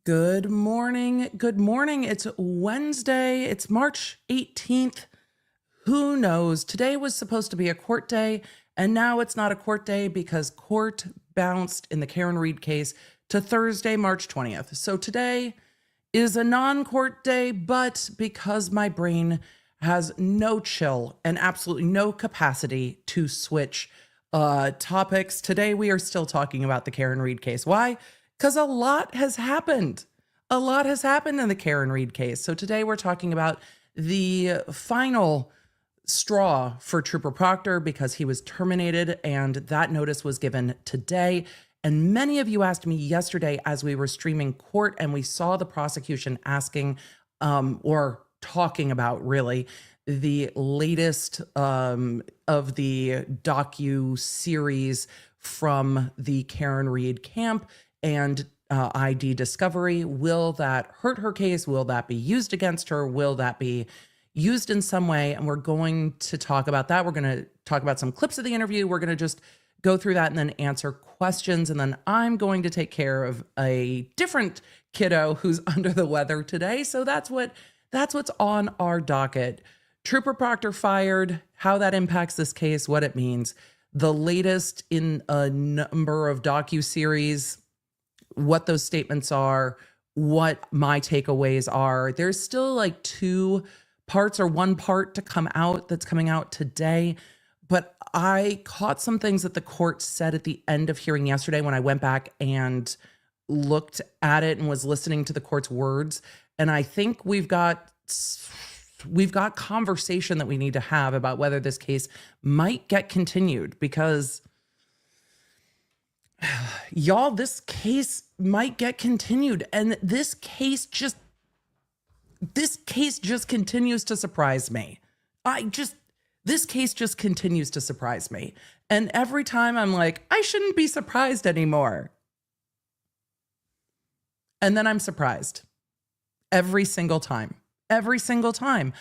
Good morning. Good morning. It's Wednesday. It's March 18th. Who knows? Today was supposed to be a court day, and now it's not a court day because court bounced in the Karen Read case to Thursday, March 20th. So today is a non-court day, but because my brain has no chill and absolutely no capacity to switch topics, today we are still talking about the Karen Read case. Why? Because a lot has happened. A lot has happened in the Karen Read case. So today we're talking about the final straw for Trooper Proctor because he was terminated, and that notice was given today. And many of you asked me yesterday as we were streaming court and we saw the prosecution asking or talking about really the latest of the docuseries from the Karen Read camp and ID discovery. Will that hurt her case? Will that be used against her? Will that be used in some way? And we're going to talk about that. We're going to talk about some clips of the interview. We're going to just go through that and then answer questions. And then I'm going to take care of a different kiddo who's under the weather today. So that's what's on our docket. Trooper Proctor fired, how that impacts this case, what it means, the latest in a number of docuseries, what those statements are, what my takeaways are. There's still like two parts or one part to come out that's coming out today. But I caught some things that the court said at the end of hearing yesterday when I went back and looked at it and was listening to the court's words. And I think we've got conversation that we need to have about whether this case might get continued, because y'all, this case might get continued. And this case just continues to surprise me. This case just continues to surprise me. And every time I'm like, I shouldn't be surprised anymore. And then I'm surprised. Every single time. Every single time.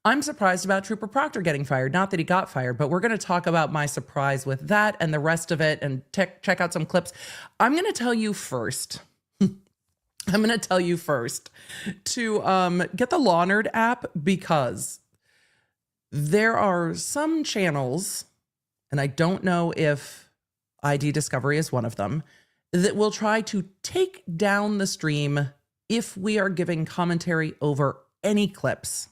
I'm surprised about Trooper Proctor getting fired. Not that he got fired, but we're going to talk about my surprise with that and the rest of it and check out some clips. I'm going to tell you first. I'm going to tell you first to get the Lawnerd app, because there are some channels, and I don't know if ID Discovery is one of them, that will try to take down the stream if we are giving commentary over any clips.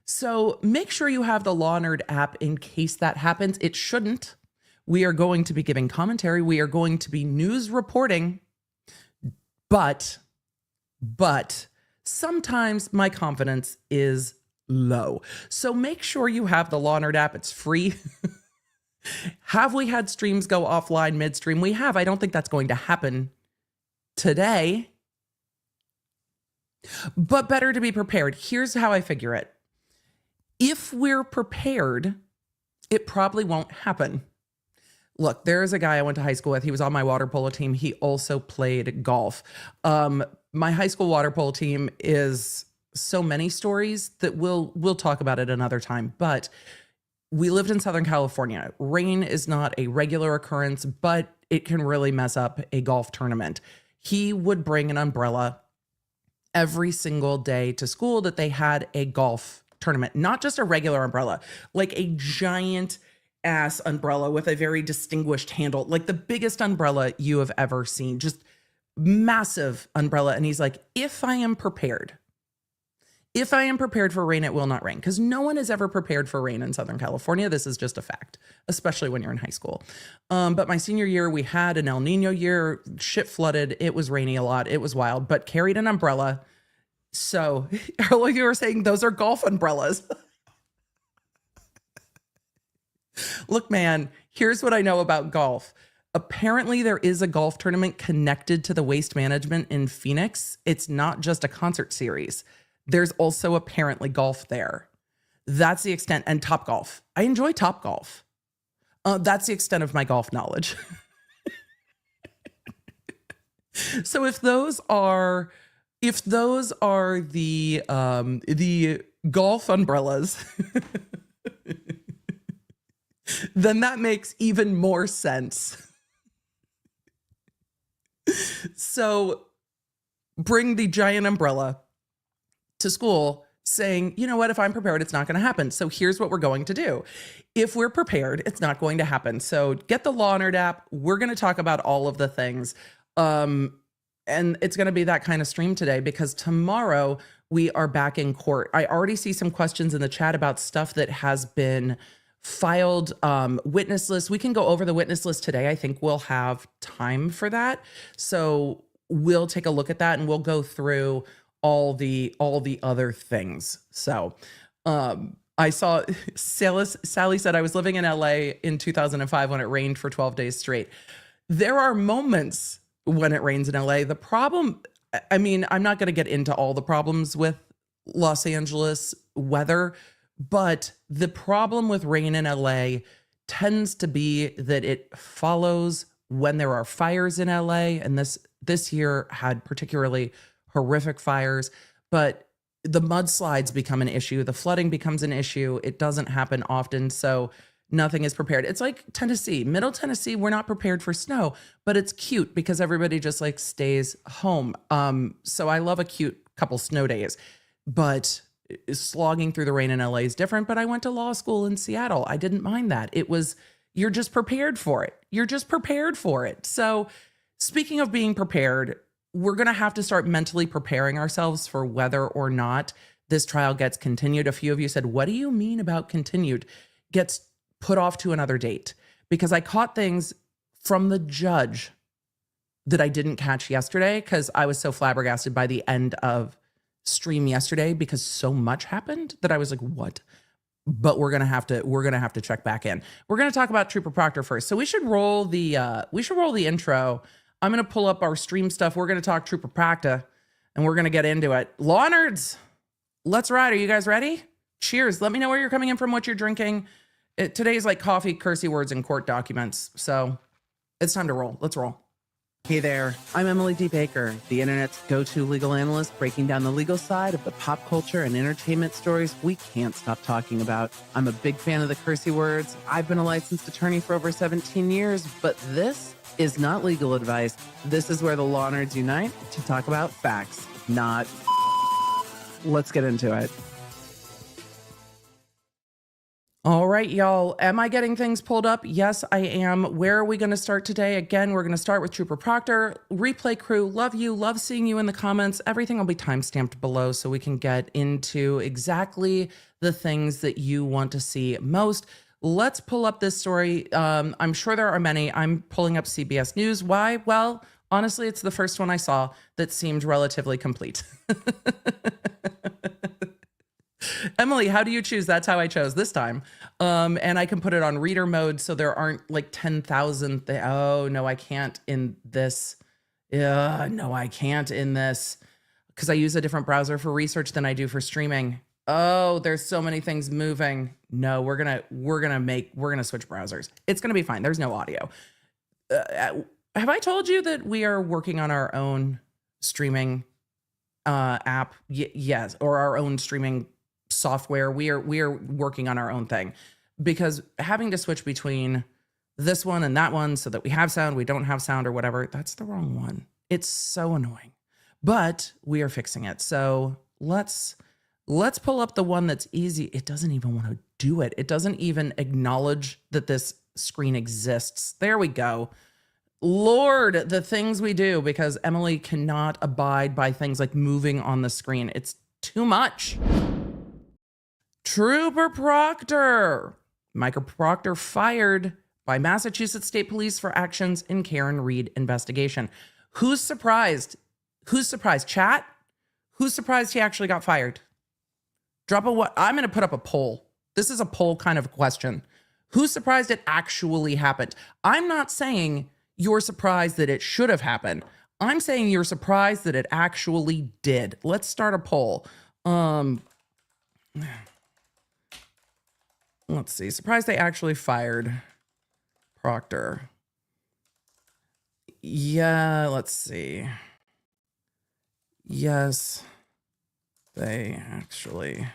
So make sure you have the Lawnerd app in case that happens. It shouldn't. We are going to be giving commentary. We are going to be news reporting. But sometimes my confidence is low. So make sure you have the Lawnerd app. It's free. Have we had streams go offline midstream? We have. I don't think that's going to happen today. But better to be prepared. Here's how I figure it. If we're prepared, it probably won't happen. Look, there's a guy I went to high school with. He was on my water polo team. He also played golf. My high school water polo team is so many stories that we'll talk about it another time. But we lived in Southern California. Rain is not a regular occurrence, but it can really mess up a golf tournament. He would bring an umbrella every single day to school that they had a golf tournament, not just a regular umbrella, like a giant ass umbrella with a very distinguished handle, like the biggest umbrella you have ever seen, just massive umbrella. And he's like, if I am prepared for rain, it will not rain, because no one is ever prepared for rain in Southern California. This is just a fact, especially when you're in high school. But my senior year, we had an El Nino year, shit flooded. It was rainy a lot. It was wild, but carried an umbrella. So earlier you were saying those are golf umbrellas. Look, man, here's what I know about golf. Apparently there is a golf tournament connected to the Waste Management in Phoenix. It's not just a concert series. There's also apparently golf there. That's the extent. And Top Golf. I enjoy Top Golf. That's the extent of my golf knowledge. So if those are the golf umbrellas, then that makes even more sense. So bring the giant umbrella to school saying, you know what, if I'm prepared, it's not going to happen. So here's what we're going to do. If we're prepared, it's not going to happen. So get the Law Nerd app. We're going to talk about all of the things. And it's going to be that kind of stream today because tomorrow we are back in court. I already see some questions in the chat about stuff that has been filed, witness list. We can go over the witness list today. I think we'll have time for that. So we'll take a look at that and we'll go through all the other things. So I saw Sally said, I was living in LA in 2005 when it rained for 12 days straight. There are moments when it rains in LA. The problem, I mean, I'm not going to get into all the problems with Los Angeles weather, but the problem with rain in LA tends to be that it follows when there are fires in LA. And this year had particularly horrific fires, but the mudslides become an issue. The flooding becomes an issue. It doesn't happen often. So nothing is prepared. It's like Tennessee, Middle Tennessee. We're not prepared for snow, but it's cute because everybody just like stays home. So I love a cute couple snow days, but slogging through the rain in LA is different. But I went to law school in Seattle. I didn't mind that. You're just prepared for it. You're just prepared for it. So speaking of being prepared, we're going to have to start mentally preparing ourselves for whether or not this trial gets continued. A few of you said, what do you mean about continued? Gets put off to another date. Because I caught things from the judge that I didn't catch yesterday because I was so flabbergasted by the end of stream yesterday because so much happened that I was like, what? But we're going to have to check back in. We're going to talk about Trooper Proctor first. So we should roll the intro. I'm going to pull up our stream stuff. We're going to talk Trooper Proctor, and we're going to get into it. Law nerds, let's ride. Are you guys ready? Cheers. Let me know where you're coming in from, what you're drinking. Today's like coffee, cursey words, and court documents. So it's time to roll. Let's roll. Hey there, I'm Emily D. Baker, the internet's go-to legal analyst, breaking down the legal side of the pop culture and entertainment stories we can't stop talking about. I'm a big fan of the cursey words. I've been a licensed attorney for over 17 years, but this is not legal advice. This is where the law nerds unite to talk about facts, not Let's get into it. All right, y'all. Am I getting things pulled up? Yes, I am. Where are we going to start today? Again, we're going to start with Trooper Proctor. Replay crew, love you. Love seeing you in the comments. Everything will be timestamped below so we can get into exactly the things that you want to see most. Let's pull up this story. I'm sure there are many. I'm pulling up CBS News. Why? Well, honestly, it's the first one I saw that seemed relatively complete. Emily, how do you choose? That's how I chose this time. And I can put it on reader mode so there aren't like 10,000. Oh, no, I can't in this. No, I can't in this because I use a different browser for research than I do for streaming. Oh, there's so many things moving. No, we're gonna switch browsers. It's gonna be fine. There's no audio. Have I told you that we are working on our own streaming app? Yes, or our own streaming software. We are working on our own thing because having to switch between this one and that one so that we have sound, we don't have sound or whatever, that's the wrong one. It's so annoying, but we are fixing it. So let's pull up the one that's easy. It doesn't even want to do it. It doesn't even acknowledge that this screen exists. There we go. Lord, the things we do, because Emily cannot abide by things like moving on the screen. It's too much. Trooper Proctor. Michael Proctor fired by Massachusetts State Police for actions in Karen Reed investigation. Who's surprised? Who's surprised? Chat? Who's surprised he actually got fired? Drop a what? I'm going to put up a poll. This is a poll kind of question. Who's surprised it actually happened? I'm not saying you're surprised that it should have happened. I'm saying you're surprised that it actually did. Let's start a poll. Let's see. Surprised they actually fired Proctor. Yeah, let's see. Yes, they actually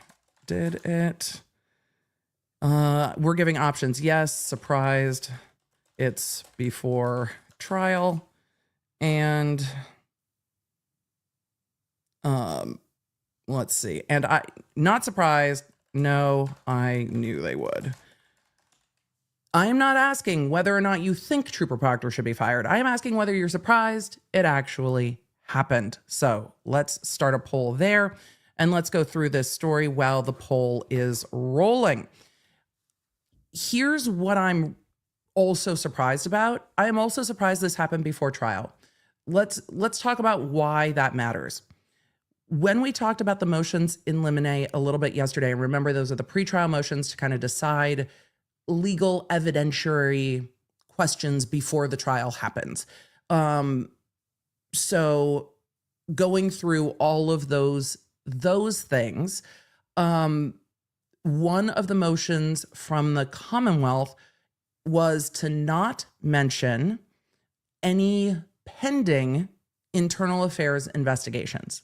did it. We're giving options. Yes, surprised. It's before trial. And Let's see. And I, not surprised. No, I knew they would. I am not asking whether or not you think Trooper Proctor should be fired. I am asking whether you're surprised it actually happened. So let's start a poll there and let's go through this story while the poll is rolling. Here's what I'm also surprised about. I am also surprised this happened before trial. Let's talk about why that matters. When we talked about the motions in limine a little bit yesterday, and remember those are the pretrial motions to kind of decide legal evidentiary questions before the trial happens. So going through all of those things, one of the motions from the Commonwealth was to not mention any pending internal affairs investigations.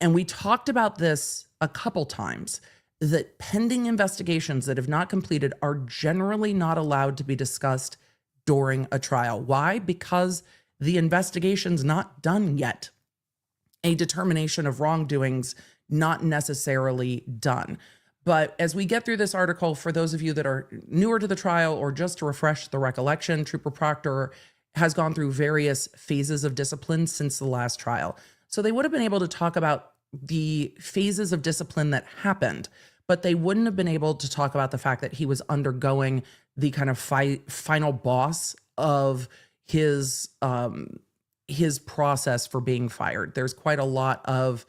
And we talked about this a couple times, that pending investigations that have not completed are generally not allowed to be discussed during a trial. Why? Because the investigation's not done yet. A determination of wrongdoings not necessarily done. But as we get through this article, for those of you that are newer to the trial or just to refresh the recollection, Trooper Proctor has gone through various phases of discipline since the last trial. So they would have been able to talk about the phases of discipline that happened, but they wouldn't have been able to talk about the fact that he was undergoing the kind of final boss of his process for being fired. There's quite a lot of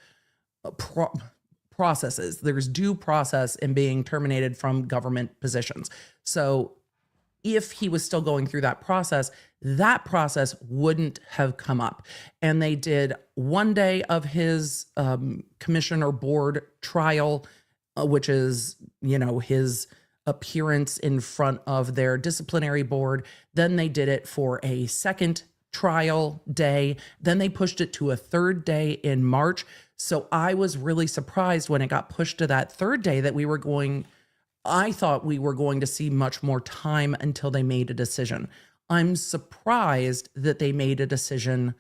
processes. There's due process in being terminated from government positions. So if he was still going through that process wouldn't have come up. And they did one day of his commissioner board trial, which is, his appearance in front of their disciplinary board. Then they did it for a second trial day. Then they pushed it to a third day in March. So I was really surprised when it got pushed to that third day that I thought we were going to see much more time until they made a decision. I'm surprised that they made a decision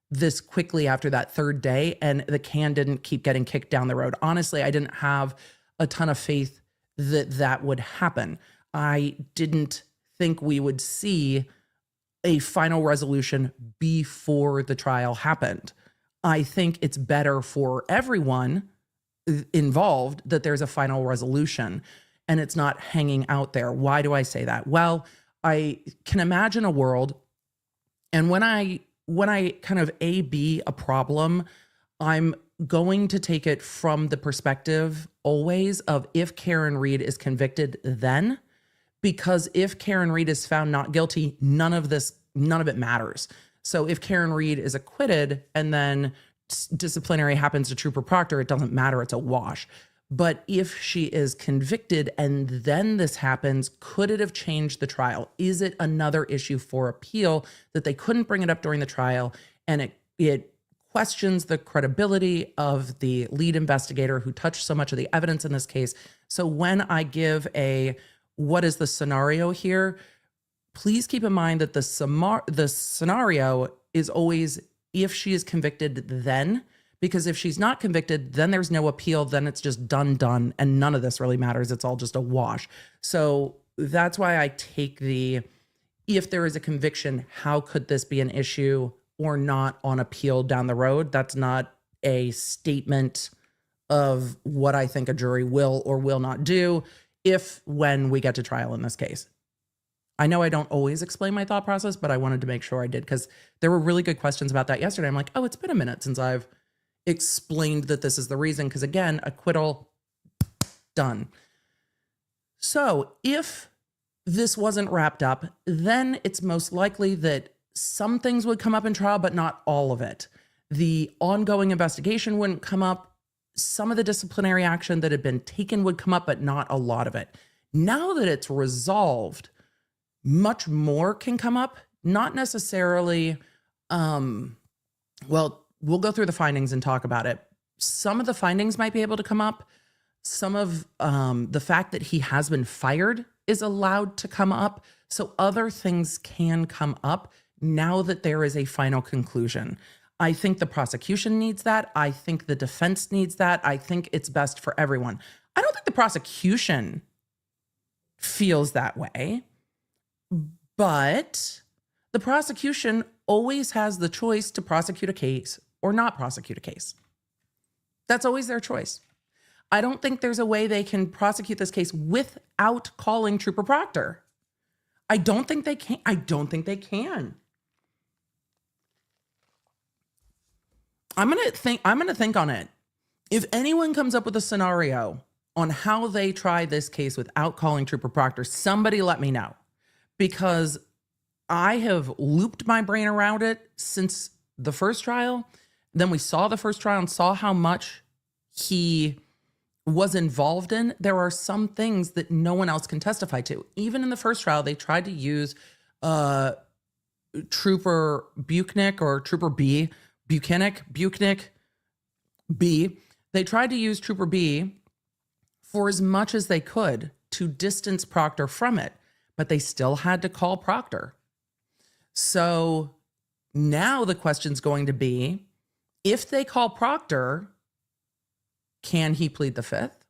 this quickly after that third day and the can didn't keep getting kicked down the road. Honestly, I didn't have a ton of faith that that would happen. I didn't think we would see a final resolution before the trial happened. I think it's better for everyone involved that there's a final resolution and it's not hanging out there. Why do I say that? Well, I can imagine a world, and when I kind of A-B a problem, I'm going to take it from the perspective always of if Karen Read is convicted then, because if Karen Read is found not guilty, none of it matters. So if Karen Read is acquitted and then disciplinary happens to Trooper Proctor, it doesn't matter, it's a wash. But if she is convicted and then this happens, could it have changed the trial? Is it another issue for appeal that they couldn't bring it up during the trial? And it questions the credibility of the lead investigator who touched so much of the evidence in this case. So when I give what is the scenario here, please keep in mind that the scenario is always if she is convicted then, because if she's not convicted, then there's no appeal, then it's just done, and none of this really matters. It's all just a wash. So that's why I take if there is a conviction, how could this be an issue or not on appeal down the road? That's not a statement of what I think a jury will or will not do when we get to trial in this case. I know I don't always explain my thought process, but I wanted to make sure I did because there were really good questions about that yesterday. I'm like, oh, it's been a minute since I've explained that this is the reason, because again, acquittal, done. So if this wasn't wrapped up, then it's most likely that some things would come up in trial, but not all of it. The ongoing investigation wouldn't come up. Some of the disciplinary action that had been taken would come up, but not a lot of it. Now that it's resolved, much more can come up. Not necessarily, we'll go through the findings and talk about it. Some of the findings might be able to come up. Some of the fact that he has been fired is allowed to come up. So other things can come up now that there is a final conclusion. I think the prosecution needs that. I think the defense needs that. I think it's best for everyone. I don't think the prosecution feels that way, but the prosecution always has the choice to prosecute a case or not prosecute a case. That's always their choice. I don't think there's a way they can prosecute this case without calling Trooper Proctor. I don't think they can. I don't think they can. I'm going to think on it. If anyone comes up with a scenario on how they try this case without calling Trooper Proctor, somebody let me know, because I have looped my brain around it since the first trial. Then we saw the first trial and saw how much he was involved in. There are some things that no one else can testify to. Even in the first trial, they tried to use Trooper Buchnick or Trooper B, Buchnick B. They tried to use Trooper B for as much as they could to distance Proctor from it, but they still had to call Proctor. So now the question's going to be, if they call Proctor, can he plead the fifth?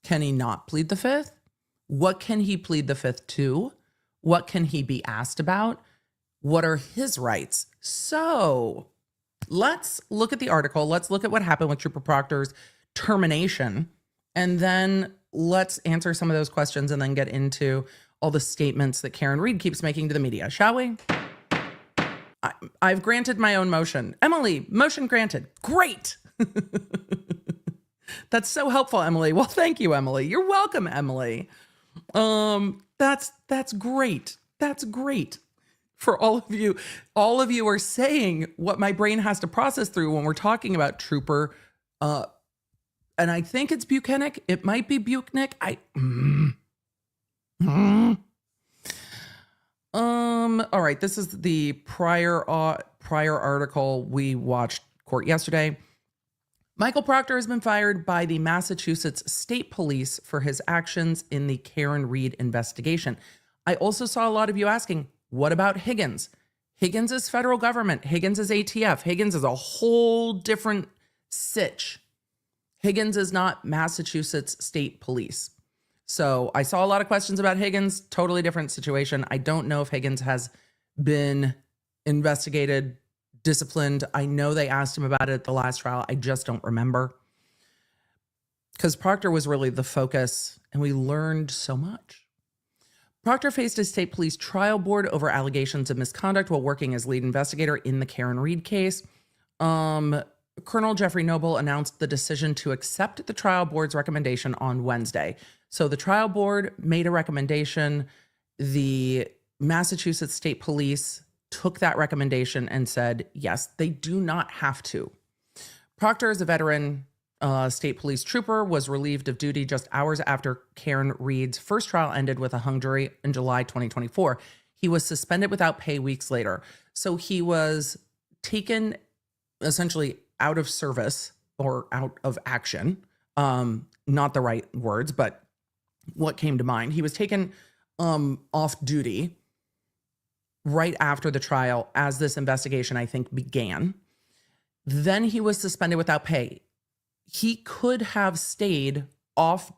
Can he not plead the fifth? What can he plead the fifth to? What can he be asked about? What are his rights? So let's look at the article. Let's look at what happened with Trooper Proctor's termination. And then let's answer some of those questions and then get into all the statements that Karen Reed keeps making to the media, shall we? I've granted my own motion. Emily, motion granted. Great. That's so helpful, Emily. Well, thank you, Emily. You're welcome, Emily. That's great. That's great. For all of you are saying what my brain has to process through when we're talking about Trooper. And I think it's Buchnick. It might be Buchnick. All right. This is the prior article. We watched court yesterday. Michael Proctor has been fired by the Massachusetts State Police for his actions in the Karen Reed investigation. I also saw a lot of you asking, what about Higgins? Higgins is federal government. Higgins is ATF. Higgins is a whole different sitch. Higgins is not Massachusetts State Police. So I saw a lot of questions about Higgins, totally different situation. I don't know if Higgins has been investigated, disciplined. I know they asked him about it at the last trial. I just don't remember. Because Proctor was really the focus and we learned so much. Proctor faced a state police trial board over allegations of misconduct while working as lead investigator in the Karen Reed case. Colonel Jeffrey Noble announced the decision to accept the trial board's recommendation on Wednesday. So the trial board made a recommendation. The Massachusetts State Police took that recommendation and said, yes, they do not have to. Proctor is a veteran state police trooper, was relieved of duty just hours after Karen Reed's first trial ended with a hung jury in July 2024. He was suspended without pay weeks later. So he was taken essentially out of service or out of action. Not the right words, but what came to mind. He was taken off duty right after the trial as this investigation, I think, began. Then he was suspended without pay. He could have stayed off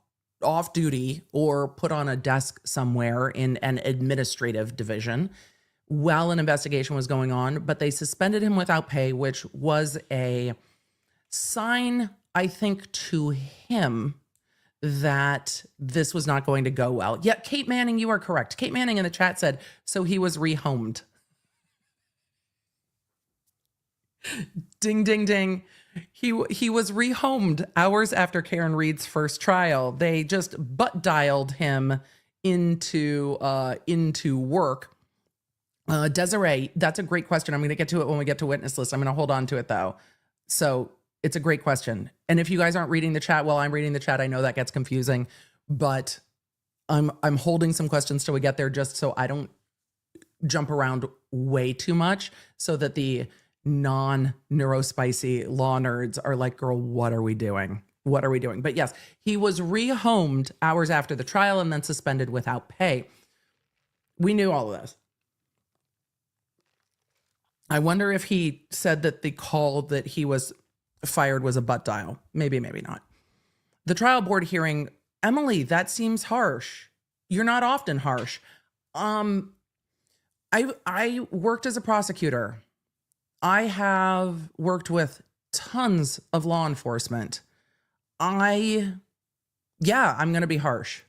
duty or put on a desk somewhere in an administrative division while an investigation was going on, but they suspended him without pay, which was a sign, I think, to him that this was not going to go well. Yet, Kate Manning, you are correct. Kate Manning in the chat said, so he was rehomed. Ding, ding, ding. He was rehomed hours after Karen Reed's first trial. They just butt dialed him into work. Desiree, that's a great question. I'm going to get to it when we get to witness list. I'm going to hold on to it though. So it's a great question. And if you guys aren't reading the chat while I'm reading the chat, I know that gets confusing, but I'm holding some questions till we get there just so I don't jump around way too much so that the non-neurospicy law nerds are like, girl, what are we doing? What are we doing? But yes, he was rehomed hours after the trial and then suspended without pay. We knew all of this. I wonder if he said that the call that he was fired was a butt dial. Maybe, maybe not. The trial board hearing, Emily, that seems harsh. You're not often harsh. I worked as a prosecutor. I have worked with tons of law enforcement. I'm going to be harsh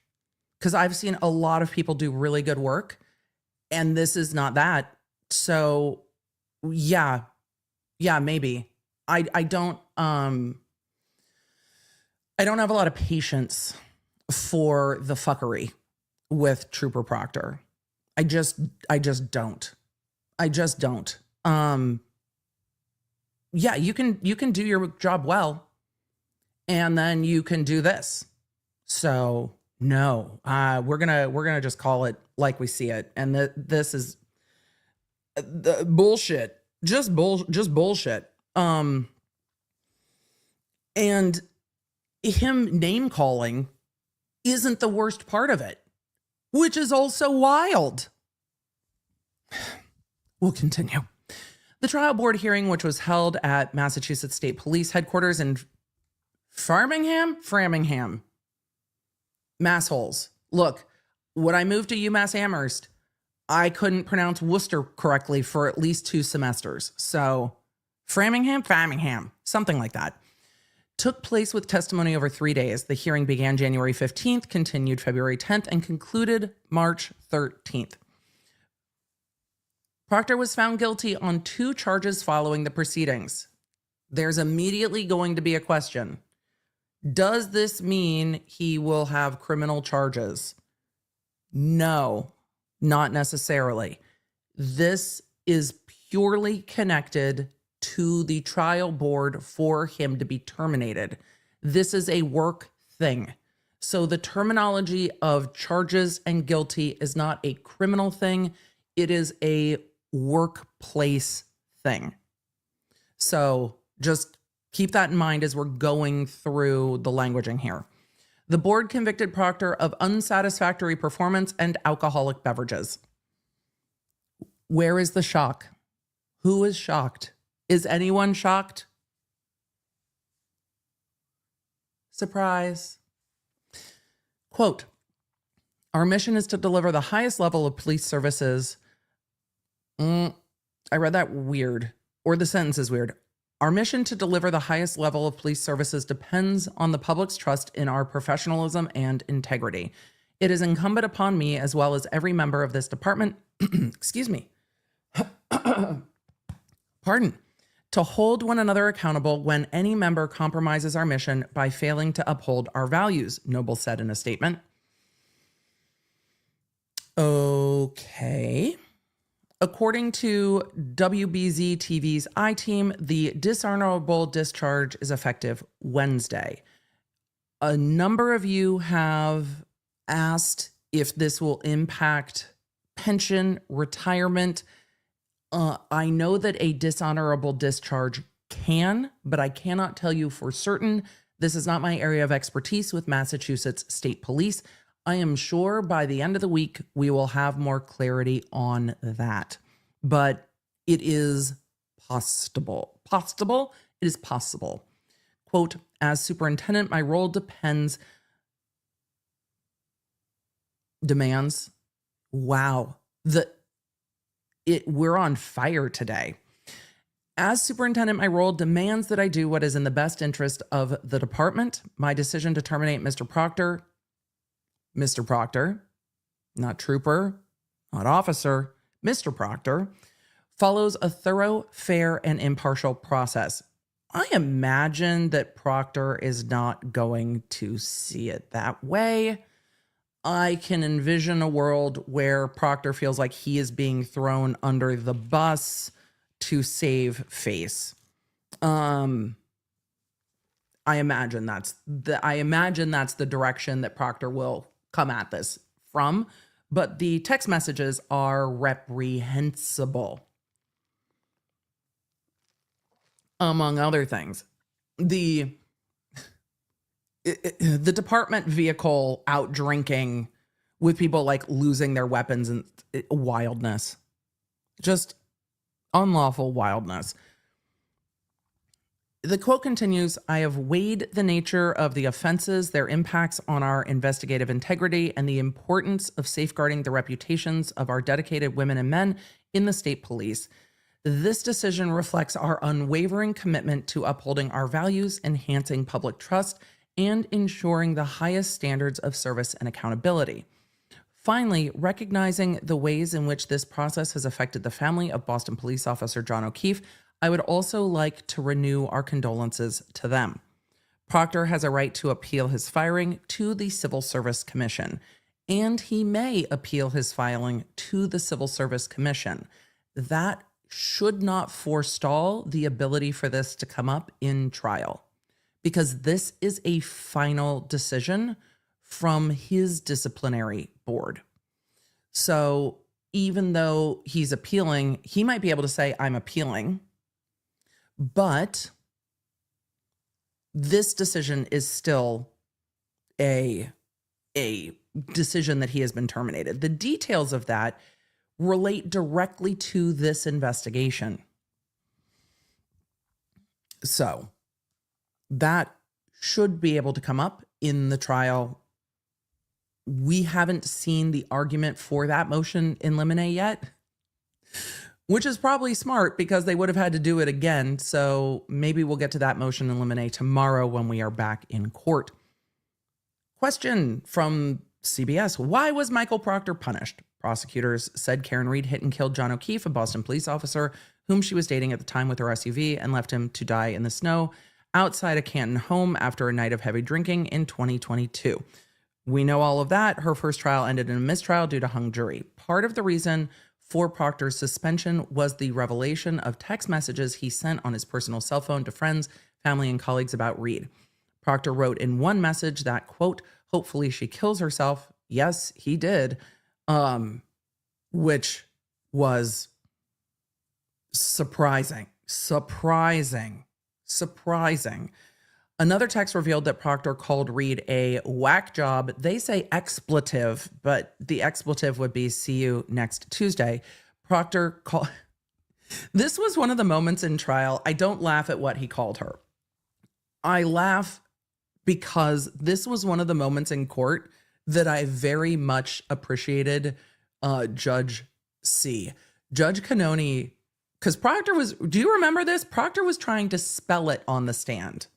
because I've seen a lot of people do really good work, and this is not that. So yeah, maybe. I don't have a lot of patience for the fuckery with Trooper Proctor. I just don't. You can do your job well, and then you can do this. So no, we're gonna just call it like we see it, and this is the bullshit, just bullshit. And him name calling isn't the worst part of it, which is also wild. We'll continue. The trial board hearing, which was held at Massachusetts State Police headquarters in Framingham, massholes. Look, when I moved to UMass Amherst, I couldn't pronounce Worcester correctly for at least 2 semesters. So Framingham, something like that. Took place with testimony over 3 days. The hearing began January 15th, continued February 10th, and concluded March 13th. Proctor was found guilty on 2 charges following the proceedings. There's immediately going to be a question. Does this mean he will have criminal charges? No, not necessarily. This is purely connected to the trial board for him to be terminated. This is a work thing. So the terminology of charges and guilty is not a criminal thing. It is a workplace thing. So just keep that in mind as we're going through the languaging here. The board convicted Proctor of unsatisfactory performance and alcoholic beverages. Where is the shock? Who is shocked? Is anyone shocked? Surprise. Quote, our mission is to deliver the highest level of police services. I read that weird, or the sentence is weird. Our mission to deliver the highest level of police services depends on the public's trust in our professionalism and integrity. It is incumbent upon me, as well as every member of this department, excuse me, pardon, to hold one another accountable when any member compromises our mission by failing to uphold our values, Noble said in a statement. Okay. According to WBZ TV's I-Team, the dishonorable discharge is effective Wednesday. A number of you have asked if this will impact pension, retirement. I know that a dishonorable discharge can, but I cannot tell you for certain. This is not my area of expertise with Massachusetts State Police. I am sure by the end of the week, we will have more clarity on that. But it is possible. It is possible. Quote, as superintendent, my role demands. Wow. We're on fire today. As superintendent, my role demands that I do what is in the best interest of the department. My decision to terminate Mr. Proctor, not trooper, not officer, Mr. Proctor, follows a thorough, fair, and impartial process. I imagine that Proctor is not going to see it that way. I can envision a world where Proctor feels like he is being thrown under the bus to save face. I imagine that's the direction that Proctor will come at this from, but the text messages are reprehensible. Among other things, the department vehicle out drinking with people like losing their weapons and wildness. Just Unlawful wildness. The quote continues, I have weighed the nature of the offenses, their impacts on our investigative integrity, and the importance of safeguarding the reputations of our dedicated women and men in the state police. This decision reflects our unwavering commitment to upholding our values, enhancing public trust, and ensuring the highest standards of service and accountability. Finally, recognizing the ways in which this process has affected the family of Boston Police Officer John O'Keefe, I would also like to renew our condolences to them. Proctor has a right to appeal his firing to the Civil Service Commission, and he may appeal his filing to the Civil Service Commission. That should not forestall the ability for this to come up in trial, because this is a final decision from his disciplinary board. So even though he's appealing, he might be able to say, I'm appealing, but this decision is still a decision that he has been terminated. The details of that relate directly to this investigation. So that should be able to come up in the trial. We haven't seen the argument for that motion in limine yet, which is probably smart because they would have had to do it again. So maybe we'll get to that motion in limine tomorrow when we are back in court. Question from CBS. Why was Michael Proctor punished? Prosecutors said Karen Reed hit and killed John O'Keefe, a Boston police officer whom she was dating at the time with her SUV, and left him to die in the snow outside a Canton home after a night of heavy drinking in 2022. We know all of that. Her first trial ended in a mistrial due to hung jury. Part of the reason for Proctor's suspension was the revelation of text messages he sent on his personal cell phone to friends, family, and colleagues about Reed. Proctor wrote in one message that, quote, hopefully she kills herself. Yes, he did. Which was surprising. Another text revealed that Proctor called Reed a whack job. They say expletive, but the expletive would be see you next Tuesday. Proctor called... This was one of the moments in trial. I don't laugh at what he called her. I laugh because this was one of the moments in court that I very much appreciated Judge C. Judge Cannoni, because Proctor was, do you remember this? Proctor was trying to spell it on the stand.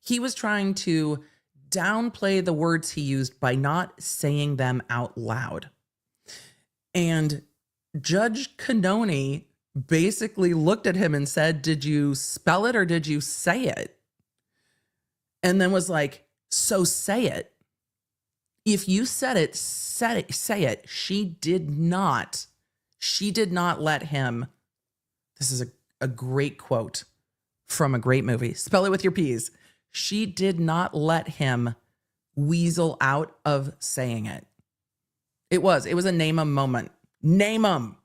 He was trying to downplay the words he used by not saying them out loud. And Judge Cannoni basically looked at him and said, did you spell it or did you say it? And then was like, so say it. If you said it, say it. She did not let him. This is a great quote from a great movie. Spell it with your P's. She did not let him weasel out of saying it. It was a name 'em moment. Name 'em.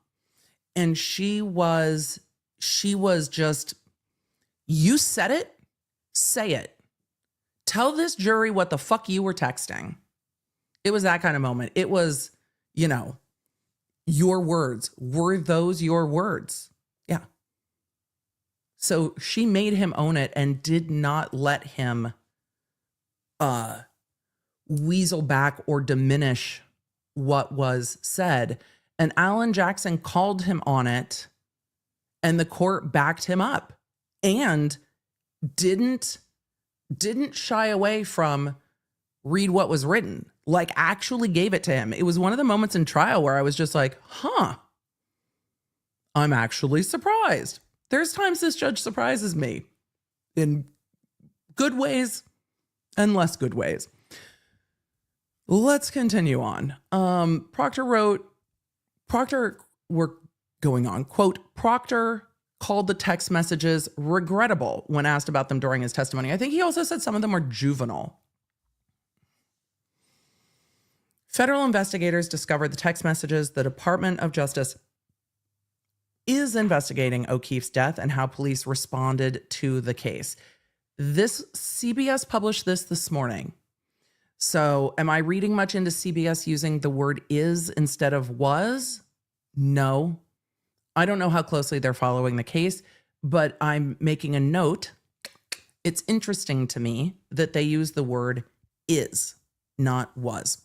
And she was just, you said it, say it. Tell this jury what the fuck you were texting. It was that kind of moment. It was, your words. Were those your words? Yeah. So she made him own it and did not let him weasel back or diminish what was said. And Alan Jackson called him on it, and the court backed him up and didn't shy away from read what was written, like actually gave it to him. It was one of the moments in trial where I was just like, I'm actually surprised. There's times this judge surprises me in good ways and less good ways. Let's continue on. We're going on. Quote, Proctor called the text messages regrettable when asked about them during his testimony. I think he also said some of them were juvenile. Federal investigators discovered the text messages. The Department of Justice is investigating O'Keefe's death and how police responded to the case. CBS published this morning. So am I reading much into CBS using the word is instead of was? No. I don't know how closely they're following the case, but I'm making a note. It's interesting to me that they use the word is, not was.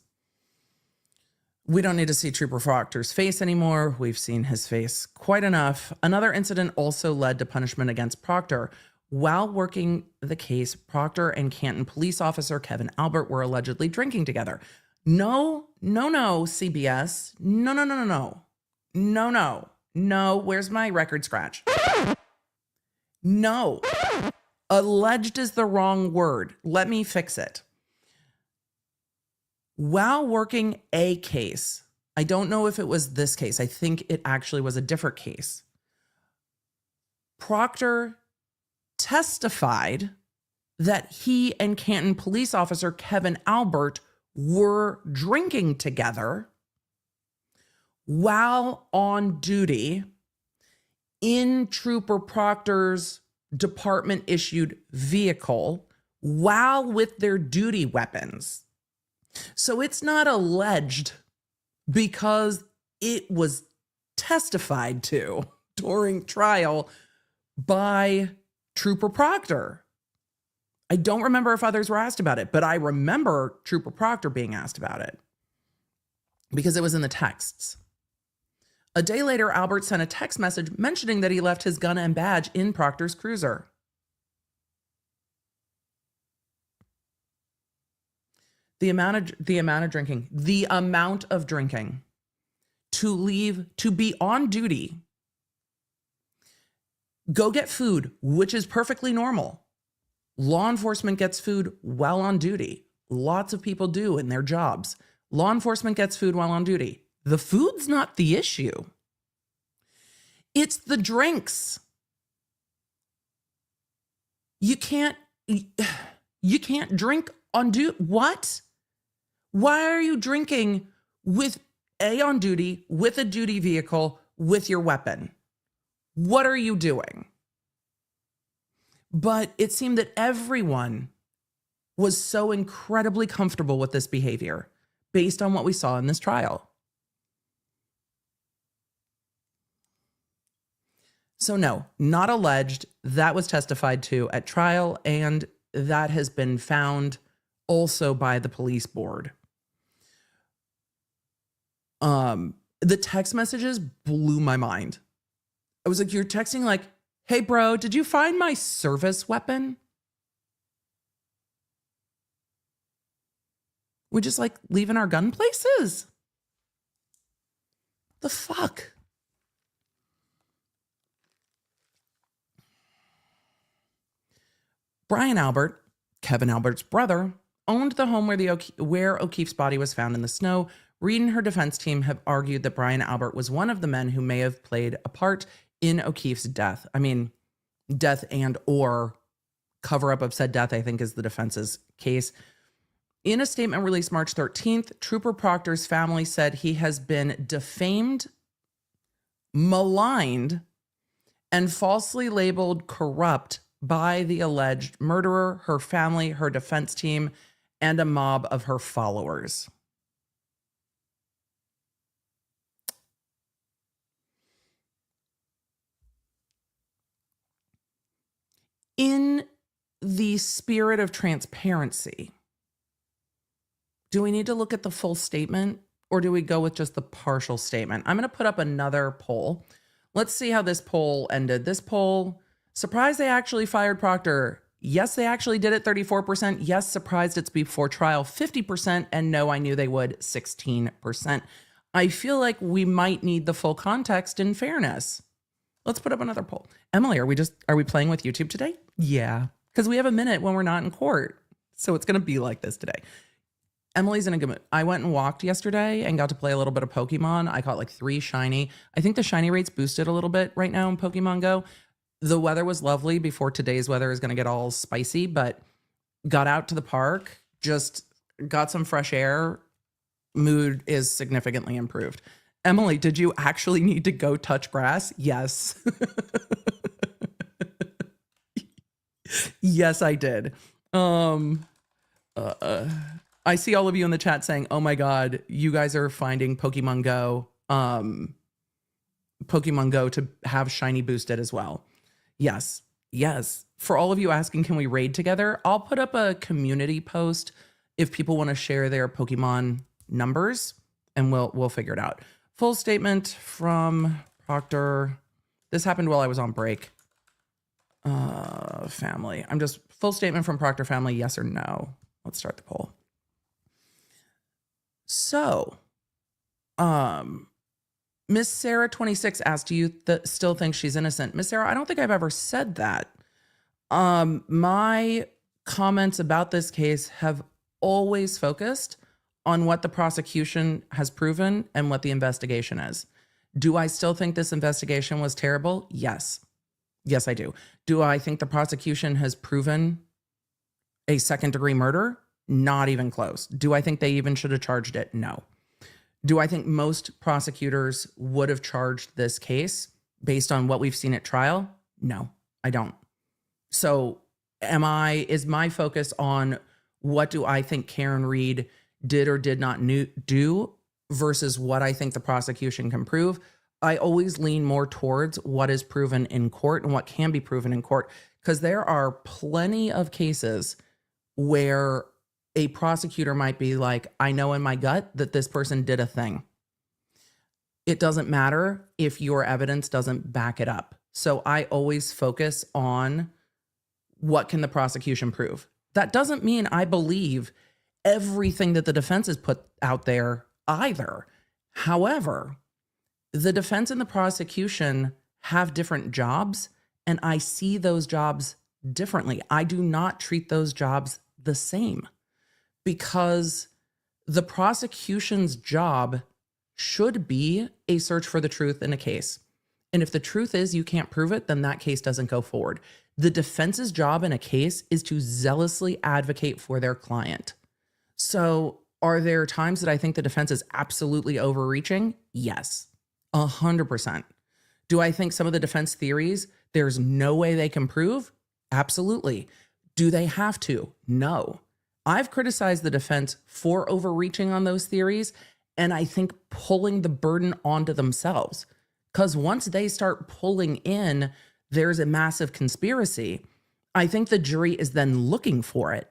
We don't need to see Trooper Proctor's face anymore. We've seen his face quite enough. Another incident also led to punishment against Proctor. While working the case, Proctor and Canton police officer Kevin Albert were allegedly drinking together. No, CBS. No, where's my record scratch? No. Alleged is the wrong word. Let me fix it. While working a case, I don't know if it was this case. I think it actually was a different case. Proctor testified that he and Canton police officer Kevin Albert were drinking together while on duty in Trooper Proctor's department-issued vehicle while with their duty weapons. So it's not alleged because it was testified to during trial by Trooper Proctor. I don't remember if others were asked about it, but I remember Trooper Proctor being asked about it because it was in the texts. A day later, Albert sent a text message mentioning that he left his gun and badge in Proctor's cruiser. The amount of drinking to be on duty, go get food, which is perfectly normal. Law enforcement gets food while on duty. Lots of people do in their jobs. Law enforcement gets food while on duty. The food's not the issue. It's the drinks. You can't drink on duty. What? Why are you drinking with on duty, with a duty vehicle, with your weapon? What are you doing? But it seemed that everyone was so incredibly comfortable with this behavior based on what we saw in this trial. So no, not alleged. That was testified to at trial, and that has been found also by the police board. The text messages blew my mind. I was like, you're texting like, hey bro, did you find my service weapon? We just like leaving our gun places? The fuck? Brian Albert, Kevin Albert's brother, owned the home where O'Keefe's body was found in the snow. Reed and her defense team have argued that Brian Albert was one of the men who may have played a part in O'Keefe's death. I mean, death and or cover-up of said death, I think, is the defense's case. In a statement released March 13th, Trooper Proctor's family said he has been defamed, maligned, and falsely labeled corrupt by the alleged murderer, her family, her defense team, and a mob of her followers. In the spirit of transparency, do we need to look at the full statement or do we go with just the partial statement? I'm going to put up another poll. Let's see how this poll ended. This poll, surprised they actually fired Proctor. Yes, they actually did it, 34%. Yes, surprised it's before trial, 50%. And no, I knew they would, 16%. I feel like we might need the full context in fairness. Let's put up another poll. Emily, are we playing with YouTube today? Yeah, because we have a minute when we're not in court. So it's going to be like this today. Emily's in a good mood. I went and walked yesterday and got to play a little bit of Pokemon. I caught like 3 shiny. I think the shiny rate's boosted a little bit right now in Pokemon Go. The weather was lovely before today's weather is going to get all spicy, but got out to the park, just got some fresh air. Mood is significantly improved. Emily, did you actually need to go touch grass? Yes. Yes, I did. I see all of you in the chat saying, oh my God, you guys are finding Pokemon Go Pokemon Go to have shiny boosted as well. Yes. Yes. For all of you asking, can we raid together? I'll put up a community post if people want to share their Pokemon numbers, and we'll figure it out. Full statement from Proctor. This happened while I was on break. Family. I'm just full statement from Proctor family, yes or no. Let's start the poll. So, Miss Sarah 26 asked, do you still think she's innocent? Miss Sarah, I don't think I've ever said that. My comments about this case have always focused on what the prosecution has proven and what the investigation is. Do I still think this investigation was terrible? Yes. Yes, I do. Do I think the prosecution has proven a second-degree murder? Not even close. Do I think they even should have charged it? No. Do I think most prosecutors would have charged this case based on what we've seen at trial? No, I don't. So is my focus on what do I think Karen Reed did or did not do versus what I think the prosecution can prove? I always lean more towards what is proven in court and what can be proven in court, because there are plenty of cases where a prosecutor might be like, I know in my gut that this person did a thing. It doesn't matter if your evidence doesn't back it up. So I always focus on what can the prosecution prove. That doesn't mean I believe everything that the defense has put out there either. However, the defense and the prosecution have different jobs, and I see those jobs differently. I do not treat those jobs the same, because the prosecution's job should be a search for the truth in a case. And if the truth is you can't prove it, then that case doesn't go forward. The defense's job in a case is to zealously advocate for their client. So are there times that I think the defense is absolutely overreaching? Yes, 100%. Do I think some of the defense theories, there's no way they can prove? Absolutely. Do they have to? No. I've criticized the defense for overreaching on those theories, and I think pulling the burden onto themselves. Because once they start pulling in, there's a massive conspiracy. I think the jury is then looking for it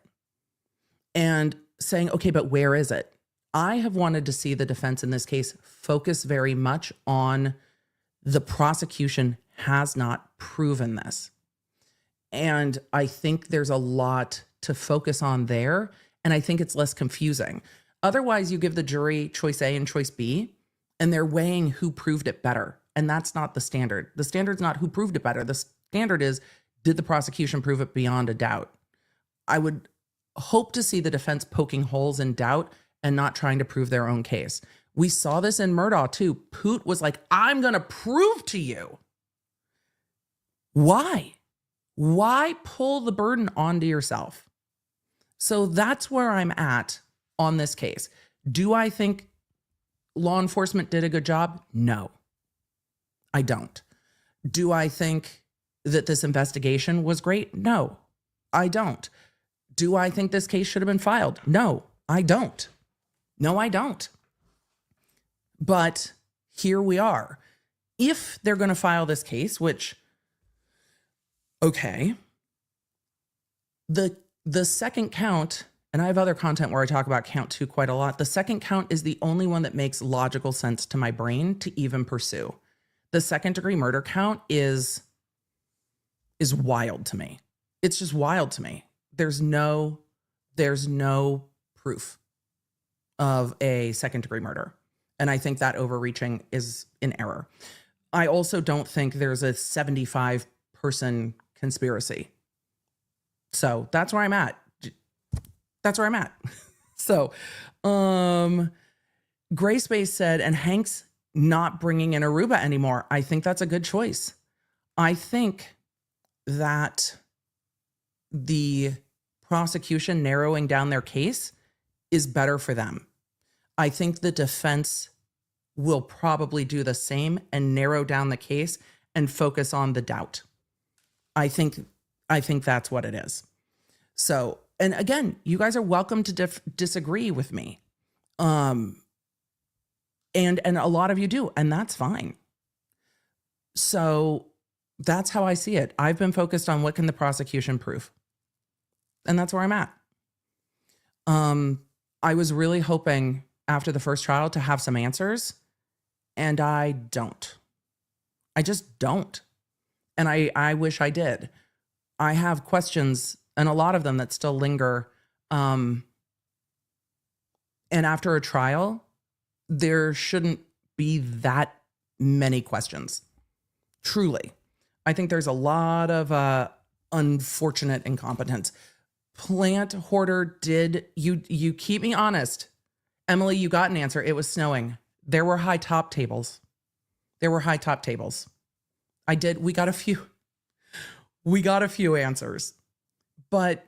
and saying, okay, but where is it? I have wanted to see the defense in this case focus very much on the prosecution has not proven this. And I think there's a lot to focus on there. And I think it's less confusing. Otherwise, you give the jury choice A and choice B, and they're weighing who proved it better. And that's not the standard. The standard's not who proved it better. The standard is, did the prosecution prove it beyond a doubt? I would hope to see the defense poking holes in doubt and not trying to prove their own case. We saw this in Murdaugh too. Poot was like, I'm going to prove to you. Why? Why pull the burden onto yourself? So that's where I'm at on this case. Do I think law enforcement did a good job? No, I don't. Do I think that this investigation was great? No, I don't. Do I think this case should have been filed? No, I don't. No, I don't. But here we are. If they're going to file this case, which, okay, the second count, and I have other content where I talk about count 2 quite a lot. The second count is the only one that makes logical sense to my brain to even pursue. The second-degree murder count is wild to me. It's just wild to me. There's no proof of a second-degree murder. And I think that overreaching is an error. I also don't think there's a 75-person conspiracy. So that's where I'm at. That's where I'm at. So, Gray Space said, and Hank's not bringing in Aruba anymore. I think that's a good choice. I think that the prosecution narrowing down their case is better for them. I think the defense will probably do the same and narrow down the case and focus on the doubt. I think that's what it is. So, and again, you guys are welcome to disagree with me. And a lot of you do, and that's fine. So that's how I see it. I've been focused on what can the prosecution prove. And that's where I'm at. I was really hoping after the first trial to have some answers, and I don't. I just don't. And I wish I did. I have questions, and a lot of them that still linger. And after a trial, there shouldn't be that many questions. Truly. I think there's a lot of unfortunate incompetence. Plant hoarder, did you keep me honest? Emily, you got an answer. It was snowing. There were high top tables. We got a few answers. But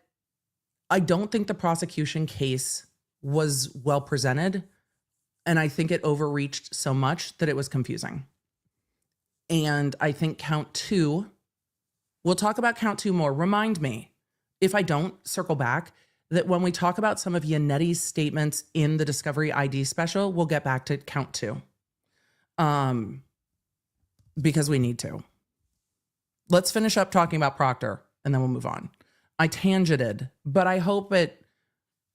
I don't think the prosecution case was well presented. And I think it overreached so much that it was confusing. And I think count 2, we'll talk about count 2 more. Remind me, if I don't, circle back, that when we talk about some of Yannetti's statements in the Discovery ID special, we'll get back to count 2. Because we need to. Let's finish up talking about Proctor and then we'll move on. I tangented, but I hope it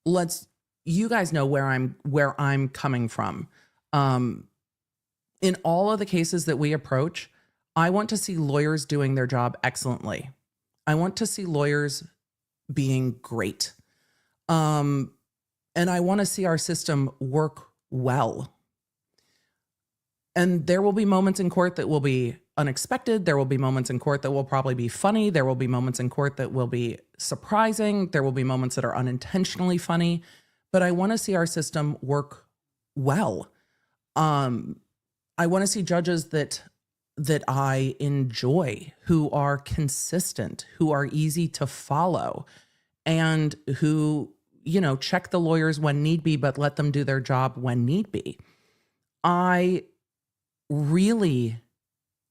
lets you guys know where I'm coming from. In all of the cases that we approach, I want to see lawyers doing their job excellently. I want to see lawyers being great. And I want to see our system work well. And there will be moments in court that will be unexpected. There will be moments in court that will probably be funny. There will be moments in court that will be surprising. There will be moments that are unintentionally funny. But I want to see our system work well. I want to see judges that I enjoy, who are consistent, who are easy to follow, and who, check the lawyers when need be, but let them do their job when need be. I really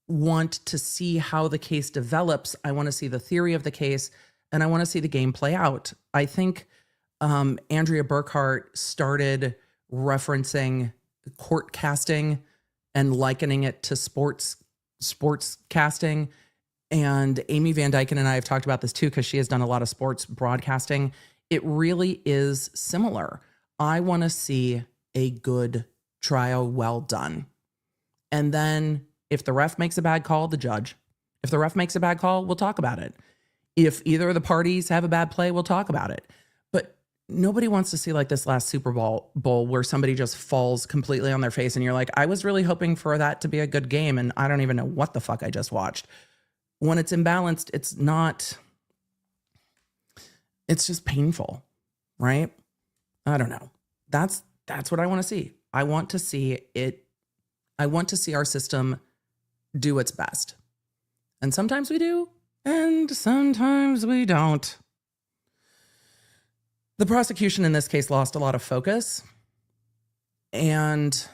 want to see how the case develops. I want to see the theory of the case, and I want to see the game play out. I think Andrea Burkhart started referencing court casting and likening it to sports casting. And Amy Van Dyken and I have talked about this too, because she has done a lot of sports broadcasting. It really is similar. I want to see a good trial well done. And then if the ref makes a bad call, the judge. If the ref makes a bad call, we'll talk about it. If either of the parties have a bad play, we'll talk about it. But nobody wants to see like this last Super Bowl where somebody just falls completely on their face and you're like, I was really hoping for that to be a good game and I don't even know what the fuck I just watched. When it's imbalanced, it's just painful, right? I don't know. That's what I want to see. I want to see our system do its best. And sometimes we do, and sometimes we don't. The prosecution in this case lost a lot of focus. And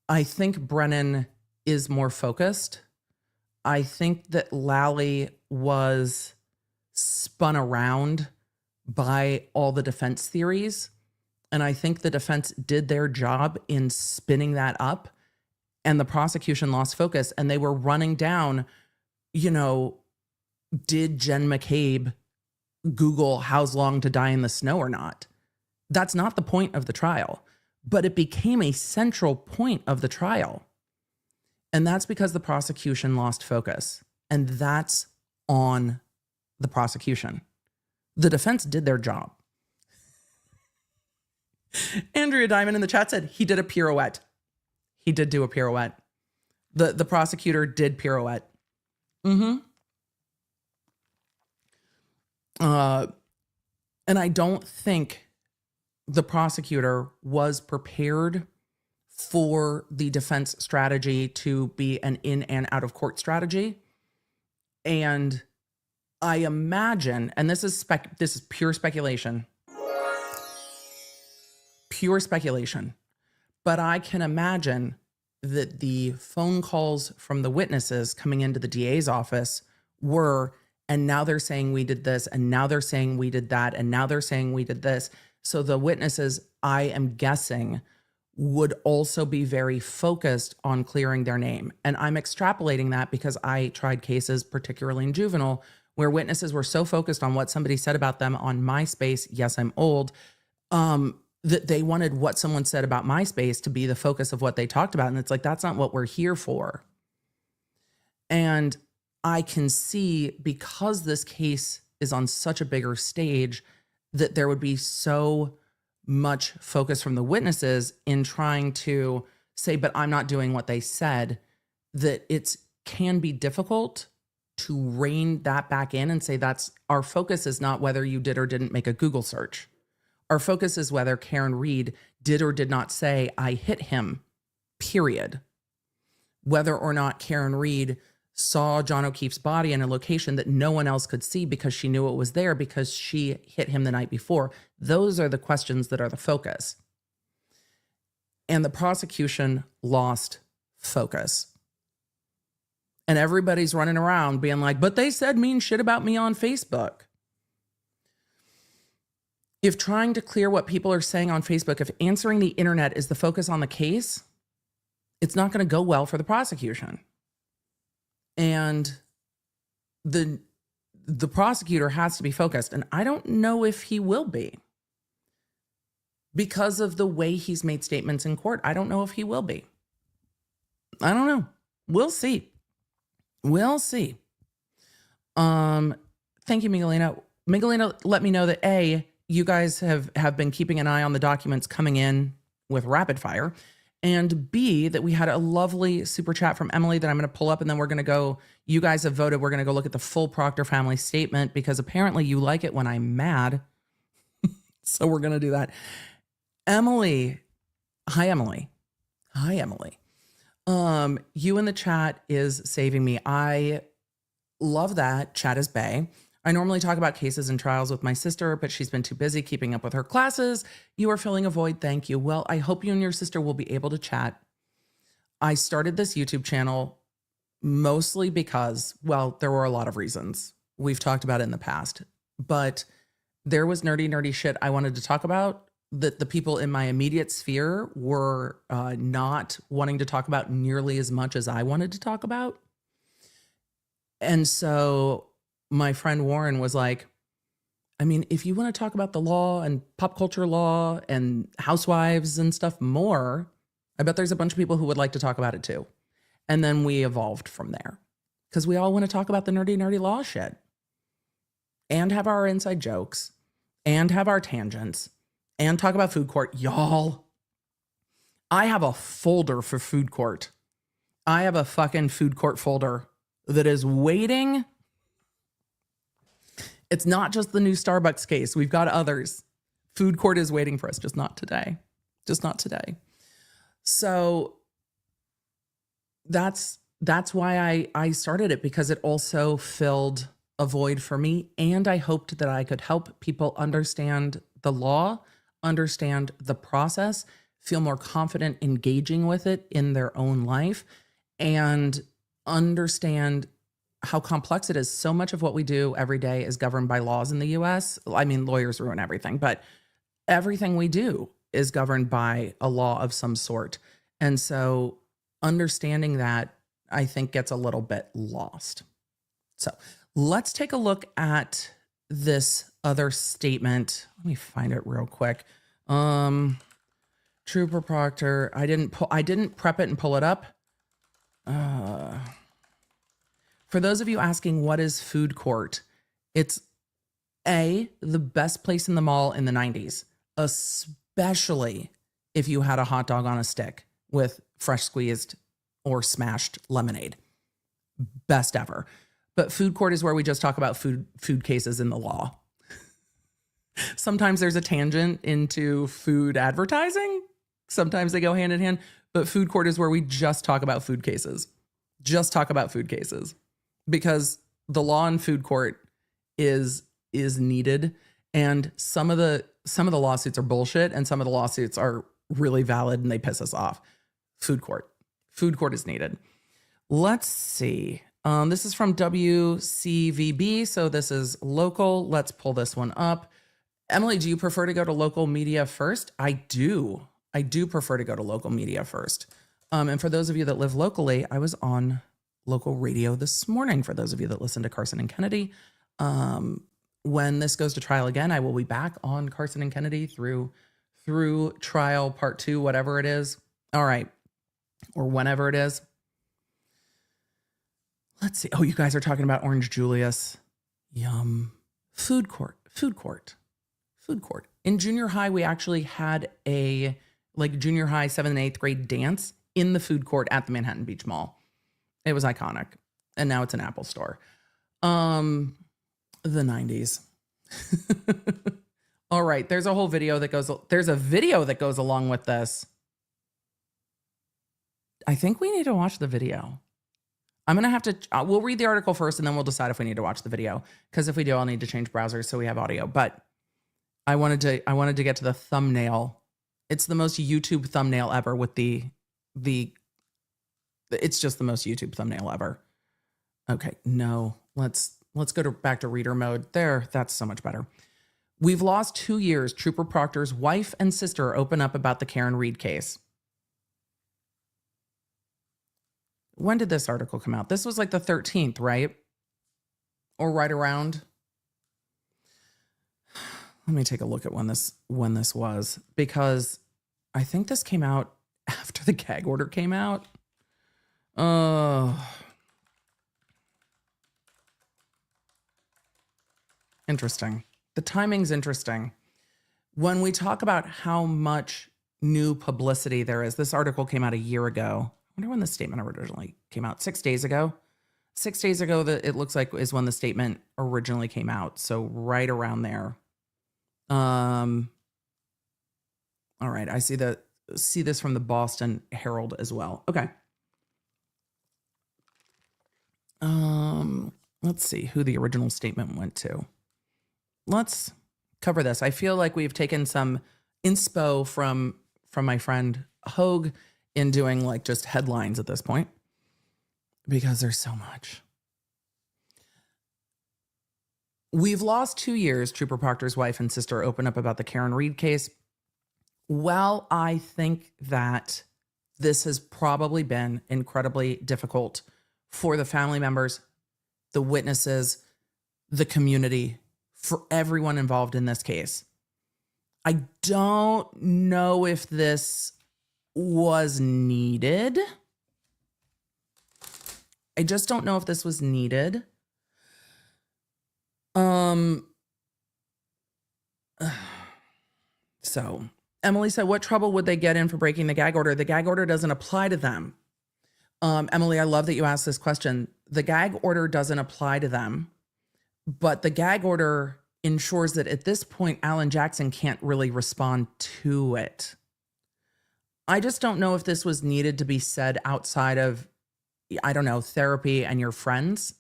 I think Brennan is more focused. I think that Lally was spun around by all the defense theories. And I think the defense did their job in spinning that up. And the prosecution lost focus. And they were running down, did Jen McCabe Google how's long to die in the snow or not? That's not the point of the trial. But it became a central point of the trial. And that's because the prosecution lost focus. And that's on the prosecution. The defense did their job. Andrea Diamond in the chat said he did a pirouette. He did do a pirouette. The prosecutor did pirouette. And I don't think the prosecutor was prepared for the defense strategy to be an in and out of court strategy. And I imagine, and this is pure speculation, but I can imagine that the phone calls from the witnesses coming into the DA's office were, and now they're saying we did this, and now they're saying we did that, and now they're saying we did this. So the witnesses, I am guessing, would also be very focused on clearing their name. And I'm extrapolating that because I tried cases, particularly in juvenile, where witnesses were so focused on what somebody said about them on MySpace. Yes, I'm old. That they wanted what someone said about MySpace to be the focus of what they talked about. And it's like, that's not what we're here for. And I can see, because this case is on such a bigger stage, that there would be so much focus from the witnesses in trying to say, but I'm not doing what they said, that it can be difficult to rein that back in and say, that's our focus is not whether you did or didn't make a Google search. Our focus is whether Karen Reed did or did not say, I hit him, period. Whether or not Karen Reed saw John O'Keefe's body in a location that no one else could see because she knew it was there because she hit him the night before. Those are the questions that are the focus. And the prosecution lost focus. And everybody's running around being like, but they said mean shit about me on Facebook. If trying to clear what people are saying on Facebook, if answering the internet is the focus on the case, it's not going to go well for the prosecution. And the prosecutor has to be focused. And I don't know if he will be. Because of the way he's made statements in court, I don't know if he will be. I don't know. We'll see. We'll see. Thank you, Miguelina. Miguelina let me know that A, you guys have been keeping an eye on the documents coming in with rapid fire. And B, that we had a lovely super chat from Emily that I'm going to pull up, and then we're going to go, you guys have voted, we're going to go look at the full Proctor family statement because apparently you like it when I'm mad. So we're going to do that. Emily. Hi, Emily. Hi, Emily. You in the chat is saving me. I love that. Chat is bae. I normally talk about cases and trials with my sister, but she's been too busy keeping up with her classes. You are filling a void. Thank you. Well, I hope you and your sister will be able to chat. I started this YouTube channel mostly because, well, there were a lot of reasons. We've talked about it in the past, but there was nerdy shit I wanted to talk about that the people in my immediate sphere were not wanting to talk about nearly as much as I wanted to talk about. And so my friend Warren was like, I mean, if you want to talk about the law and pop culture law and housewives and stuff more, I bet there's a bunch of people who would like to talk about it too. And then we evolved from there because we all want to talk about the nerdy law shit and have our inside jokes and have our tangents and talk about food court. Y'all, I have a folder for food court. I have a fucking food court folder that is waiting. It's not just the new Starbucks case. We've got others. Food court is waiting for us, just not today. Just not today. So that's why I started it, because it also filled a void for me. And I hoped that I could help people understand the law, understand the process, feel more confident engaging with it in their own life, and understand how complex it is. So much of what we do every day is governed by laws in the US. I mean, lawyers ruin everything, but everything we do is governed by a law of some sort. And so understanding that, I think, gets a little bit lost. So let's take a look at this other statement. Let me find it real quick. Trooper Proctor. I didn't prep it and pull it up. For those of you asking, what is food court? It's the best place in the mall in the 90s, especially if you had a hot dog on a stick with fresh squeezed or smashed lemonade. Best ever. But food court is where we just talk about food cases in the law. Sometimes there's a tangent into food advertising. Sometimes they go hand in hand, but food court is where we just talk about food cases. Just talk about food cases. Because the law in food court is needed, and some of the lawsuits are bullshit, and some of the lawsuits are really valid and they piss us off. Food court is needed. Let's see. This is from WCVB, so this is local. Let's pull this one up. Emily, do you prefer to go to local media first? I do. I do prefer to go to local media first. And for those of you that live locally, I was on local radio this morning. For those of you that listen to Carson and Kennedy, when this goes to trial again, I will be back on Carson and Kennedy through trial part 2, whatever it is. All right. Or whenever it is. Let's see. Oh, you guys are talking about Orange Julius. Yum. Food court. In junior high, we actually had a junior high 7th and 8th grade dance in the food court at the Manhattan Beach Mall. It was iconic. And now it's an Apple store. The 90s. All right. There's a video that goes along with this. I think we need to watch the video. I'm going to have to, we'll read the article first and then we'll decide if we need to watch the video. Because if we do, I'll need to change browsers so we have audio. But I wanted to get to the thumbnail. It's the most YouTube thumbnail ever with it's just the most YouTube thumbnail ever. Okay, no, let's go back to reader mode. There, that's so much better. We've lost 2 years. Trooper Proctor's wife and sister open up about the Karen Reed case. When did this article come out? This was like the 13th, right? Or right around. Let me take a look at when this was, because I think this came out after the gag order came out. Interesting. The timing's interesting. When we talk about how much new publicity there is, this article came out a year ago. I wonder when the statement originally came out. 6 days ago. 6 days ago, that it looks like is when the statement originally came out. So right around there. All right. I see this from the Boston Herald as well. Okay. Let's see who the original statement went to. Let's cover this. I feel like we've taken some inspo from my friend Hogue in doing like just headlines at this point, because there's so much. We've lost 2 years. Trooper Proctor's wife and sister open up about the Karen Reed case. Well, I think that this has probably been incredibly difficult for the family members, the witnesses, the community, for everyone involved in this case. I don't know if this was needed. I just don't know if this was needed. So Emily said, what trouble would they get in for breaking the gag order? The gag order doesn't apply to them. Emily, I love that you asked this question. The gag order doesn't apply to them, but the gag order ensures that at this point, Alan Jackson can't really respond to it. I just don't know if this was needed to be said outside of, I don't know, therapy and your friends,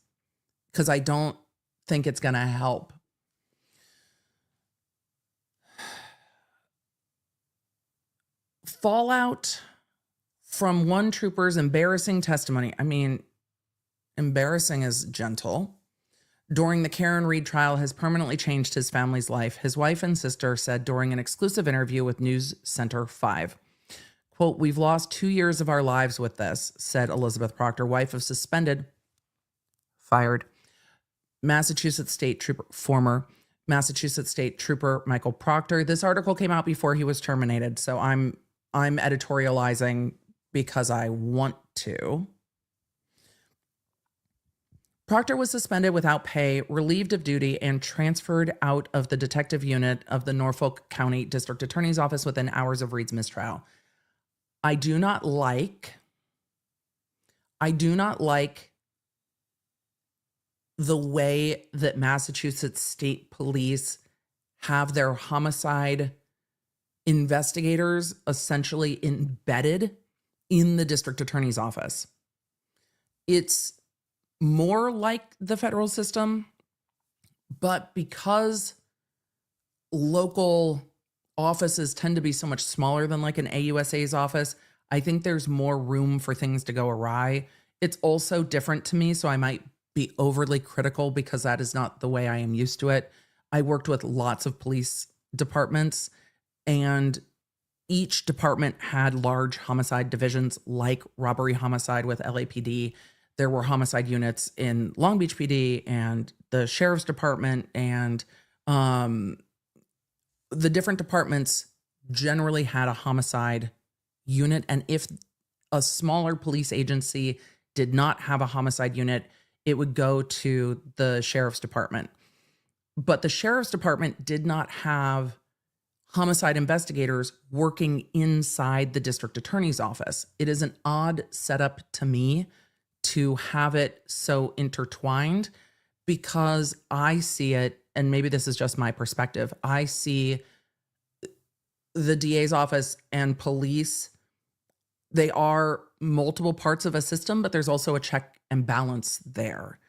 because I don't think it's going to help. Fallout from one trooper's embarrassing testimony. I mean, embarrassing is gentle. During the Karen Reed trial has permanently changed his family's life. His wife and sister said during an exclusive interview with News Center 5. Quote, we've lost 2 years of our lives with this, said Elizabeth Proctor, wife of fired former Massachusetts State Trooper Michael Proctor. This article came out before he was terminated, so I'm editorializing because I want to. Proctor was suspended without pay, relieved of duty, and transferred out of the detective unit of the Norfolk County District Attorney's Office within hours of Reed's mistrial. I do not like the way that Massachusetts State Police have their homicide investigators essentially embedded in the district attorney's office. It's more like the federal system, but because local offices tend to be so much smaller than like an AUSA's office, I think there's more room for things to go awry. It's also different to me, so I might be overly critical because that is not the way I am used to it. I worked with lots of police departments, and each department had large homicide divisions like robbery homicide with LAPD. There were homicide units in Long Beach PD and the sheriff's department, and the different departments generally had a homicide unit. And if a smaller police agency did not have a homicide unit, it would go to the sheriff's department. But the sheriff's department did not have homicide investigators working inside the district attorney's office. It is an odd setup to me to have it so intertwined, because I see it, and maybe this is just my perspective, I see the DA's office and police, they are multiple parts of a system, but there's also a check and balance there.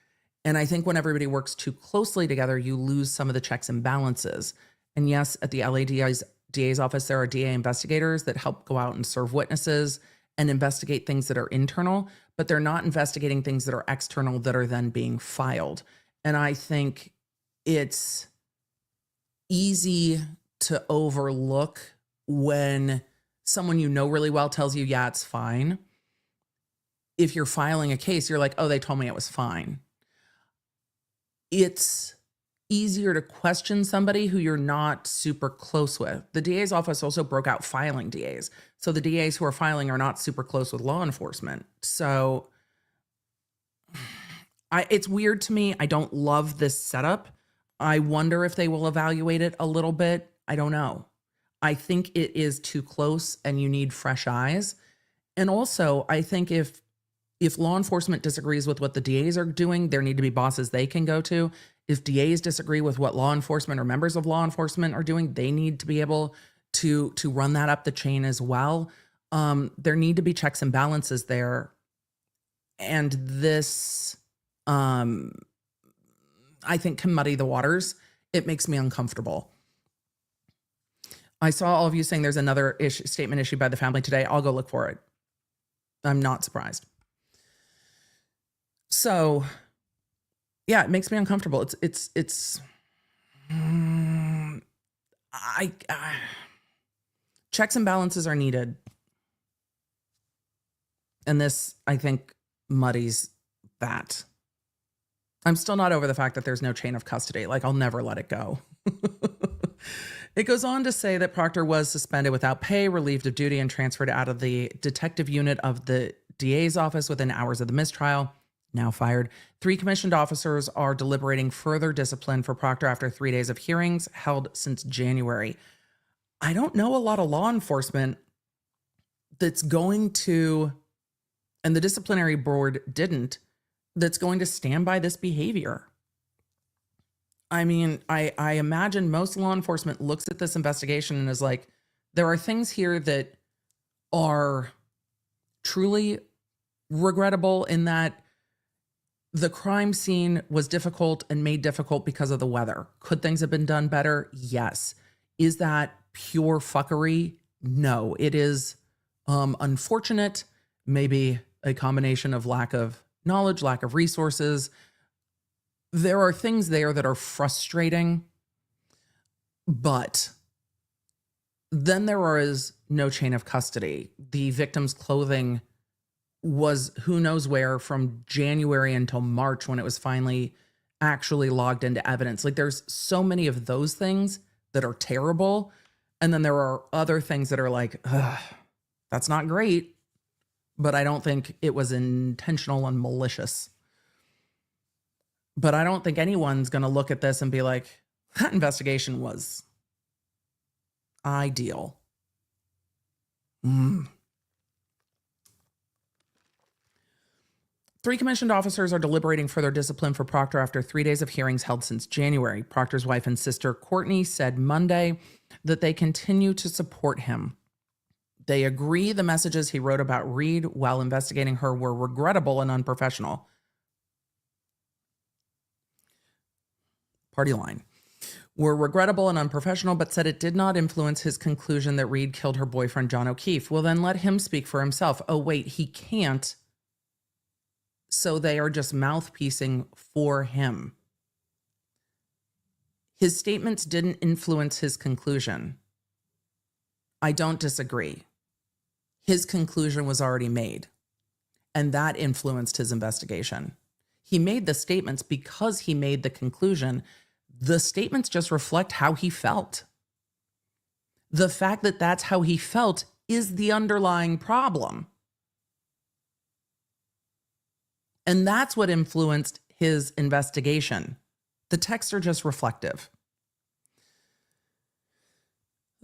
And I think when everybody works too closely together, you lose some of the checks and balances. And yes, at the DA's office, there are DA investigators that help go out and serve witnesses and investigate things that are internal, but they're not investigating things that are external that are then being filed. And I think it's easy to overlook when someone you know really well tells you, yeah, it's fine. If you're filing a case, you're like, oh, they told me it was fine. It's easier to question somebody who you're not super close with. The DA's office also broke out filing DAs. So the DAs who are filing are not super close with law enforcement. So it's weird to me. I don't love this setup. I wonder if they will evaluate it a little bit. I don't know. I think it is too close and you need fresh eyes. And also, I think if law enforcement disagrees with what the DAs are doing, there need to be bosses they can go to. If DAs disagree with what law enforcement or members of law enforcement are doing, they need to be able to run that up the chain as well. There need to be checks and balances there. And this, I think, can muddy the waters. It makes me uncomfortable. I saw all of you saying there's another statement issued by the family today. I'll go look for it. I'm not surprised. So, yeah, it makes me uncomfortable. Checks and balances are needed. And this, I think, muddies that. I'm still not over the fact that there's no chain of custody. Like, I'll never let it go. It goes on to say that Proctor was suspended without pay, relieved of duty, and transferred out of the detective unit of the DA's office within hours of the mistrial. Now fired. 3 commissioned officers are deliberating further discipline for Proctor after 3 days of hearings held since January. I don't know a lot of law enforcement that's going to, and the disciplinary board didn't, that's going to stand by this behavior. I mean, I imagine most law enforcement looks at this investigation and is like, there are things here that are truly regrettable in that the crime scene was difficult and made difficult because of the weather. Could things have been done better? Yes. Is that pure fuckery? No. It is unfortunate, maybe a combination of lack of knowledge, lack of resources. There are things there that are frustrating, but then there is no chain of custody. The victim's clothing was who knows where from January until March when it was finally actually logged into evidence. Like, there's so many of those things that are terrible. And then there are other things that are like, ugh, that's not great, but I don't think it was intentional and malicious. But I don't think anyone's going to look at this and be like, that investigation was ideal. 3 commissioned officers are deliberating further discipline for Proctor after 3 days of hearings held since January. Proctor's wife and sister, Courtney, said Monday that they continue to support him. They agree the messages he wrote about Reed while investigating her were regrettable and unprofessional. Party line. Were regrettable and unprofessional, but said it did not influence his conclusion that Reed killed her boyfriend, John O'Keefe. Well, then let him speak for himself. Oh, wait, he can't. So they are just mouthpiecing for him. His statements didn't influence his conclusion. I don't disagree. His conclusion was already made, and that influenced his investigation. He made the statements because he made the conclusion. The statements just reflect how he felt. The fact that that's how he felt is the underlying problem. And that's what influenced his investigation. The texts are just reflective.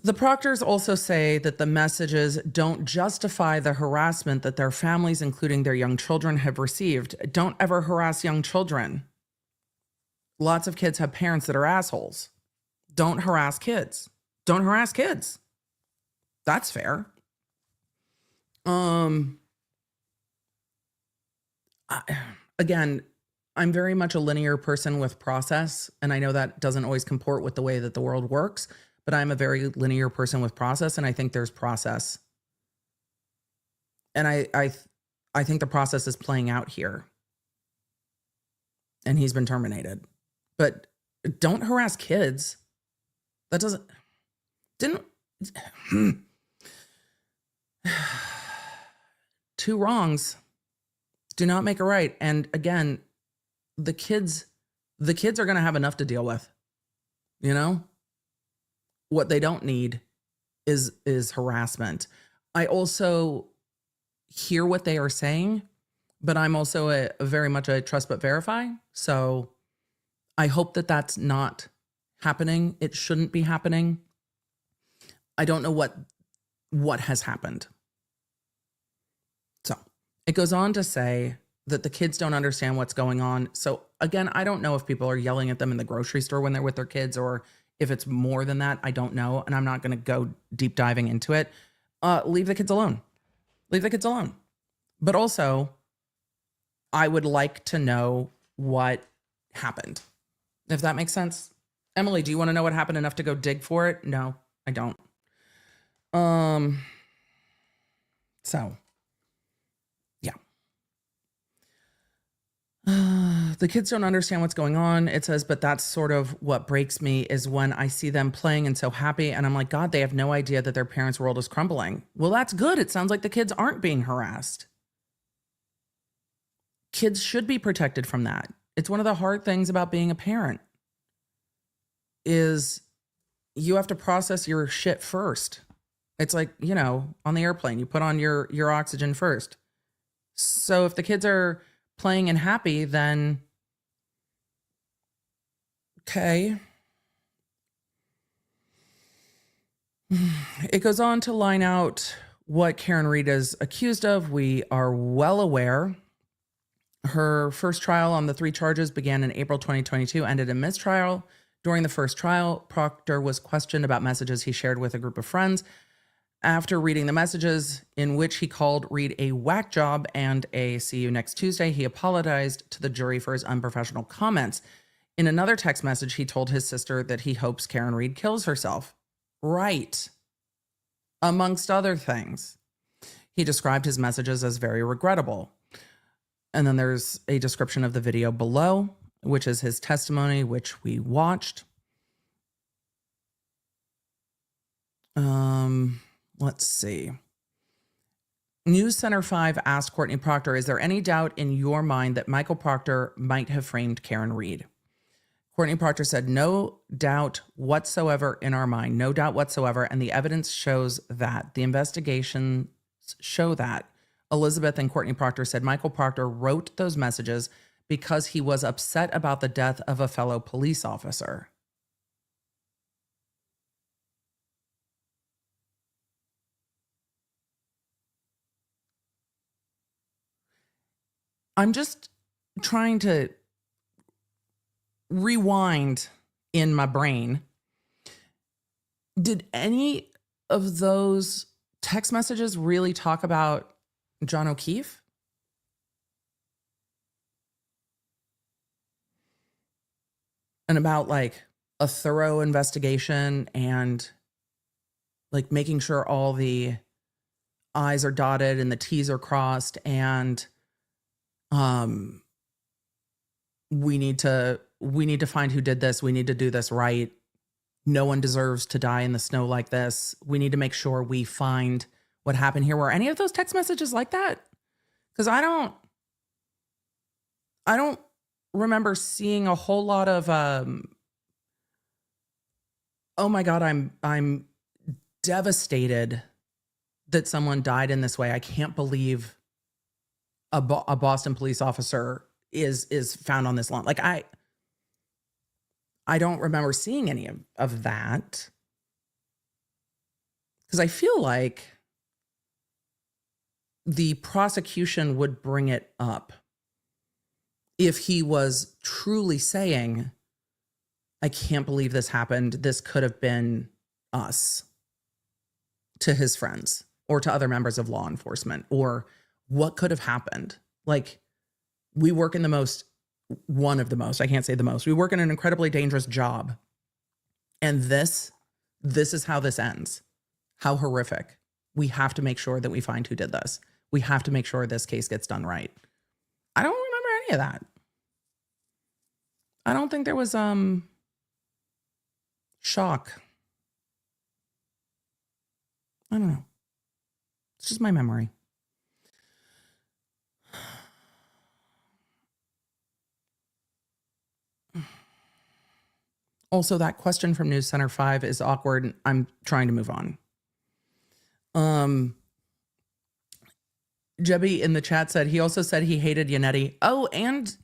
The Proctors also say that the messages don't justify the harassment that their families, including their young children, have received. Don't ever harass young children. Lots of kids have parents that are assholes. Don't harass kids. Don't harass kids. That's fair. Again, I'm very much a linear person with process, and I know that doesn't always comport with the way that the world works, but I'm a very linear person with process, and I think there's process. And I think the process is playing out here. And he's been terminated. But don't harass kids. That didn't two wrongs do not make a right. And again, the kids are going to have enough to deal with. You know? What they don't need is harassment. I also hear what they are saying, but I'm also a very much a trust but verify. So I hope that that's not happening. It shouldn't be happening. I don't know what has happened. So it goes on to say that the kids don't understand what's going on. So again, I don't know if people are yelling at them in the grocery store when they're with their kids, or if it's more than that. I don't know. And I'm not going to go deep diving into it. Leave the kids alone. Leave the kids alone. But also, I would like to know what happened, if that makes sense. Emily, do you want to know what happened enough to go dig for it? No, I don't. So, yeah. The kids don't understand what's going on. It says, but that's sort of what breaks me is when I see them playing and so happy. And I'm like, God, they have no idea that their parents' world is crumbling. Well, that's good. It sounds like the kids aren't being harassed. Kids should be protected from that. It's one of the hard things about being a parent is you have to process your shit first. It's like, you know, on the airplane, you put on your oxygen first. So if the kids are playing and happy, then okay. It goes on to line out what Karen Read is accused of. We are well aware. Her first trial on the 3 charges began in April 2022, ended in mistrial. During the first trial, Proctor was questioned about messages he shared with a group of friends. After reading the messages in which he called Read a whack job and a see you next Tuesday, he apologized to the jury for his unprofessional comments. In another text message, he told his sister that he hopes Karen Read kills herself. Right. Amongst other things. He described his messages as very regrettable. And then there's a description of the video below, which is his testimony, which we watched. Let's see. News Center 5 asked Courtney Proctor, is there any doubt in your mind that Michael Proctor might have framed Karen Read? Courtney Proctor said, no doubt whatsoever in our mind, no doubt whatsoever. And the evidence shows that. The investigations show that. Elizabeth and Courtney Proctor said Michael Proctor wrote those messages because he was upset about the death of a fellow police officer. I'm just trying to rewind in my brain. Did any of those text messages really talk about John O'Keefe? And about like a thorough investigation and like making sure all the I's are dotted and the T's are crossed, and we need to find who did this. We need to do this right. no one deserves to die in the snow like this. We need to make sure we find what happened here. Were any of those text messages like that? Because I don't remember seeing a whole lot of oh my God, I'm devastated that someone died in this way. I can't believe a Boston police officer is found on this lawn. Like I don't remember seeing any of that, because I feel like the prosecution would bring it up if he was truly saying, I can't believe this happened. This could have been us, to his friends or to other members of law enforcement, or what could have happened. Like, we work in one of the most, I can't say the most, we work in an incredibly dangerous job. And this is how this ends. How horrific. We have to make sure that we find who did this. We have to make sure this case gets done right. I don't remember any of that. I don't think there was shock. I don't know. It's just my memory. Also, that question from News Center 5 is awkward. I'm trying to move on. Jebby in the chat said he also said he hated Yannetti. Oh, and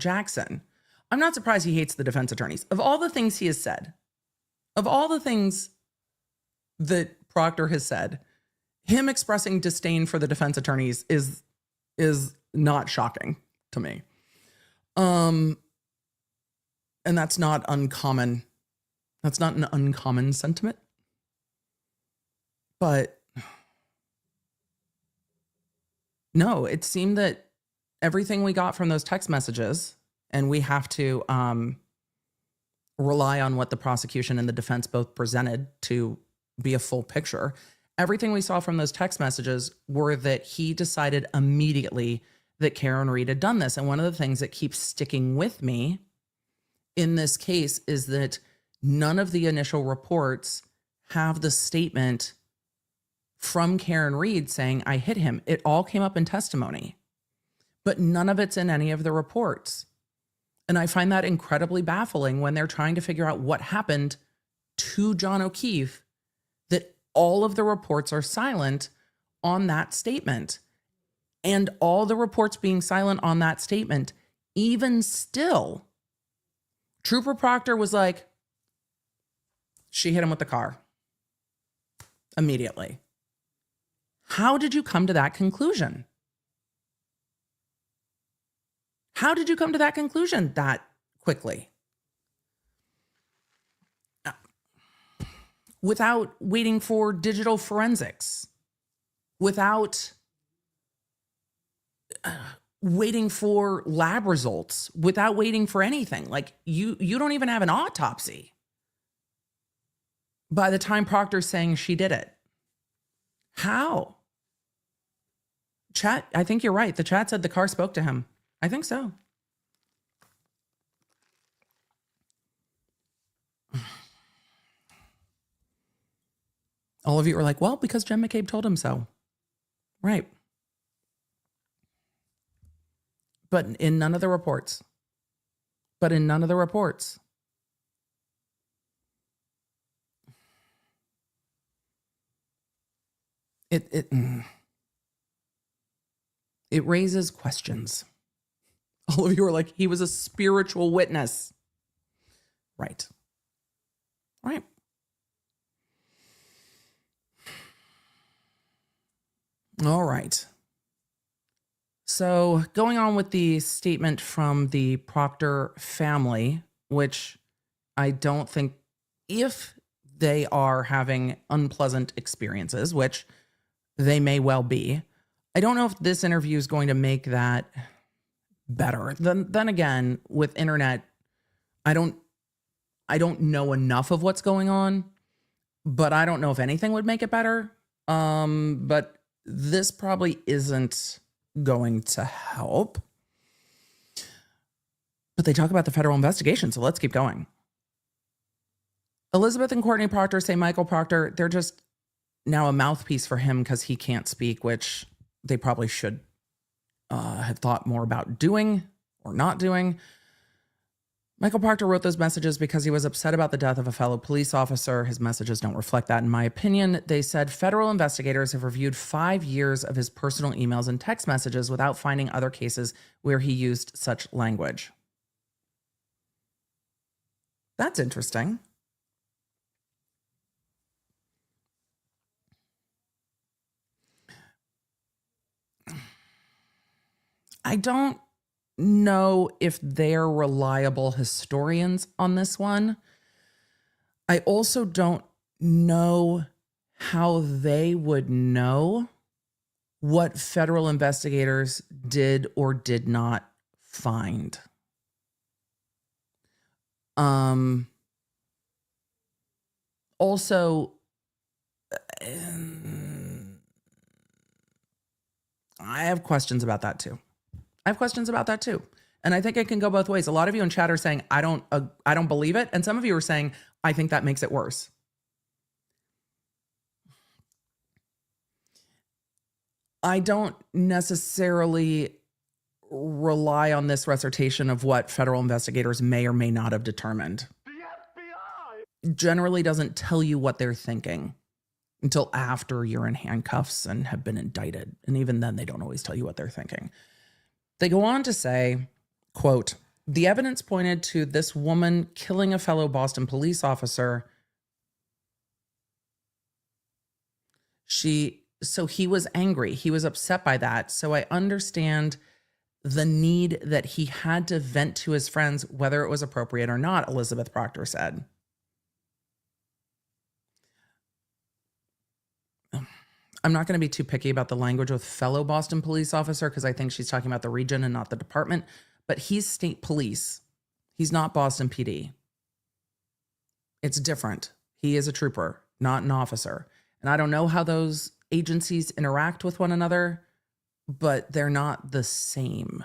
Jackson. I'm not surprised he hates the defense attorneys. Of all the things he has said, of all the things that Proctor has said, him expressing disdain for the defense attorneys is not shocking to me. And that's not uncommon. That's not an uncommon sentiment. But no, it seemed that everything we got from those text messages, and we have to rely on what the prosecution and the defense both presented to be a full picture. Everything we saw from those text messages were that he decided immediately that Karen Reed had done this. And one of the things that keeps sticking with me in this case is that none of the initial reports have the statement from Karen Reed saying, I hit him. It all came up in testimony, but none of it's in any of the reports. And I find that incredibly baffling when they're trying to figure out what happened to John O'Keefe, that all of the reports are silent on that statement. And all the reports being silent on that statement, even still, Trooper Proctor was like, she hit him with the car immediately. How did you come to that conclusion? How did you come to that conclusion that quickly? Without waiting for digital forensics, without waiting for lab results, without waiting for anything. Like, you don't even have an autopsy by the time Proctor's saying she did it. How? Chat, I think you're right. The chat said the car spoke to him. I think so. All of you are like, well, because Jen McCabe told him so. Right. But in none of the reports. It raises questions. All of you are like, he was a spiritual witness. Right. Right. All right. So going on with the statement from the Proctor family, which I don't think, if they are having unpleasant experiences, which they may well be, I don't know if this interview is going to make that better. Then again, with internet, I don't know enough of what's going on, but I don't know if anything would make it better. But this probably isn't going to help. But they talk about the federal investigation, so let's keep going. Elizabeth and Courtney Proctor say Michael Proctor, they're just now a mouthpiece for him because he can't speak, which they probably should have thought more about doing or not doing. Michael Proctor wrote those messages because he was upset about the death of a fellow police officer. His messages don't reflect that, in my opinion. They said federal investigators have reviewed 5 years of his personal emails and text messages without finding other cases where he used such language. That's interesting. I don't know if they're reliable historians on this one. I also don't know how they would know what federal investigators did or did not find. Also, I have questions about that too. And I think it can go both ways. A lot of you in chat are saying, I don't believe it. And some of you are saying, I think that makes it worse. I don't necessarily rely on this recitation of what federal investigators may or may not have determined. The FBI generally doesn't tell you what they're thinking until after you're in handcuffs and have been indicted. And even then, they don't always tell you what they're thinking. They go on to say, quote, the evidence pointed to this woman killing a fellow Boston police officer. So he was angry. He was upset by that. So I understand the need that he had to vent to his friends, whether it was appropriate or not, Elizabeth Proctor said. I'm not going to be too picky about the language with fellow Boston police officer because I think she's talking about the region and not the department, but he's state police. He's not Boston PD. It's different. He is a trooper, not an officer. And I don't know how those agencies interact with one another, but they're not the same.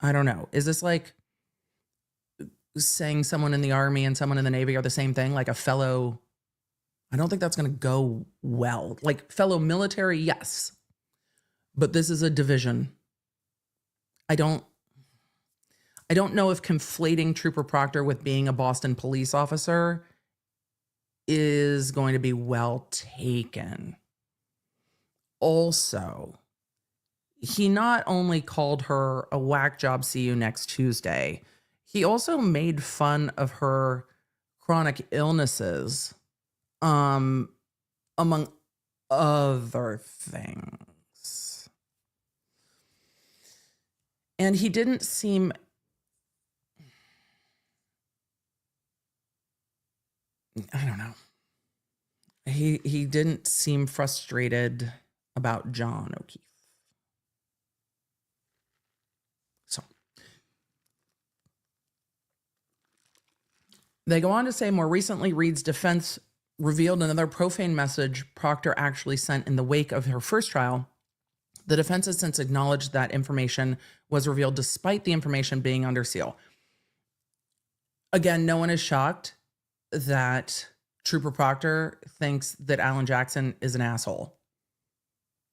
I don't know. Is this like saying someone in the Army and someone in the Navy are the same thing? Like a fellow... I don't think that's going to go well. Like fellow military, yes. But this is a division. I don't know if conflating Trooper Proctor with being a Boston police officer is going to be well taken. Also, he not only called her a whack job, see you next Tuesday, he also made fun of her chronic illnesses. Among other things. And he didn't seem, I don't know. He didn't seem frustrated about John O'Keefe. So they go on to say more recently, Reed's defense revealed another profane message Proctor actually sent in the wake of her first trial. The defense has since acknowledged that information was revealed despite the information being under seal. Again, no one is shocked that Trooper Proctor thinks that Alan Jackson is an asshole.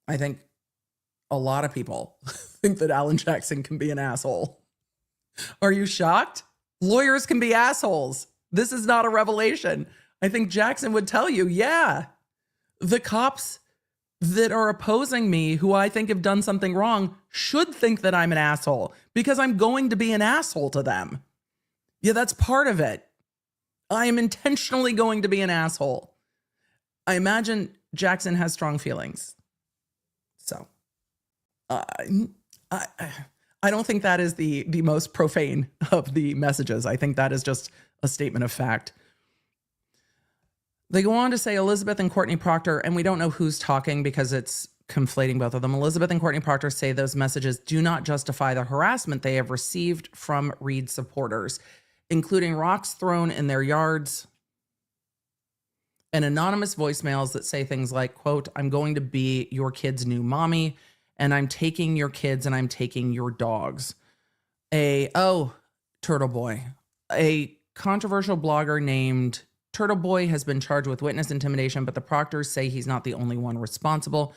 I think a lot of people think that Alan Jackson can be an asshole. Are you shocked? Lawyers can be assholes. This is not a revelation. I think Jackson would tell you, yeah, the cops that are opposing me, who I think have done something wrong, should think that I'm an asshole because I'm going to be an asshole to them. Yeah, that's part of it. I am intentionally going to be an asshole. I imagine Jackson has strong feelings. So I don't think that is the most profane of the messages. I think that is just a statement of fact. They go on to say Elizabeth and Courtney Proctor, and we don't know who's talking because it's conflating both of them. Elizabeth and Courtney Proctor say those messages do not justify the harassment they have received from Reed supporters, including rocks thrown in their yards and anonymous voicemails that say things like, quote, I'm going to be your kid's new mommy, and I'm taking your kids and I'm taking your dogs. Turtle Boy, a controversial blogger named Turtle Boy has been charged with witness intimidation, but the Proctors say he's not the only one responsible.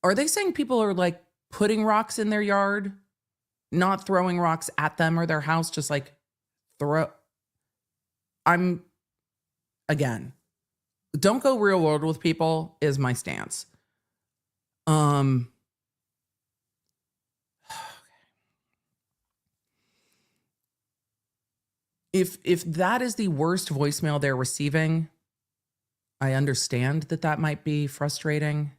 Are they saying people are like putting rocks in their yard, not throwing rocks at them or their house, just like again, don't go real world with people is my stance. If that is the worst voicemail they're receiving, I understand that might be frustrating.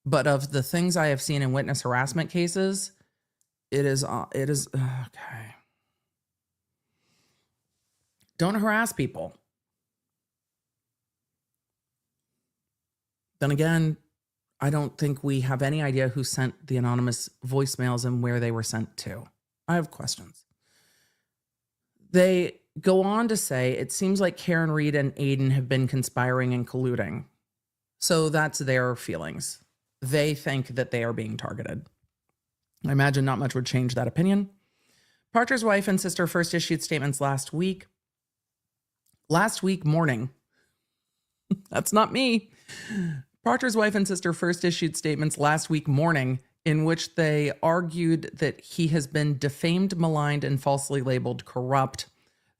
But of the things I have seen in witness harassment cases, it is okay. Don't harass people. Then again, I don't think we have any idea who sent the anonymous voicemails and where they were sent to. I have questions. They go on to say, it seems like Karen Reed and Aiden have been conspiring and colluding. So that's their feelings. They think that they are being targeted. I imagine not much would change that opinion. Proctor's wife and sister first issued statements last week morning. That's not me. Proctor's wife and sister first issued statements last week morning in which they argued that he has been defamed, maligned, and falsely labeled corrupt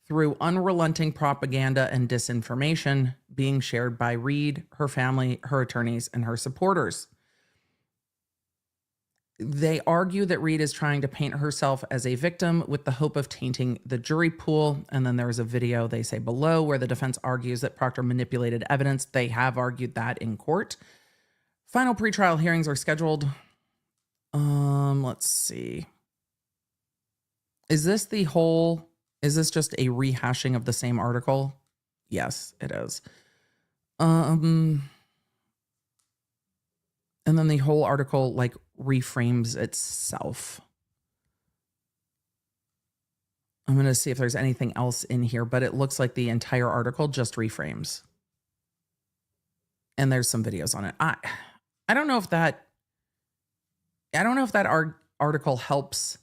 through unrelenting propaganda and disinformation being shared by Reed, her family, her attorneys, and her supporters. They argue that Reed is trying to paint herself as a victim with the hope of tainting the jury pool. And then there's a video they say below where the defense argues that Proctor manipulated evidence. They have argued that in court. Final pretrial hearings are scheduled. Let's see. Is this just a rehashing of the same article? Yes, it is. And then the whole article like reframes itself. I'm going to see if there's anything else in here, but it looks like the entire article just reframes. And there's some videos on it. I don't know if that article helps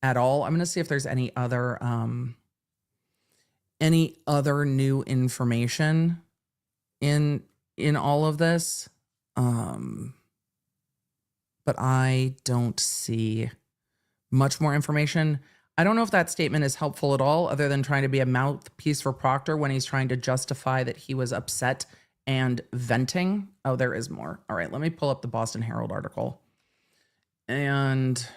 at all. I'm going to see if there's any other new information in all of this. But I don't see much more information. I don't know if that statement is helpful at all, other than trying to be a mouthpiece for Proctor when he's trying to justify that he was upset and venting. Oh, there is more. All right, let me pull up the Boston Herald article and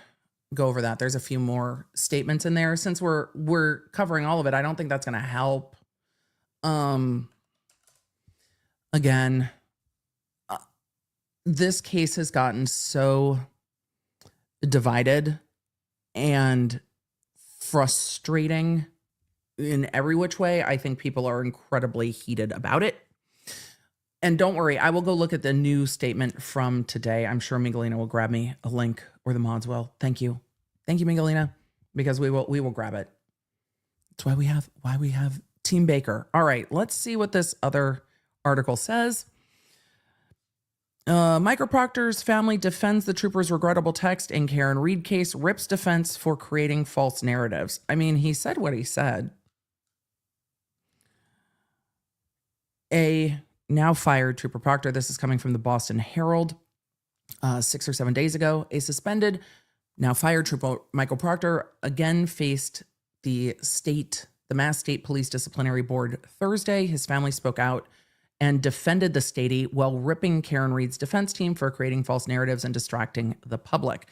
go over that. There's a few more statements in there. Since we're covering all of it, I don't think that's going to help. Again, this case has gotten so divided and frustrating in every which way. I think people are incredibly heated about it. And don't worry, I will go look at the new statement from today. I'm sure Miguelina will grab me a link, or the mods will. Thank you. Thank you, Miguelina, because we will grab it. That's why we have Team Baker. All right, let's see what this other article says. Michael Proctor's family defends the trooper's regrettable text in Karen Reed case, rips defense for creating false narratives. I mean, he said what he said. A now fired Trooper Proctor, this is coming from the Boston Herald, 6 or 7 days ago. A suspended, now fired Trooper Michael Proctor again faced the Mass State Police Disciplinary Board Thursday. His family spoke out and defended the statey while ripping Karen Reed's defense team for creating false narratives and distracting the public.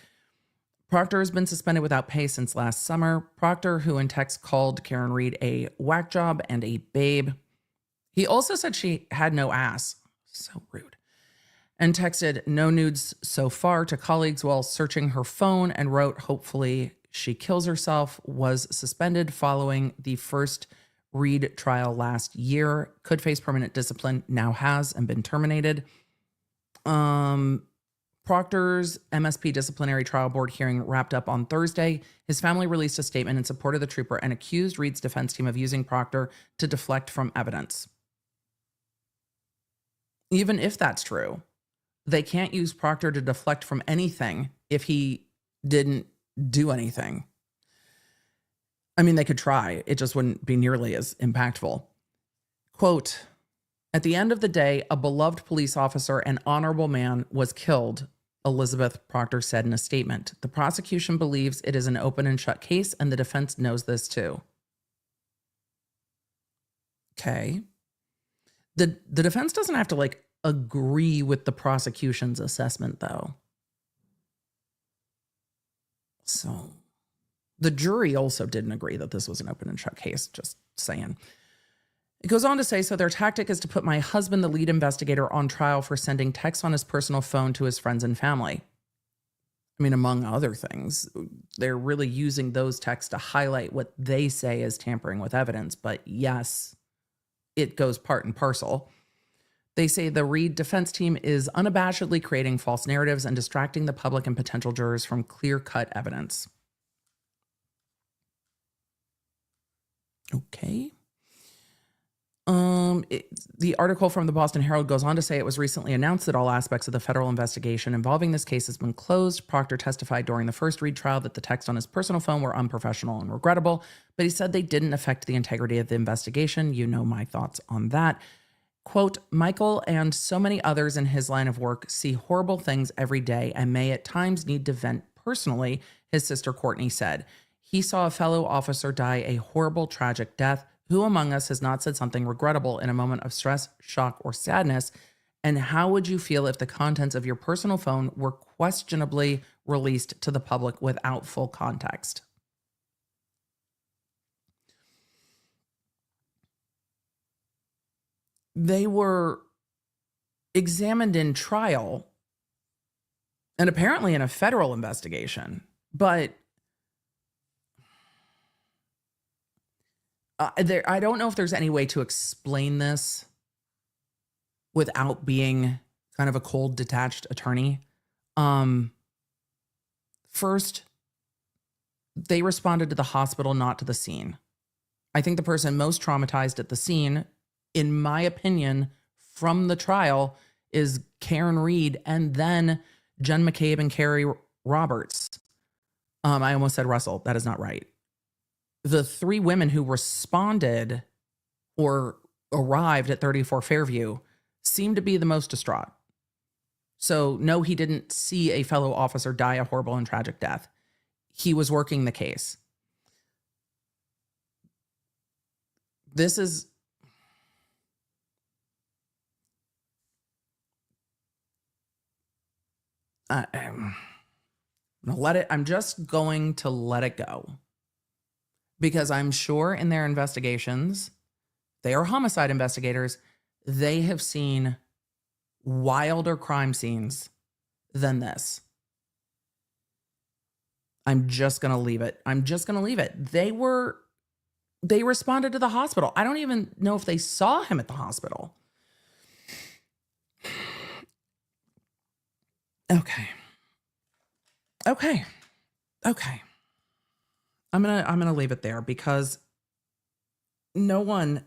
Proctor has been suspended without pay since last summer. Proctor, who in text called Karen Reed a whack job and a babe. He also said she had no ass. So rude. And texted no nudes so far to colleagues while searching her phone, and wrote, hopefully she kills herself, was suspended following the first Reed trial last year, could face permanent discipline, now has, and been terminated. Proctor's MSP disciplinary trial board hearing wrapped up on Thursday. His family released a statement in support of the trooper and accused Reed's defense team of using Proctor to deflect from evidence. Even if that's true, they can't use Proctor to deflect from anything if he didn't do anything. I mean, they could try. It just wouldn't be nearly as impactful. Quote, at the end of the day, a beloved police officer and honorable man was killed, Elizabeth Proctor said in a statement. The prosecution believes it is an open and shut case, and the defense knows this too. Okay. The defense doesn't have to agree with the prosecution's assessment, though. So the jury also didn't agree that this was an open and shut case, just saying. It goes on to say, so their tactic is to put my husband, the lead investigator, on trial for sending texts on his personal phone to his friends and family. I mean, among other things, they're really using those texts to highlight what they say is tampering with evidence. But yes, it goes part and parcel. They say the Reed defense team is unabashedly creating false narratives and distracting the public and potential jurors from clear-cut evidence. Okay. The article from the Boston Herald goes on to say it was recently announced that all aspects of the federal investigation involving this case has been closed. Proctor testified during the first Reed trial that the texts on his personal phone were unprofessional and regrettable, but he said they didn't affect the integrity of the investigation. You know my thoughts on that. Quote, Michael and so many others in his line of work see horrible things every day and may at times need to vent personally, his sister Courtney said. He saw a fellow officer die a horrible, tragic death. Who among us has not said something regrettable in a moment of stress, shock, or sadness? And how would you feel if the contents of your personal phone were questionably released to the public without full context? They were examined in trial and apparently in a federal investigation, but I don't know if there's any way to explain this without being kind of a cold, detached attorney. First, they responded to the hospital, not to the scene. I think the person most traumatized at the scene, in my opinion, from the trial, is Karen Reed and then Jen McCabe and Carrie Roberts. I almost said Russell. That is not right. The three women who responded or arrived at 34 Fairview seemed to be the most distraught. So no, he didn't see a fellow officer die a horrible and tragic death. He was working the case. This is... I'm just going to let it go. Because I'm sure in their investigations, they are homicide investigators, they have seen wilder crime scenes than this. I'm just going to leave it. They responded to the hospital. I don't even know if they saw him at the hospital. Okay. I'm gonna leave it there because no one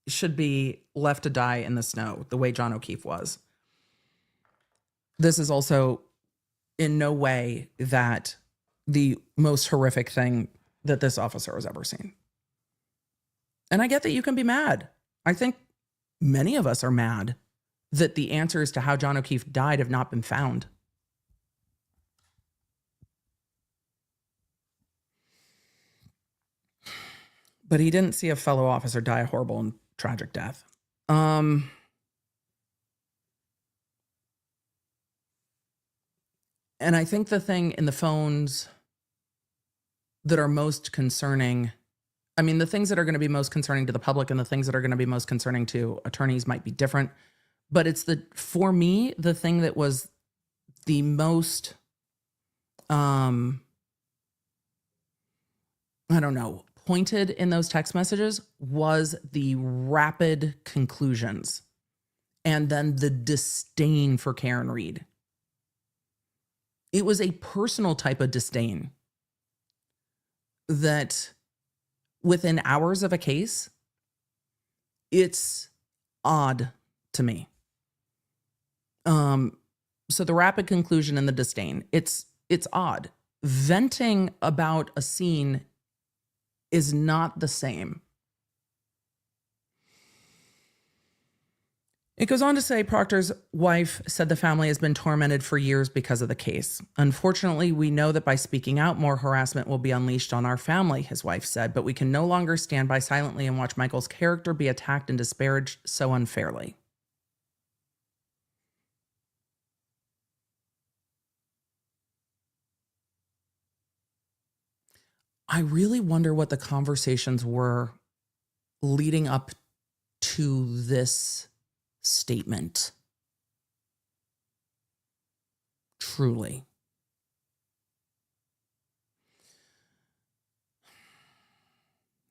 should be left to die in the snow the way John O'Keefe was. This is also in no way that the most horrific thing that this officer has ever seen. And I get that you can be mad. I think many of us are mad that the answers to how John O'Keefe died have not been found. But he didn't see a fellow officer die a horrible and tragic death. And I think the thing in the phones that are most concerning, I mean, the things that are going to be most concerning to the public and the things that are going to be most concerning to attorneys might be different. But it's for me, the thing that was the most, I don't know, pointed in those text messages was the rapid conclusions and then the disdain for Karen Reed. It was a personal type of disdain that within hours of a case, it's odd to me. So the rapid conclusion and the disdain, it's odd. Venting about a scene is not the same. It goes on to say Proctor's wife said the family has been tormented for years because of the case. Unfortunately, we know that by speaking out, more harassment will be unleashed on our family, his wife said, but we can no longer stand by silently and watch Michael's character be attacked and disparaged so unfairly. I really wonder what the conversations were leading up to this statement. Truly.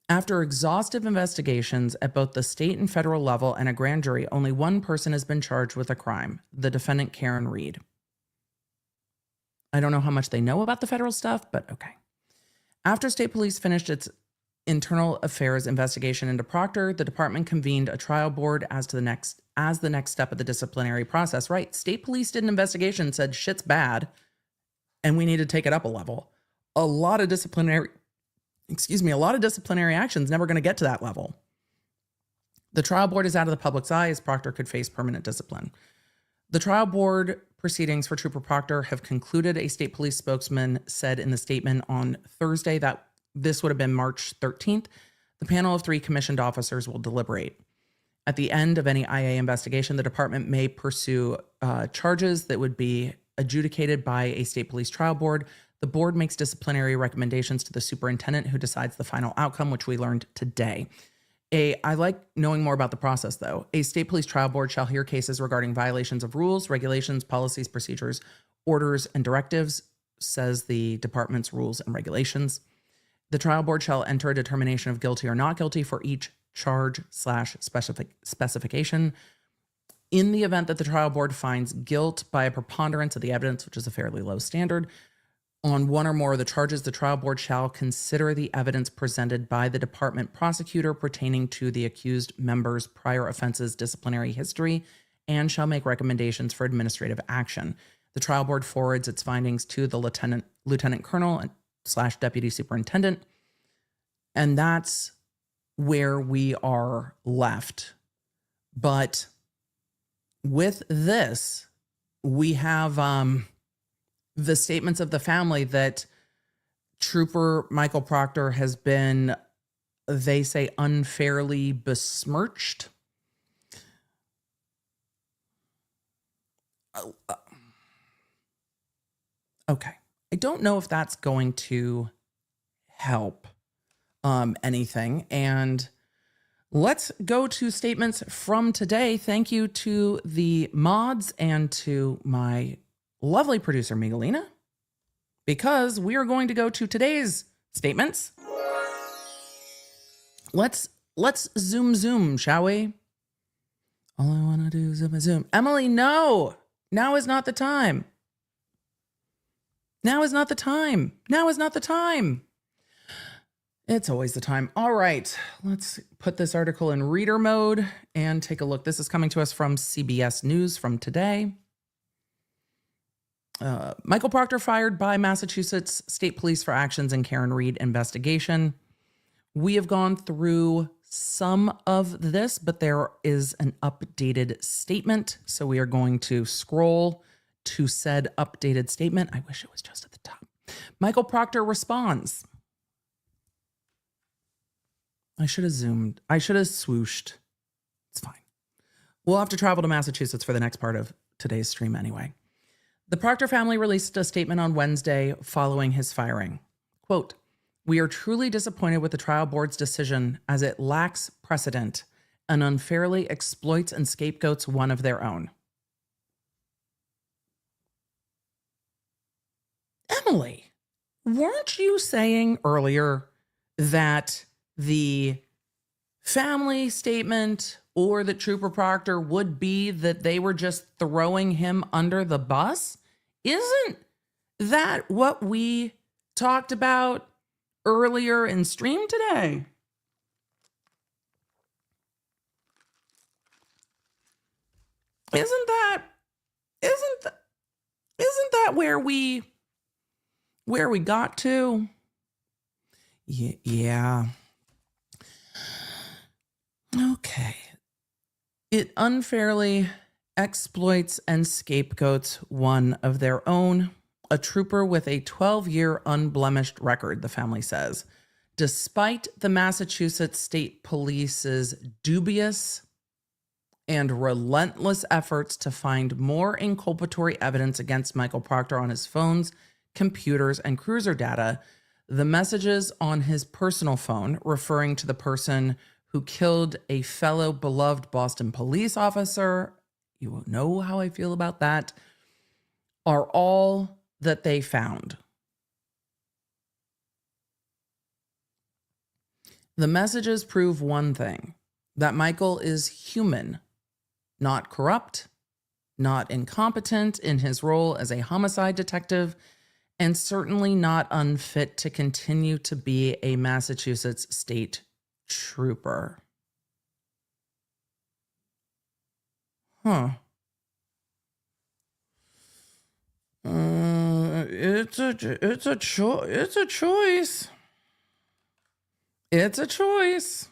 After exhaustive investigations at both the state and federal level and a grand jury, only one person has been charged with a crime, the defendant, Karen Reed. I don't know how much they know about the federal stuff, but okay. After state police finished its internal affairs investigation into Proctor, the department convened a trial board as the next step of the disciplinary process. Right, state police did an investigation and said shit's bad, and we need to take it up a level. A lot of disciplinary action's never going to get to that level. The trial board is out of the public's eye as Proctor could face permanent discipline. The trial board proceedings for Trooper Proctor have concluded, a state police spokesman said in the statement on Thursday that this would have been March 13th. The panel of 3 commissioned officers will deliberate. At the end of any IA investigation, the department may pursue charges that would be adjudicated by a state police trial board. The board makes disciplinary recommendations to the superintendent who decides the final outcome, which we learned today. I like knowing more about the process, though. A state police trial board shall hear cases regarding violations of rules, regulations, policies, procedures, orders, and directives, says the department's rules and regulations. The trial board shall enter a determination of guilty or not guilty for each charge/specification. In the event that the trial board finds guilt by a preponderance of the evidence, which is a fairly low standard, on one or more of the charges, the trial board shall consider the evidence presented by the department prosecutor pertaining to the accused member's prior offenses, disciplinary history, and shall make recommendations for administrative action. The trial board forwards its findings to the lieutenant colonel / deputy superintendent, and that's where we are left. But with this, we have the statements of the family that Trooper Michael Proctor has been, they say, unfairly besmirched. Okay. I don't know if that's going to help anything. And let's go to statements from today. Thank you to the mods and to my lovely producer, Miguelina, because we are going to go to today's statements. Let's zoom, shall we? All I want to do is zoom. Emily, no. Now is not the time. Now is not the time. Now is not the time. It's always the time. All right, let's put this article in reader mode and take a look. This is coming to us from CBS News from today. Michael Proctor fired by Massachusetts State Police for actions in Karen Reed investigation. We have gone through some of this, but there is an updated statement. So we are going to scroll to said updated statement. I wish it was just at the top. Michael Proctor responds. I should have zoomed. I should have swooshed. It's fine. We'll have to travel to Massachusetts for the next part of today's stream anyway. The Proctor family released a statement on Wednesday following his firing. Quote, "We are truly disappointed with the trial board's decision as it lacks precedent and unfairly exploits and scapegoats one of their own." Emily, weren't you saying earlier that the family statement or that Trooper Proctor would be that they were just throwing him under the bus? Isn't that what we talked about earlier in stream today? Isn't that where we got to? Yeah. Okay. It unfairly exploits and scapegoats one of their own, a trooper with a 12-year unblemished record, the family says. Despite the Massachusetts State Police's dubious and relentless efforts to find more inculpatory evidence against Michael Proctor on his phones, computers, and cruiser data, the messages on his personal phone referring to the person who killed a fellow beloved Boston police officer, you will know how I feel about that, are all that they found. The messages prove one thing, that Michael is human, not corrupt, not incompetent in his role as a homicide detective, and certainly not unfit to continue to be a Massachusetts state trooper. It's a choice. It's a choice.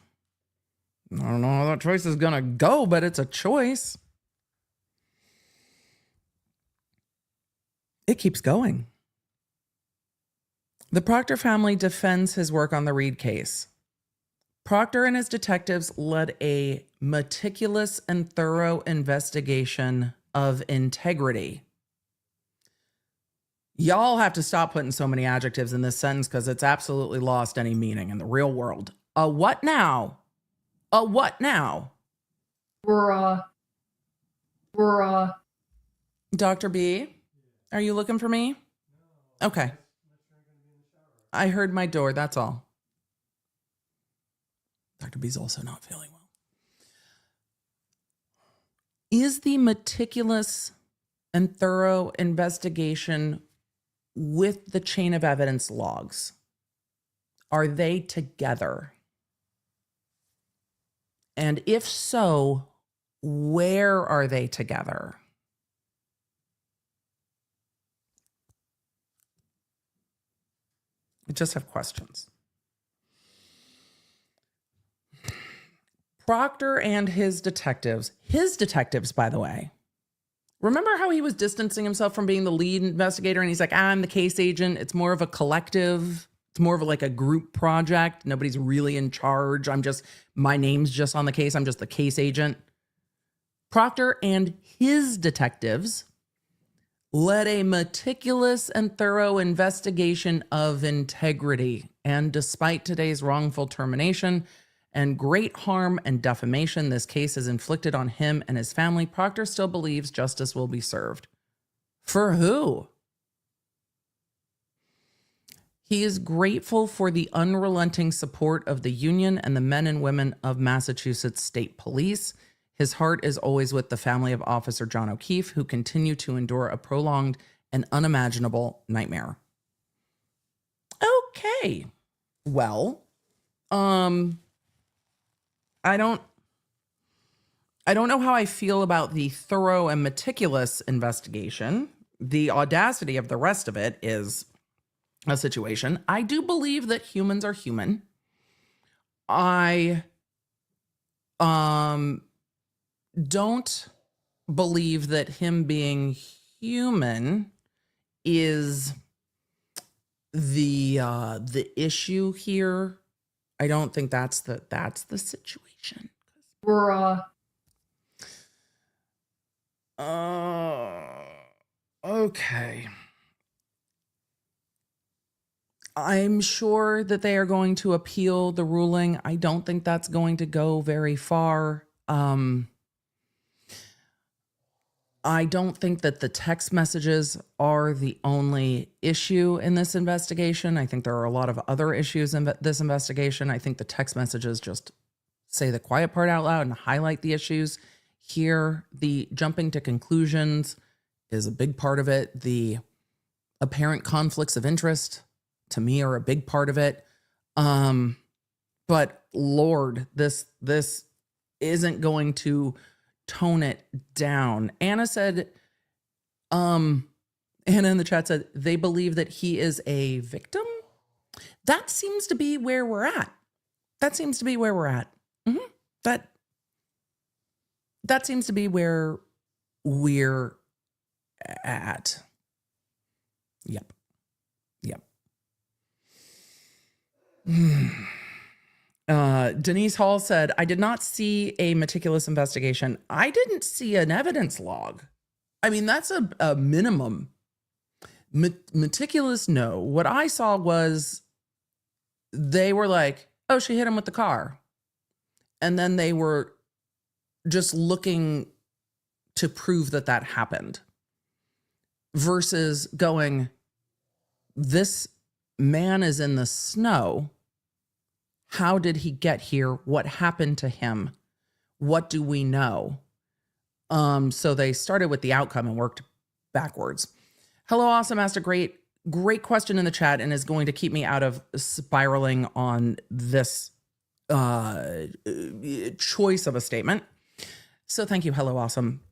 I don't know how that choice is gonna go, but it's a choice. It keeps going. The Proctor family defends his work on the Reed case. Proctor and his detectives led a meticulous and thorough investigation of integrity. Y'all have to stop putting so many adjectives in this sentence because it's absolutely lost any meaning in the real world. A what now? A what now? Bruh. Dr. B, are you looking for me? Okay. I heard my door, that's all. Dr. B's also not feeling well. Is the meticulous and thorough investigation with the chain of evidence logs, are they together? And if so, where are they together? I just have questions. Proctor and his detectives, by the way, remember how he was distancing himself from being the lead investigator and he's like, I'm the case agent. It's more of a collective. It's more of like a group project. Nobody's really in charge. My name's just on the case. I'm just the case agent. Proctor and his detectives led a meticulous and thorough investigation of integrity. And despite today's wrongful termination and great harm and defamation this case has inflicted on him and his family, Proctor still believes justice will be served. For who? He is grateful for the unrelenting support of the union and the men and women of Massachusetts State Police. His heart is always with the family of Officer John O'Keefe, who continue to endure a prolonged and unimaginable nightmare. Okay. Well, I don't know how I feel about the thorough and meticulous investigation. The audacity of the rest of it is a situation. I do believe that humans are human. I don't believe that him being human is the issue here. I don't think that's the situation. Bruh. Okay. I'm sure that they are going to appeal the ruling. I don't think that's going to go very far. I don't think that the text messages are the only issue in this investigation. I think there are a lot of other issues in this investigation. I think the text messages just say the quiet part out loud and highlight the issues. Here, the jumping to conclusions is a big part of it. The apparent conflicts of interest, to me, are a big part of it. But Lord, this isn't going to tone it down. Anna in the chat said, they believe that he is a victim. That seems to be where we're at. Mm-hmm. that seems to be where we're at. Yep. Denise Hall said, I did not see a meticulous investigation. I didn't see an evidence log. I mean, that's a minimum. Meticulous, no. What I saw was they were like, oh, she hit him with the car. And then they were just looking to prove that that happened. Versus going, this man is in the snow. How did he get here? What happened to him? What do we know? So they started with the outcome and worked backwards. Hello, Awesome asked a great question in the chat and is going to keep me out of spiraling on this choice of a statement. So thank you, Hello, Awesome.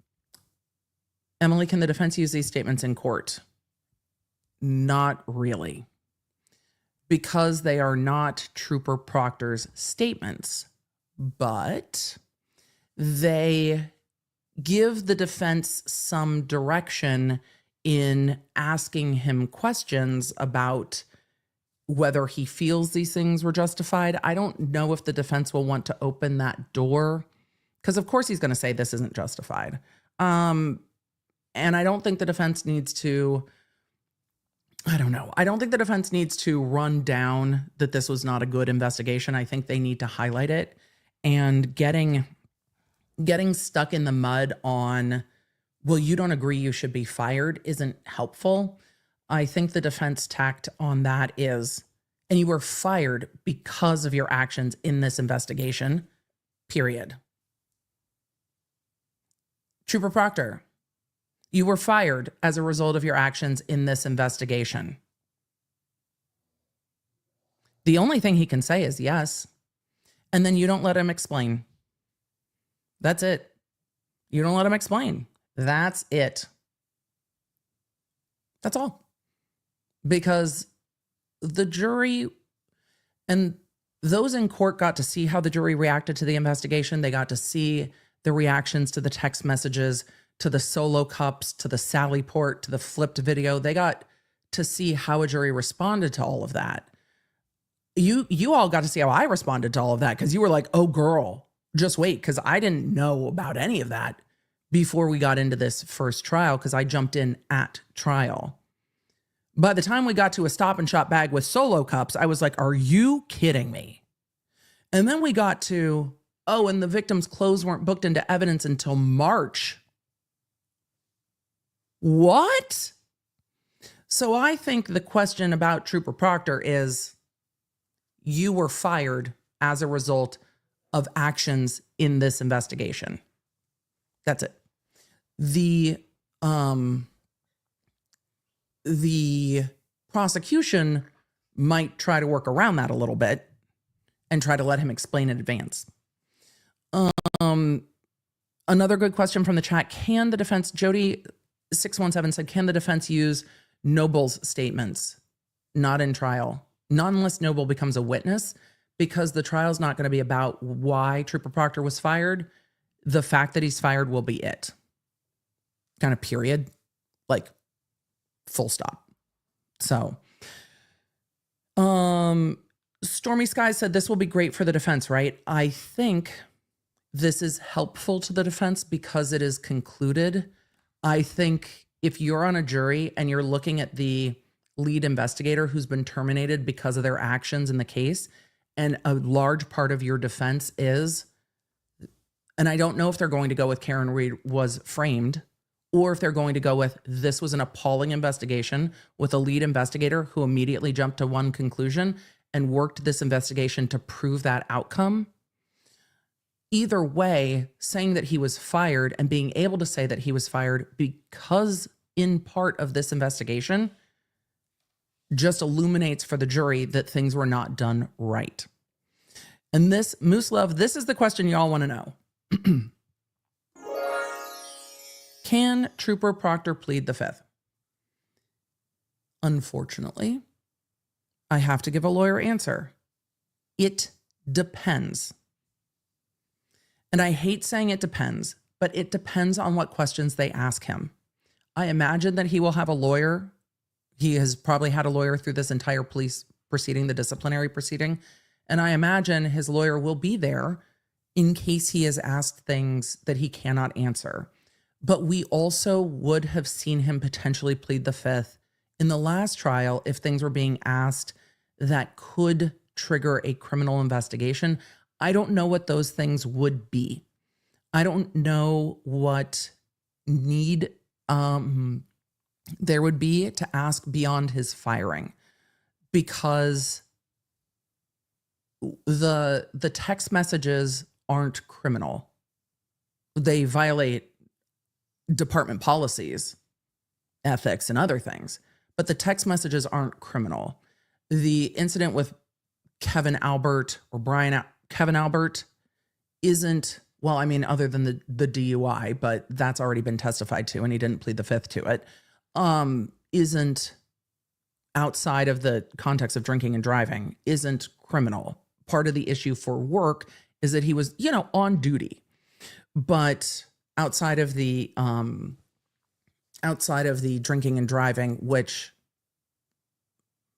Emily, can the defense use these statements in court? Not really. Because they are not Trooper Proctor's statements, but they give the defense some direction in asking him questions about whether he feels these things were justified. I don't know if the defense will want to open that door, because of course he's going to say this isn't justified. And I don't think the defense needs to, I don't know. I don't think the defense needs to run down that this was not a good investigation. I think they need to highlight it, and getting stuck in the mud on, well, you don't agree you should be fired isn't helpful. I think the defense tact on that is, and you were fired because of your actions in this investigation, period. Trooper Proctor, you were fired as a result of your actions in this investigation. The only thing he can say is yes. And then you don't let him explain. That's it. You don't let him explain. That's it. That's all. Because the jury and those in court got to see how the jury reacted to the investigation. They got to see the reactions to the text messages, to the solo cups, to the Sally Port, to the flipped video. They got to see how a jury responded to all of that. You all got to see how I responded to all of that, because you were like, oh girl, just wait, because I didn't know about any of that before we got into this first trial, because I jumped in at trial. By the time we got to a Stop and Shop bag with solo cups, I was like, are you kidding me? And then we got to, oh, and the victim's clothes weren't booked into evidence until March. What? So I think the question about Trooper Proctor is, you were fired as a result of actions in this investigation. That's it. The prosecution might try to work around that a little bit and try to let him explain in advance. Another good question from the chat. Can the defense, Jody617 said, can the defense use Noble's statements? Not in trial. Not unless Noble becomes a witness, because the trial's not going to be about why Trooper Proctor was fired. The fact that he's fired will be it. Kind of period. Like, full stop. So, Stormy Sky said this will be great for the defense, right? I think this is helpful to the defense because it is concluded. I think if you're on a jury and you're looking at the lead investigator who's been terminated because of their actions in the case, and a large part of your defense is, and I don't know if they're going to go with Karen Reed was framed, or if they're going to go with, this was an appalling investigation with a lead investigator who immediately jumped to one conclusion and worked this investigation to prove that outcome. Either way, saying that he was fired and being able to say that he was fired because in part of this investigation just illuminates for the jury that things were not done right. And this, Moose Love, this is the question y'all want to know. Can Trooper Proctor plead the fifth? Unfortunately, I have to give a lawyer answer. It depends. And I hate saying it depends but it depends on what questions they ask him. I imagine that he will have a lawyer. He has probably had a lawyer through this entire police proceeding, the disciplinary proceeding. And I imagine his lawyer will be there in case he is asked things that he cannot answer. But we also would have seen him potentially plead the fifth in the last trial if things were being asked that could trigger a criminal investigation. I don't know what those things would be. I don't know what need there would be to ask beyond his firing, because the text messages aren't criminal. They violate department policies, ethics, and other things, but the text messages aren't criminal. The incident with Kevin Albert isn't, well, I mean, other than the DUI, but that's already been testified to and he didn't plead the fifth to it, isn't outside of the context of drinking and driving, isn't criminal. Part of the issue for work is that he was, on duty, but outside of the drinking and driving, which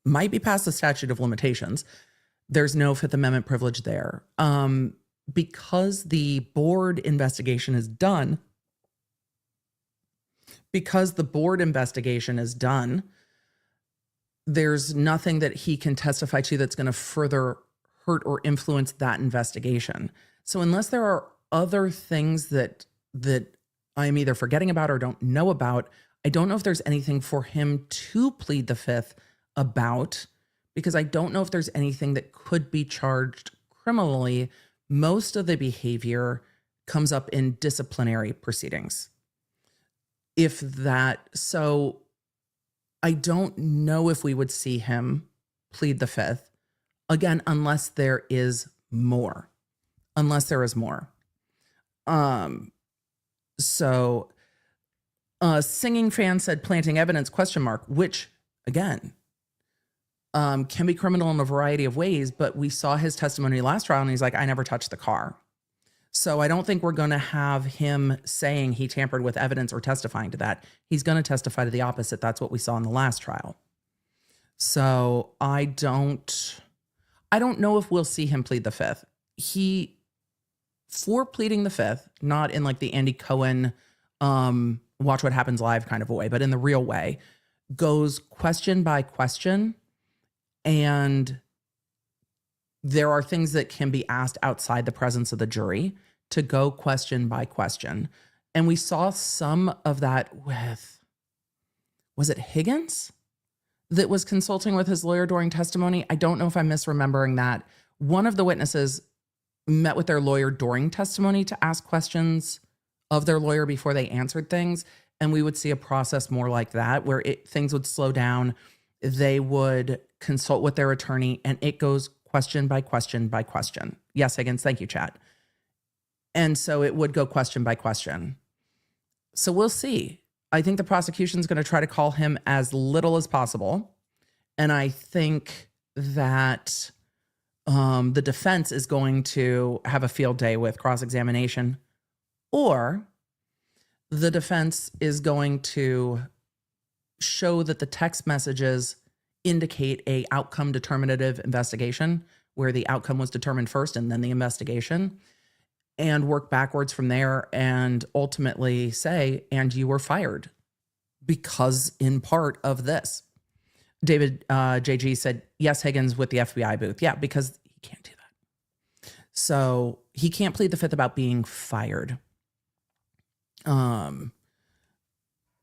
might be past the statute of limitations, there's no Fifth Amendment privilege there. Because the board investigation is done, there's nothing that he can testify to that's going to further hurt or influence that investigation. So unless there are other things that I'm either forgetting about or don't know about, I don't know if there's anything for him to plead the fifth about, because I don't know if there's anything that could be charged criminally. Most of the behavior comes up in disciplinary proceedings. So I don't know if we would see him plead the fifth, again, unless there is more. Singing fan said planting evidence, ? Which, again, can be criminal in a variety of ways, but we saw his testimony last trial and he's like, I never touched the car. So I don't think we're going to have him saying he tampered with evidence or testifying to that. He's going to testify to the opposite. That's what we saw in the last trial. So I don't know if we'll see him plead the fifth. For pleading the fifth, not in like the Andy Cohen, watch what happens live kind of a way, but in the real way, goes question by question. And there are things that can be asked outside the presence of the jury to go question by question. And we saw some of that with, was it Higgins that was consulting with his lawyer during testimony? I don't know if I'm misremembering that. One of the witnesses met with their lawyer during testimony to ask questions of their lawyer before they answered things. And we would see a process more like that, where things would slow down. They would consult with their attorney and it goes question by question by question. Yes, Higgins, thank you, chat. And so it would go question by question. So we'll see. I think the prosecution is going to try to call him as little as possible. And I think that the defense is going to have a field day with cross-examination, or the defense is going to show that the text messages indicate a outcome determinative investigation where the outcome was determined first and then the investigation, and work backwards from there and ultimately say, and you were fired because in part of this. David JG said, yes, Higgins with the FBI booth. Yeah, because he can't do that. So he can't plead the fifth about being fired. Thank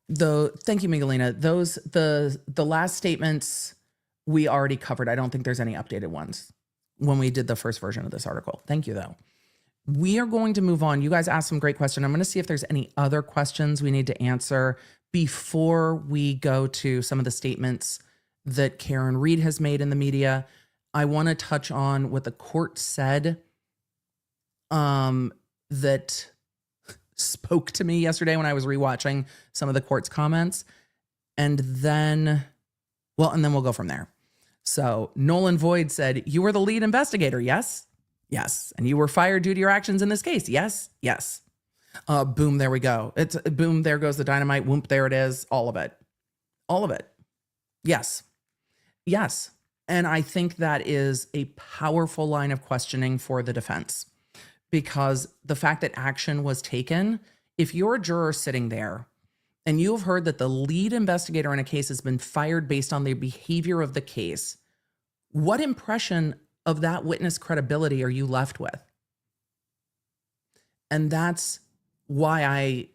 you, Miguelina. The last statements we already covered. I don't think there's any updated ones when we did the first version of this article. Thank you, though. We are going to move on. You guys asked some great questions. I'm going to see if there's any other questions we need to answer before we go to some of the statements that Karen Reed has made in the media. I want to touch on what the court said that spoke to me yesterday when I was rewatching some of the court's comments. And then we'll go from there. So Nolan Void said, you were the lead investigator, yes? Yes. And you were fired due to your actions in this case? Yes. Yes. Boom, there we go. It's boom, there goes the dynamite. Whoop, there it is. All of it. All of it. Yes. Yes. And I think that is a powerful line of questioning for the defense, because the fact that action was taken, if you're a juror sitting there and you have heard that the lead investigator in a case has been fired based on the behavior of the case, what impression of that witness credibility are you left with? And that's why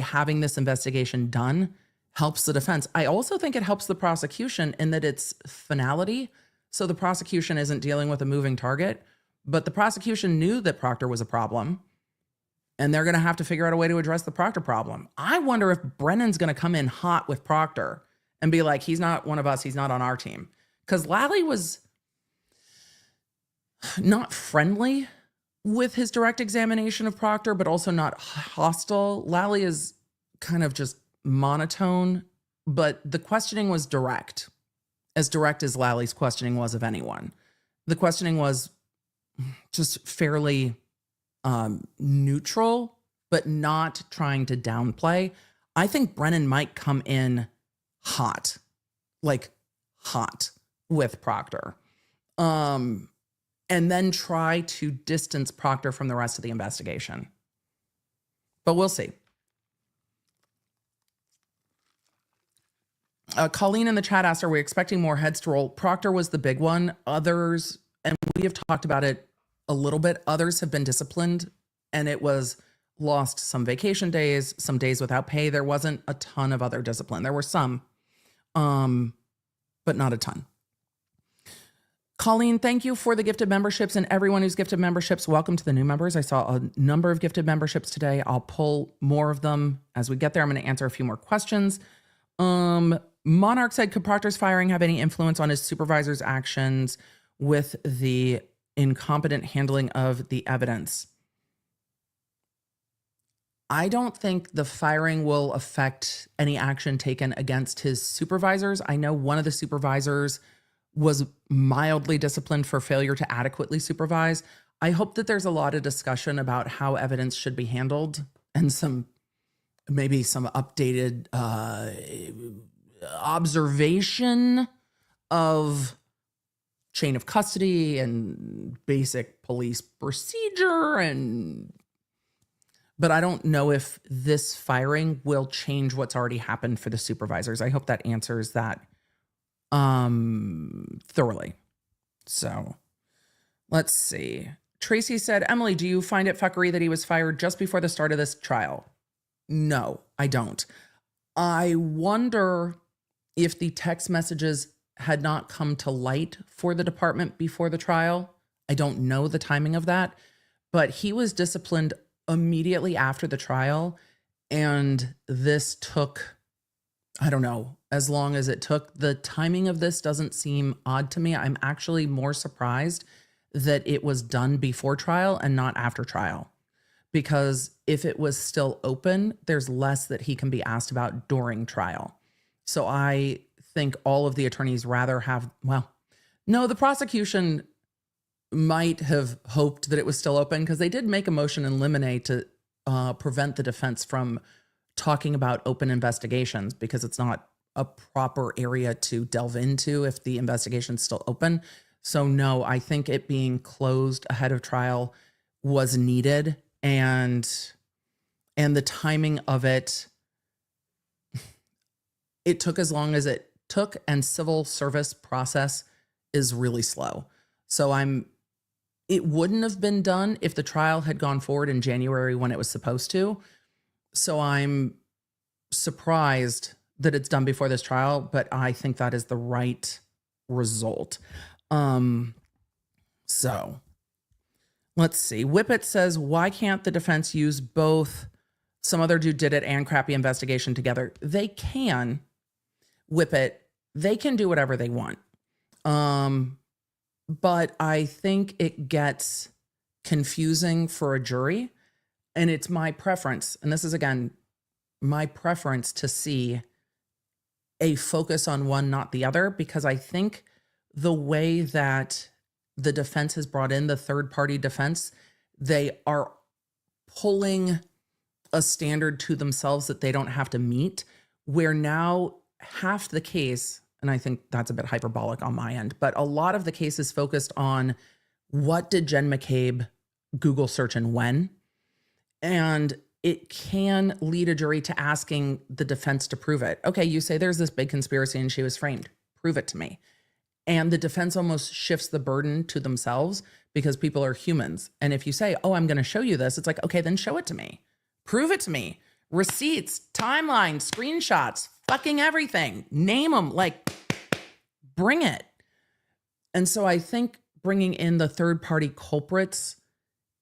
having this investigation done helps the defense. I also think it helps the prosecution in that it's finality. So the prosecution isn't dealing with a moving target, but the prosecution knew that Proctor was a problem, and they're going to have to figure out a way to address the Proctor problem. I wonder if Brennan's going to come in hot with Proctor and be like, he's not one of us. He's not on our team. Because Lally was not friendly with his direct examination of Proctor, but also not hostile. Lally is kind of just monotone, but the questioning was direct as Lally's questioning was of anyone. The questioning was just fairly neutral, but not trying to downplay. I think Brennan might come in hot, like hot with Proctor. And then try to distance Proctor from the rest of the investigation. But we'll see. Colleen in the chat asked, are we expecting more heads to roll? Proctor was the big one. Others, and we have talked about it a little bit, others have been disciplined, and it was lost some vacation days, some days without pay. There wasn't a ton of other discipline. There were some, but not a ton. Colleen, thank you for the gifted memberships, and everyone who's gifted memberships, welcome to the new members. I saw a number of gifted memberships today. I'll pull more of them as we get there. I'm going to answer a few more questions. Monarch said, could Proctor's firing have any influence on his supervisor's actions with the incompetent handling of the evidence? I don't think the firing will affect any action taken against his supervisors. I know one of the supervisors was mildly disciplined for failure to adequately supervise. I hope that there's a lot of discussion about how evidence should be handled and maybe some updated observation of chain of custody and basic police procedure. But I don't know if this firing will change what's already happened for the supervisors. I hope that answers that thoroughly. So let's see. Tracy said, Emily, do you find it fuckery that he was fired just before the start of this trial? No, I don't. I wonder if the text messages had not come to light for the department before the trial. I don't know the timing of that, but he was disciplined immediately after the trial. And this took, I don't know, as long as it took. The timing of this doesn't seem odd to me. I'm actually more surprised that it was done before trial and not after trial, because if it was still open, there's less that he can be asked about during trial. So I think all of the attorneys rather have, the prosecution might have hoped that it was still open, because they did make a motion in limine to prevent the defense from talking about open investigations, because it's not a proper area to delve into if the investigation's still open. So no, I think it being closed ahead of trial was needed, and the timing of it, it took as long as it took, and civil service process is really slow. So it wouldn't have been done if the trial had gone forward in January when it was supposed to. So I'm surprised that it's done before this trial, but I think that is the right result. So let's see. Whippet says, why can't the defense use both some other dude did it and crappy investigation together? They can, Whippet. They can do whatever they want. But I think it gets confusing for a jury, and it's my preference. And this is, again, my preference to see a focus on one, not the other, because I think the way that the defense has brought in the third party defense, they are pulling a standard to themselves that they don't have to meet, where now half the case, and I think that's a bit hyperbolic on my end, but a lot of the case is focused on what did Jen McCabe Google search and when? And it can lead a jury to asking the defense to prove it. Okay, you say there's this big conspiracy and she was framed. Prove it to me. And the defense almost shifts the burden to themselves because people are humans. And if you say, oh, I'm going to show you this, it's like, okay, then show it to me. Prove it to me. Receipts, timeline, screenshots, fucking everything. Name them, like, bring it. And so I think bringing in the third-party culprits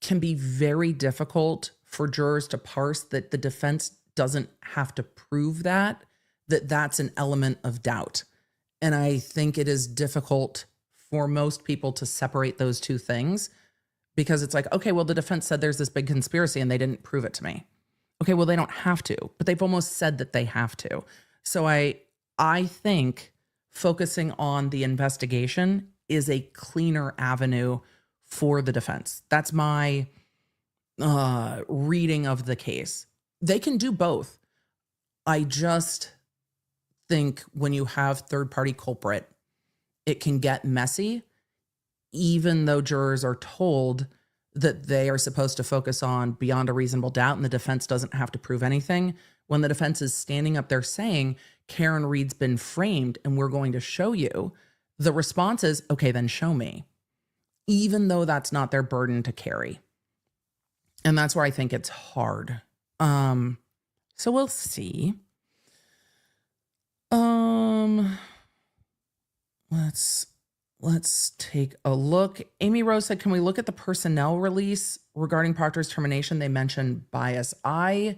can be very difficult for jurors to parse, that the defense doesn't have to prove that that's an element of doubt. And I think it is difficult for most people to separate those two things, because it's like, okay, well, the defense said there's this big conspiracy and they didn't prove it to me. Okay, well, they don't have to, but they've almost said that they have to. So I think focusing on the investigation is a cleaner avenue for the defense. That's my reading of the case. They can do both. I just think when you have third-party culprit, it can get messy, even though jurors are told that they are supposed to focus on beyond a reasonable doubt and the defense doesn't have to prove anything. When the defense is standing up there saying, Karen Reed's been framed and we're going to show you, the response is, okay, then show me, even though that's not their burden to carry. And that's where I think it's hard. So we'll see. Let's take a look. Amy Rose said, can we look at the personnel release regarding Proctor's termination? They mentioned bias. I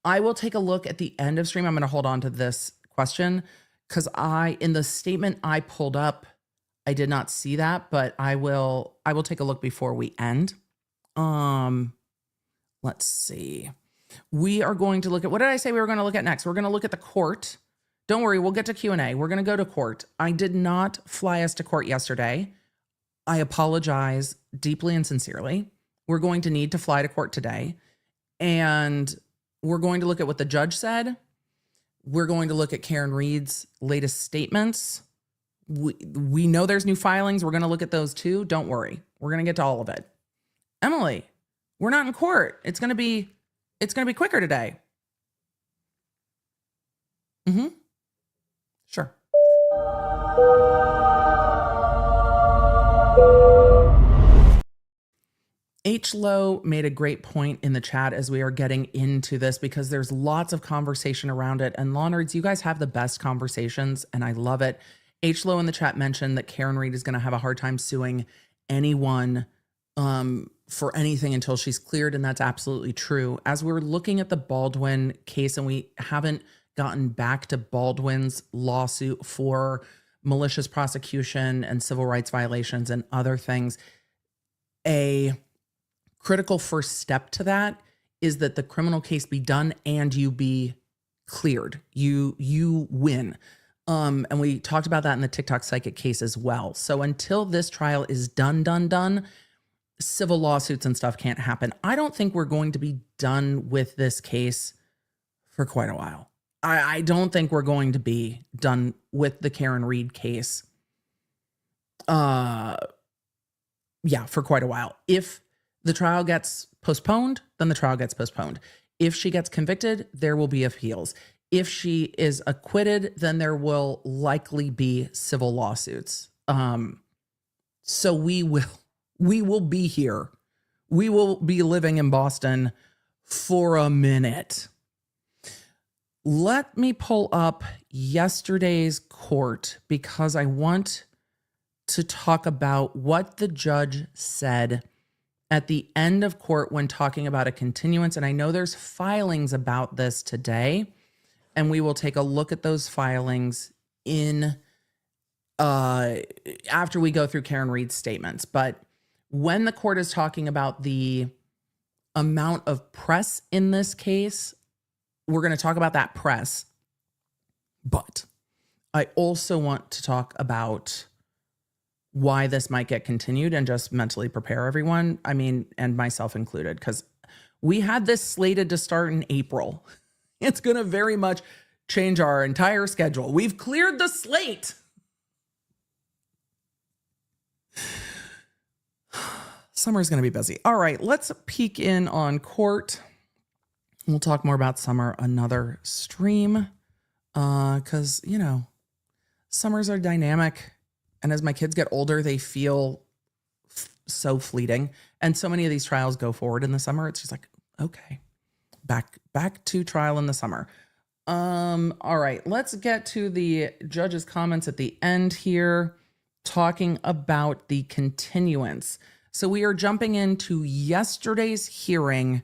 will take a look at the end of stream. I'm going to hold on to this question because in the statement I pulled up, I did not see that, but I will take a look before we end. Let's see. We are going to look at, what did I say we were going to look at next? We're going to look at the court. Don't worry, we'll get to Q&A. We're going to go to court. I did not fly us to court yesterday. I apologize deeply and sincerely. We're going to need to fly to court today. And we're going to look at what the judge said. We're going to look at Karen Reed's latest statements. We know there's new filings. We're going to look at those too. Don't worry. We're going to get to all of it. Emily, we're not in court. It's going to be quicker today. Sure. H. Lowe made a great point in the chat as we are getting into this, because there's lots of conversation around it. And law nerds, you guys have the best conversations and I love it. H. Lowe in the chat mentioned that Karen Reed is going to have a hard time suing anyone for anything until she's cleared. And that's absolutely true. As we're looking at the Baldwin case, and we haven't gotten back to Baldwin's lawsuit for malicious prosecution and civil rights violations and other things, a critical first step to that is that the criminal case be done and you be cleared. You win. And we talked about that in the TikTok psychic case as well. So until this trial is done, civil lawsuits and stuff can't happen. I don't think we're going to be done with this case for quite a while. I don't think we're going to be done with the Karen Reed case. For quite a while. If the trial gets postponed, then the trial gets postponed. If she gets convicted, there will be appeals. If she is acquitted, then there will likely be civil lawsuits. So we will be here. We will be living in Boston for a minute. Let me pull up yesterday's court because I want to talk about what the judge said at the end of court when talking about a continuance. And I know there's filings about this today, and we will take a look at those filings in after we go through Karen Reed's statements. But when the court is talking about the amount of press in this case, we're going to talk about that press. But I also want to talk about why this might get continued and just mentally prepare everyone. I mean, and myself included, because We had this slated to start in April. It's going to very much change our entire schedule. We've cleared the slate. Summer's going to be busy. All right, let's peek in on court. We'll talk more about summer another stream because, you know, summers are dynamic. And as my kids get older, they feel so fleeting. And so many of these trials go forward in the summer. It's just like, okay, back to trial in the summer. All right, let's get to the judge's comments at the end here, talking about the continuance. So we are jumping into yesterday's hearing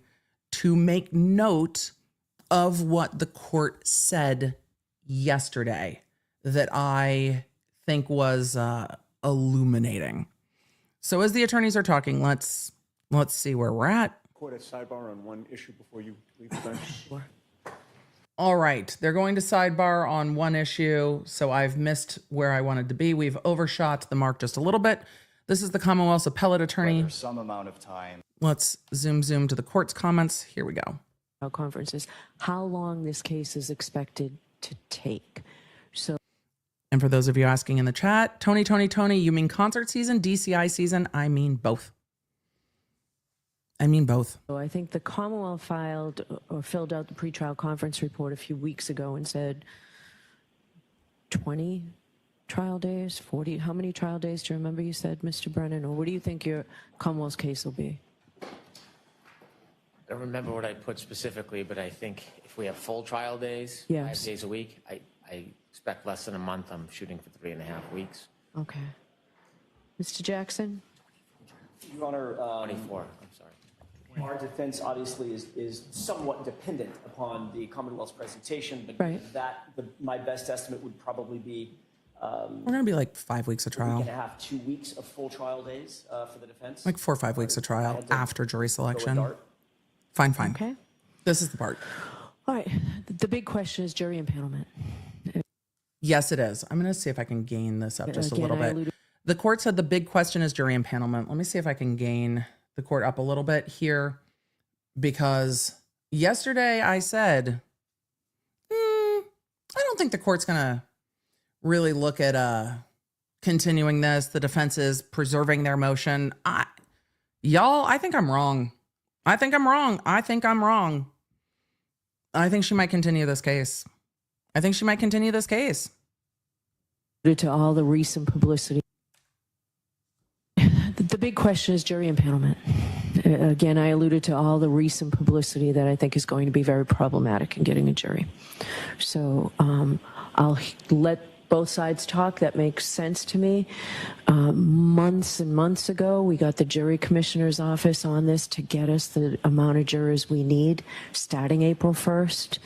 to make note of what the court said yesterday that I think was illuminating. So as the attorneys are talking, let's see where we're at. Court at sidebar on one issue before you leave the bench. Sure. All right, they're going to sidebar on one issue, so I've missed where I wanted to be. We've overshot the mark just a little bit. This is the Commonwealth's appellate attorney. Some amount of time. Let's zoom to the court's comments. Here we go. Conferences, how long this case is expected to take. So, And for those of you asking in the chat, Tony, you mean concert season, DCI season? I mean both. I think the Commonwealth filed or filled out the pretrial conference report a few weeks ago and said 20 trial days, 40. How many trial days do you remember you said, Mr. Brennan? Or what do you think your Commonwealth's case will be? I don't remember what I put specifically, but I think if we have full trial days, Yes. 5 days a week, I expect less than a month. I'm shooting for 3.5 weeks. Okay. Mr. Jackson? Your Honor, 24, I'm sorry. our defense obviously is somewhat dependent upon the Commonwealth's presentation, but Right. my best estimate would probably be We're going to be like 5 weeks of a week trial, and a half, 2 weeks of full trial days for the defense. like 4 or 5 weeks of trial after jury Go selection. with Dart. Fine. Okay. This is the part. All right. The big question is jury impanelment. Yes, it is. I'm going to see if I can gain this up just a Again, little I bit. alluded- The court said the big question is jury impanelment. Let me see if I can gain the court up a little bit here, because yesterday I said, I don't think the court's going to really look at continuing this. The defense is preserving their motion. I think I'm wrong. I think she might continue this case. Alluded to all the recent publicity. The big question is jury impanelment. Again, I alluded to all the recent publicity that I think is going to be very problematic in getting a jury. So I'll let both sides talk. That makes sense to me. Months and months ago, we got the jury commissioner's office on this to get us the amount of jurors we need starting April 1st.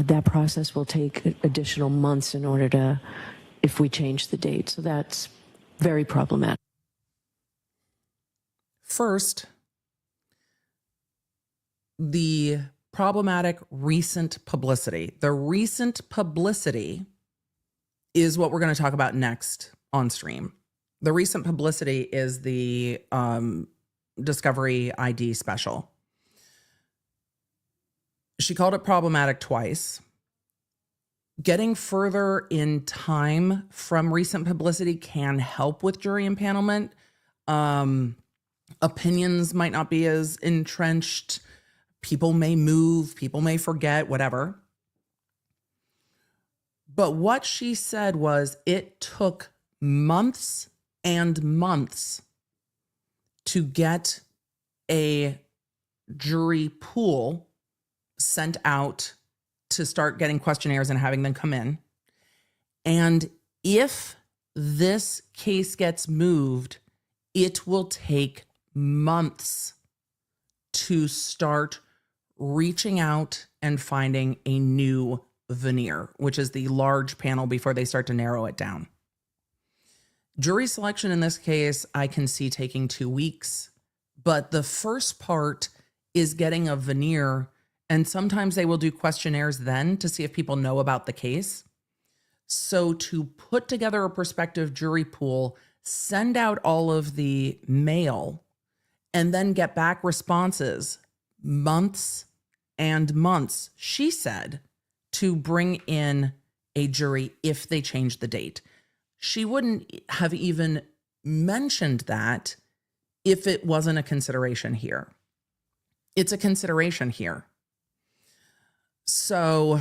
That process will take additional months in order to, if we change the date. So that's very problematic. First, the problematic recent publicity. The recent publicity is what we're going to talk about next on stream. The recent publicity is the Discovery ID special. She called it problematic twice. Getting further in time from recent publicity can help with jury impanelment. Opinions might not be as entrenched. People may move, people may forget, whatever. But what she said was it took months and months to get a jury pool sent out to start getting questionnaires and having them come in. And if this case gets moved, it will take months to start reaching out and finding a new veneer, which is the large panel before they start to narrow it down. Jury selection in this case, I can see taking 2 weeks, but the first part is getting a veneer, and sometimes they will do questionnaires then to see if people know about the case. So to put together a prospective jury pool, send out all of the mail, and then get back responses months and months, she said, to bring in a jury if they changed the date. She wouldn't have even mentioned that if it wasn't a consideration here. It's a consideration here. So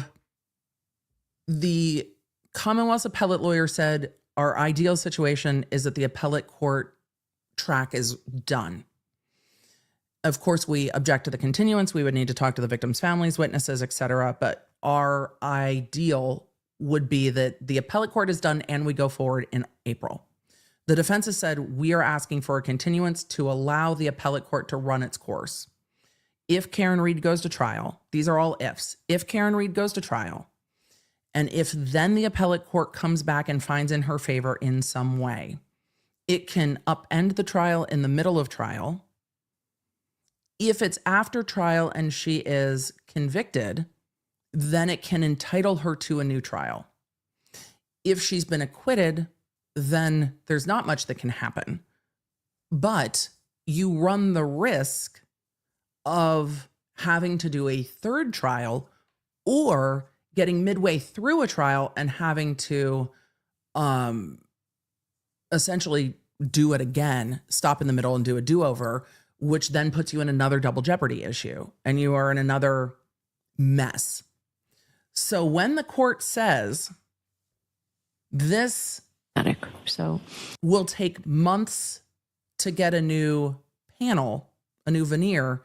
the Commonwealth's appellate lawyer said our ideal situation is that the appellate court track is done. Of course, we object to the continuance. We would need to talk to the victims' families, witnesses, etc. But our ideal would be that the appellate court is done and we go forward in April. The defense has said we are asking for a continuance to allow the appellate court to run its course. If Karen Reed goes to trial, these are all ifs. If Karen Reed goes to trial, and if then the appellate court comes back and finds in her favor in some way, it can upend the trial in the middle of trial. If it's after trial and she is convicted, then it can entitle her to a new trial. If she's been acquitted, then there's not much that can happen. But you run the risk of having to do a third trial or getting midway through a trial and having to essentially do it again, stop in the middle and do a do-over, which then puts you in another double jeopardy issue and you are in another mess. So when the court says this will take months to get a new panel, a new veneer,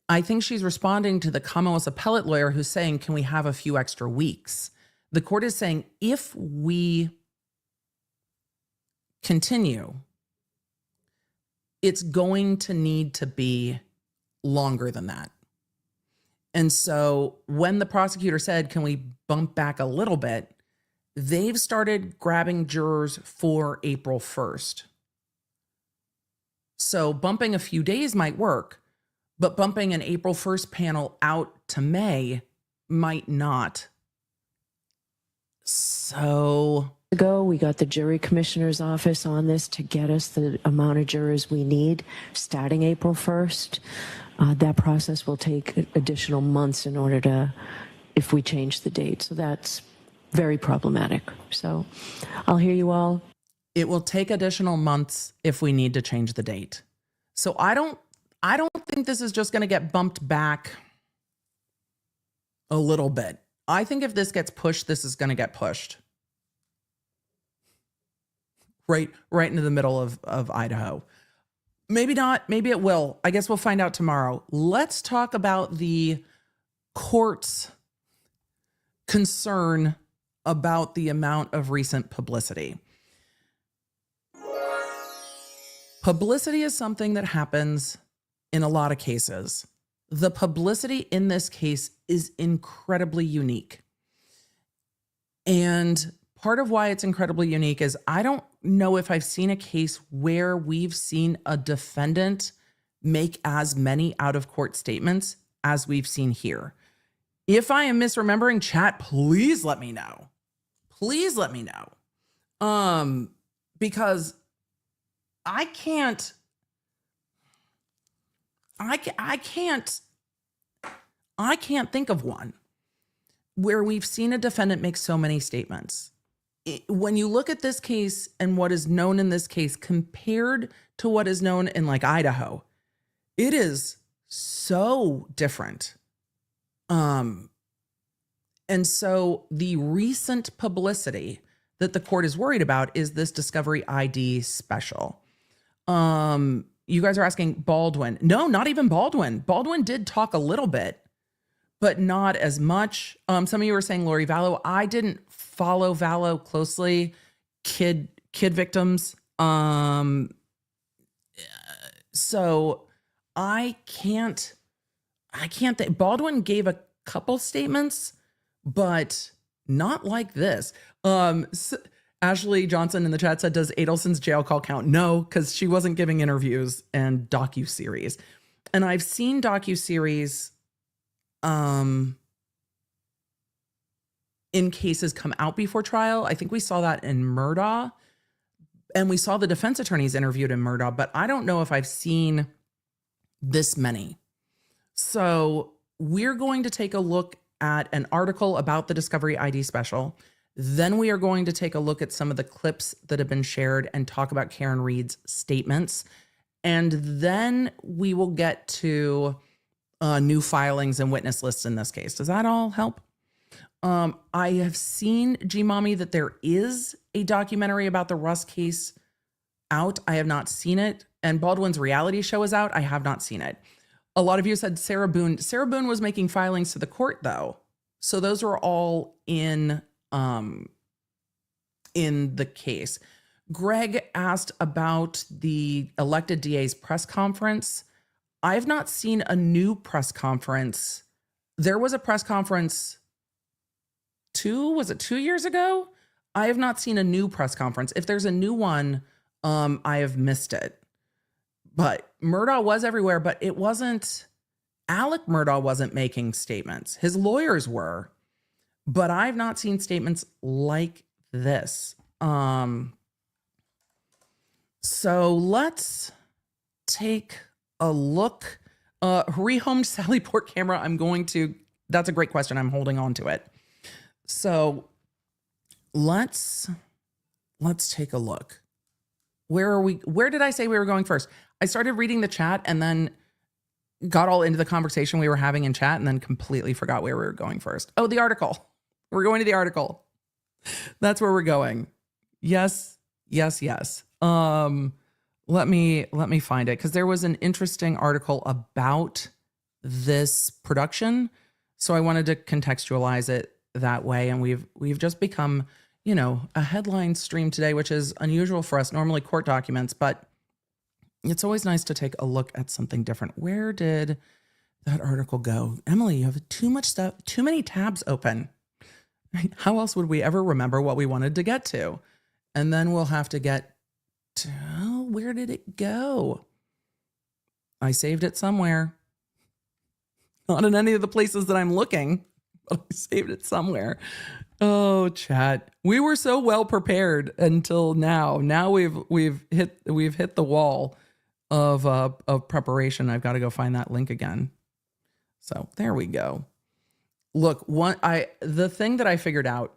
I think she's responding to the Commonwealth's appellate lawyer who's saying, can we have a few extra weeks? The court is saying, if we continue, it's going to need to be longer than that. And so when the prosecutor said, can we bump back a little bit, they've started grabbing jurors for April 1st. So bumping a few days might work, but bumping an April 1st panel out to May might not. So We got the jury commissioner's office on this to get us the amount of jurors we need starting April 1st. That process will take additional months in order to, if we change the date. So that's very problematic. So I'll hear you all. It will take additional months if we need to change the date. So I don't think this is just going to get bumped back a little bit. I think if this gets pushed, this is going to get pushed. Right into the middle of Idaho. Maybe not. Maybe it will. I guess we'll find out tomorrow. Let's talk about the court's concern about the amount of recent publicity. Publicity is something that happens in a lot of cases. The publicity in this case is incredibly unique. And part of why it's incredibly unique is I don't know if I've seen a case where we've seen a defendant make as many out-of-court statements as we've seen here. If I am misremembering, chat, please let me know. Please let me know. Because I can't think of one where we've seen a defendant make so many statements. When you look at this case and what is known in this case compared to what is known in like Idaho, it is so different. And so the recent publicity that the court is worried about is this Discovery ID special. You guys are asking Baldwin. No, not even Baldwin. Baldwin did talk a little bit, but not as much. Some of you were saying Lori Vallow. I didn't follow Vallow closely. Kid victims. So I can't think. Baldwin gave a couple statements, but not like this. Ashley Johnson in the chat said, does Adelson's jail call count? No, because she wasn't giving interviews and Docuseries. And I've seen Docuseries in cases come out before trial. I think we saw that in Murdaugh, and we saw the defense attorneys interviewed in Murdaugh, but I don't know if I've seen this many. So we're going to take a look at an article about the Discovery ID special. Then we are going to take a look at some of the clips that have been shared and talk about Karen Reed's statements. And then we will get to new filings and witness lists in this case. Does that all help? I have seen, G-Mommy, that there is a documentary about the Russ case out. I have not seen it. And Baldwin's reality show is out. I have not seen it. A lot of you said Sarah Boone. Sarah Boone was making filings to the court, though. So those are all in the case. Greg asked about the elected DA's press conference. I've not seen a new press conference. There was a press conference 2 years ago? I have not seen a new press conference. If there's a new one, I have missed it. But Murdaugh was everywhere, but it wasn't, Alec Murdaugh wasn't making statements. His lawyers were, but I've not seen statements like this. So let's take a look. Rehomed Sally Port camera. That's a great question. I'm holding on to it. So let's take a look. Where did I say we were going first? I started reading the chat and then got all into the conversation we were having in chat and then completely forgot where we were going first. Oh, the article. We're going to the article. That's where we're going. Yes. Let me find it, because there was an interesting article about this production. So I wanted to contextualize it that way. And we've just become, a headline stream today, which is unusual for us, normally court documents, but it's always nice to take a look at something different. Where did that article go? Emily, you have too much stuff, too many tabs open. How else would we ever remember what we wanted to get to? And then we'll have to get to, where did it go? I saved it somewhere. Not in any of the places that I'm looking, but I saved it somewhere. Oh, chat. We were so well prepared until now. Now we've hit the wall of preparation. I've got to go find that link again. So there we go. Look, the thing that I figured out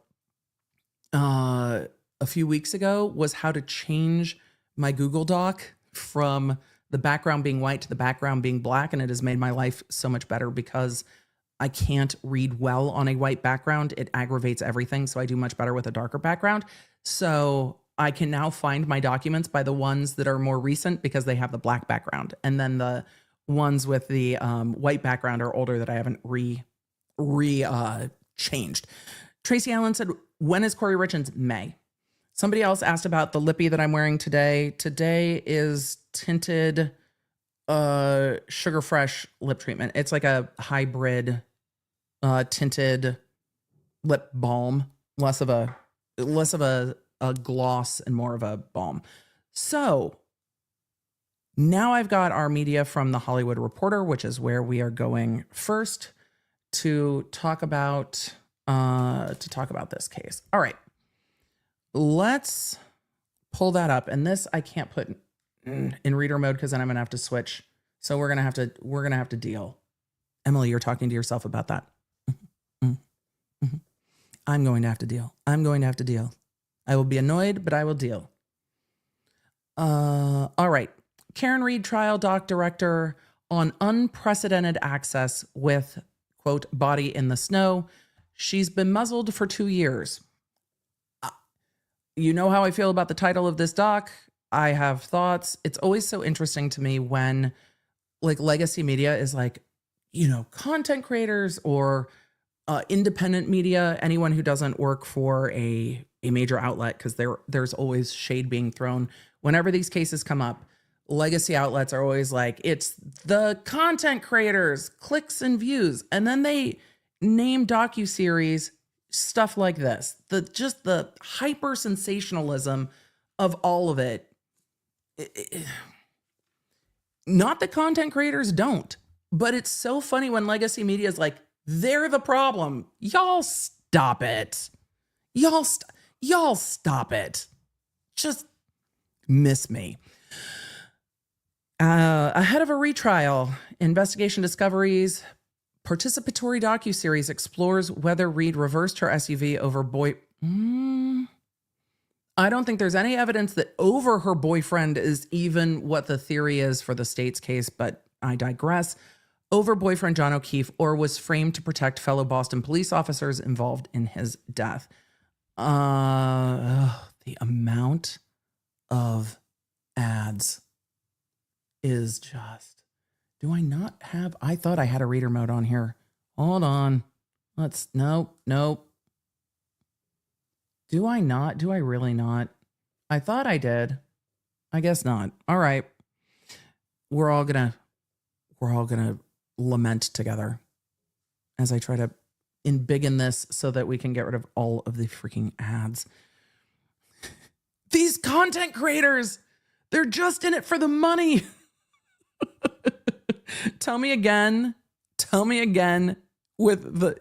a few weeks ago was how to change my Google Doc from the background being white to the background being black, and it has made my life so much better because I can't read well on a white background. It aggravates everything, so I do much better with a darker background. So I can now find my documents by the ones that are more recent because they have the black background, and then the ones with the white background are older that I haven't changed. Tracy Allen said, when is Corey Richards? May. Somebody else asked about the lippy that I'm wearing today. Today is tinted Sugar Fresh lip treatment. It's like a hybrid tinted lip balm, less of a gloss and more of a balm. So now I've got our media from the Hollywood Reporter, which is where we are going first to talk about this case. All right, let's pull that up. And this I can't put in reader mode because then I'm gonna have to switch. So we're gonna have to deal. Emily, you're talking to yourself about that. I'm going to have to deal. I will be annoyed, but I will deal. All right. Karen Reed trial doc director on unprecedented access with, quote, body in the snow. She's been muzzled for 2 years. You know how I feel about the title of this doc. I have thoughts. It's always so interesting to me when like legacy media is like, content creators or independent media, anyone who doesn't work for a major outlet, because there's always shade being thrown. Whenever these cases come up, legacy outlets are always like, it's the content creators, clicks and views. And then they name docuseries stuff like this. The hyper sensationalism of all of it. Not that content creators don't, but it's so funny when legacy media is like, they're the problem. Y'all stop it. Y'all stop it. Just miss me. Ahead of a retrial, Investigation Discoveries participatory docuseries explores whether Reed reversed her SUV over I don't think there's any evidence that over her boyfriend is even what the theory is for the state's case, but I digress. Over boyfriend John O'Keefe, or was framed to protect fellow Boston police officers involved in his death. The amount of ads is just, do I not have, I thought I had a reader mode on here. Hold on. Nope. Do I not? Do I really not? I thought I did. I guess not. All right. We're all gonna lament together as I try to embiggen this so that we can get rid of all of the freaking ads. These content creators, they're just in it for the money. Tell me again with the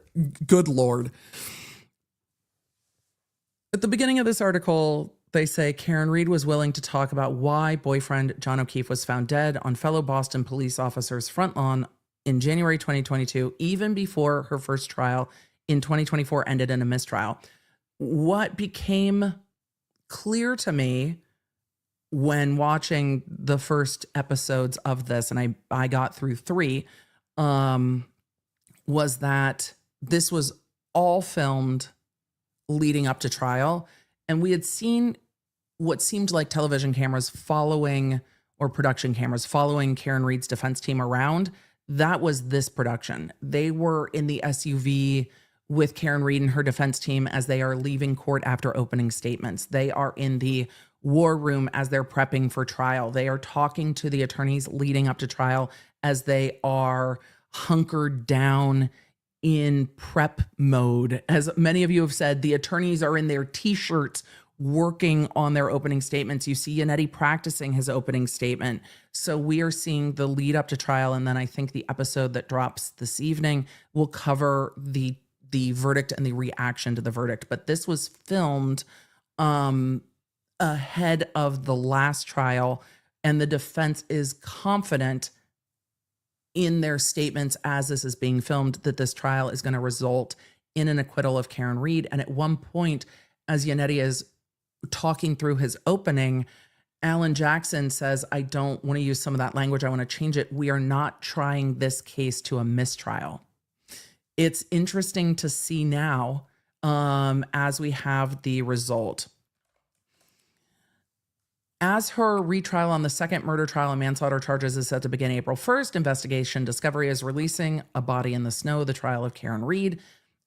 good Lord. At the beginning of this article, they say Karen Reed was willing to talk about why boyfriend John O'Keefe was found dead on fellow Boston police officers' front lawn in January 2022, even before her first trial in 2024 ended in a mistrial. What became clear to me when watching the first episodes of this, and I got through 3, was that this was all filmed leading up to trial. And we had seen what seemed like television cameras following, or production cameras following Karen Reed's defense team around. That was this production. They were in the SUV with Karen Reed and her defense team as they are leaving court after opening statements. They are in the war room as they're prepping for trial. They are talking to the attorneys leading up to trial as they are hunkered down in prep mode. As many of you have said, the attorneys are in their t-shirts working on their opening statements. You see Yannetti practicing his opening statement. So we are seeing the lead up to trial. And then I think the episode that drops this evening will cover the verdict and the reaction to the verdict. But this was filmed ahead of the last trial, and the defense is confident in their statements as this is being filmed that this trial is going to result in an acquittal of Karen Reed. And at one point, as Yannetti is talking through his opening, Alan Jackson says, I don't want to use some of that language. I want to change it. We are not trying this case to a mistrial. It's interesting to see now as we have the result. As her retrial on the second murder trial and manslaughter charges is set to begin April 1st, Investigation Discovery is releasing A Body in the Snow, the trial of Karen Reed.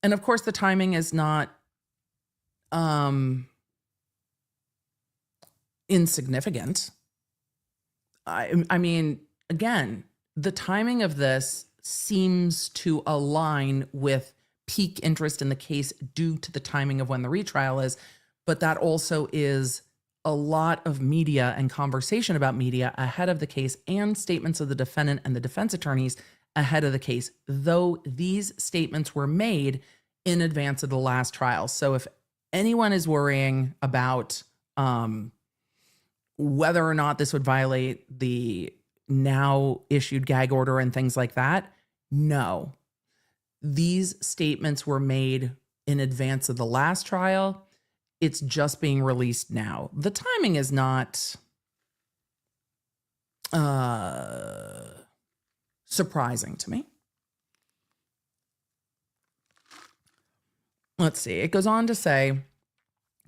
And of course, the timing is not insignificant. I mean, again, the timing of this seems to align with peak interest in the case due to the timing of when the retrial is, but that also is a lot of media and conversation about media ahead of the case and statements of the defendant and the defense attorneys ahead of the case, though these statements were made in advance of the last trial. So if anyone is worrying about whether or not this would violate the now issued gag order and things like that, no. These statements were made in advance of the last trial. It's just being released now. The timing is not surprising to me. Let's see. It goes on to say,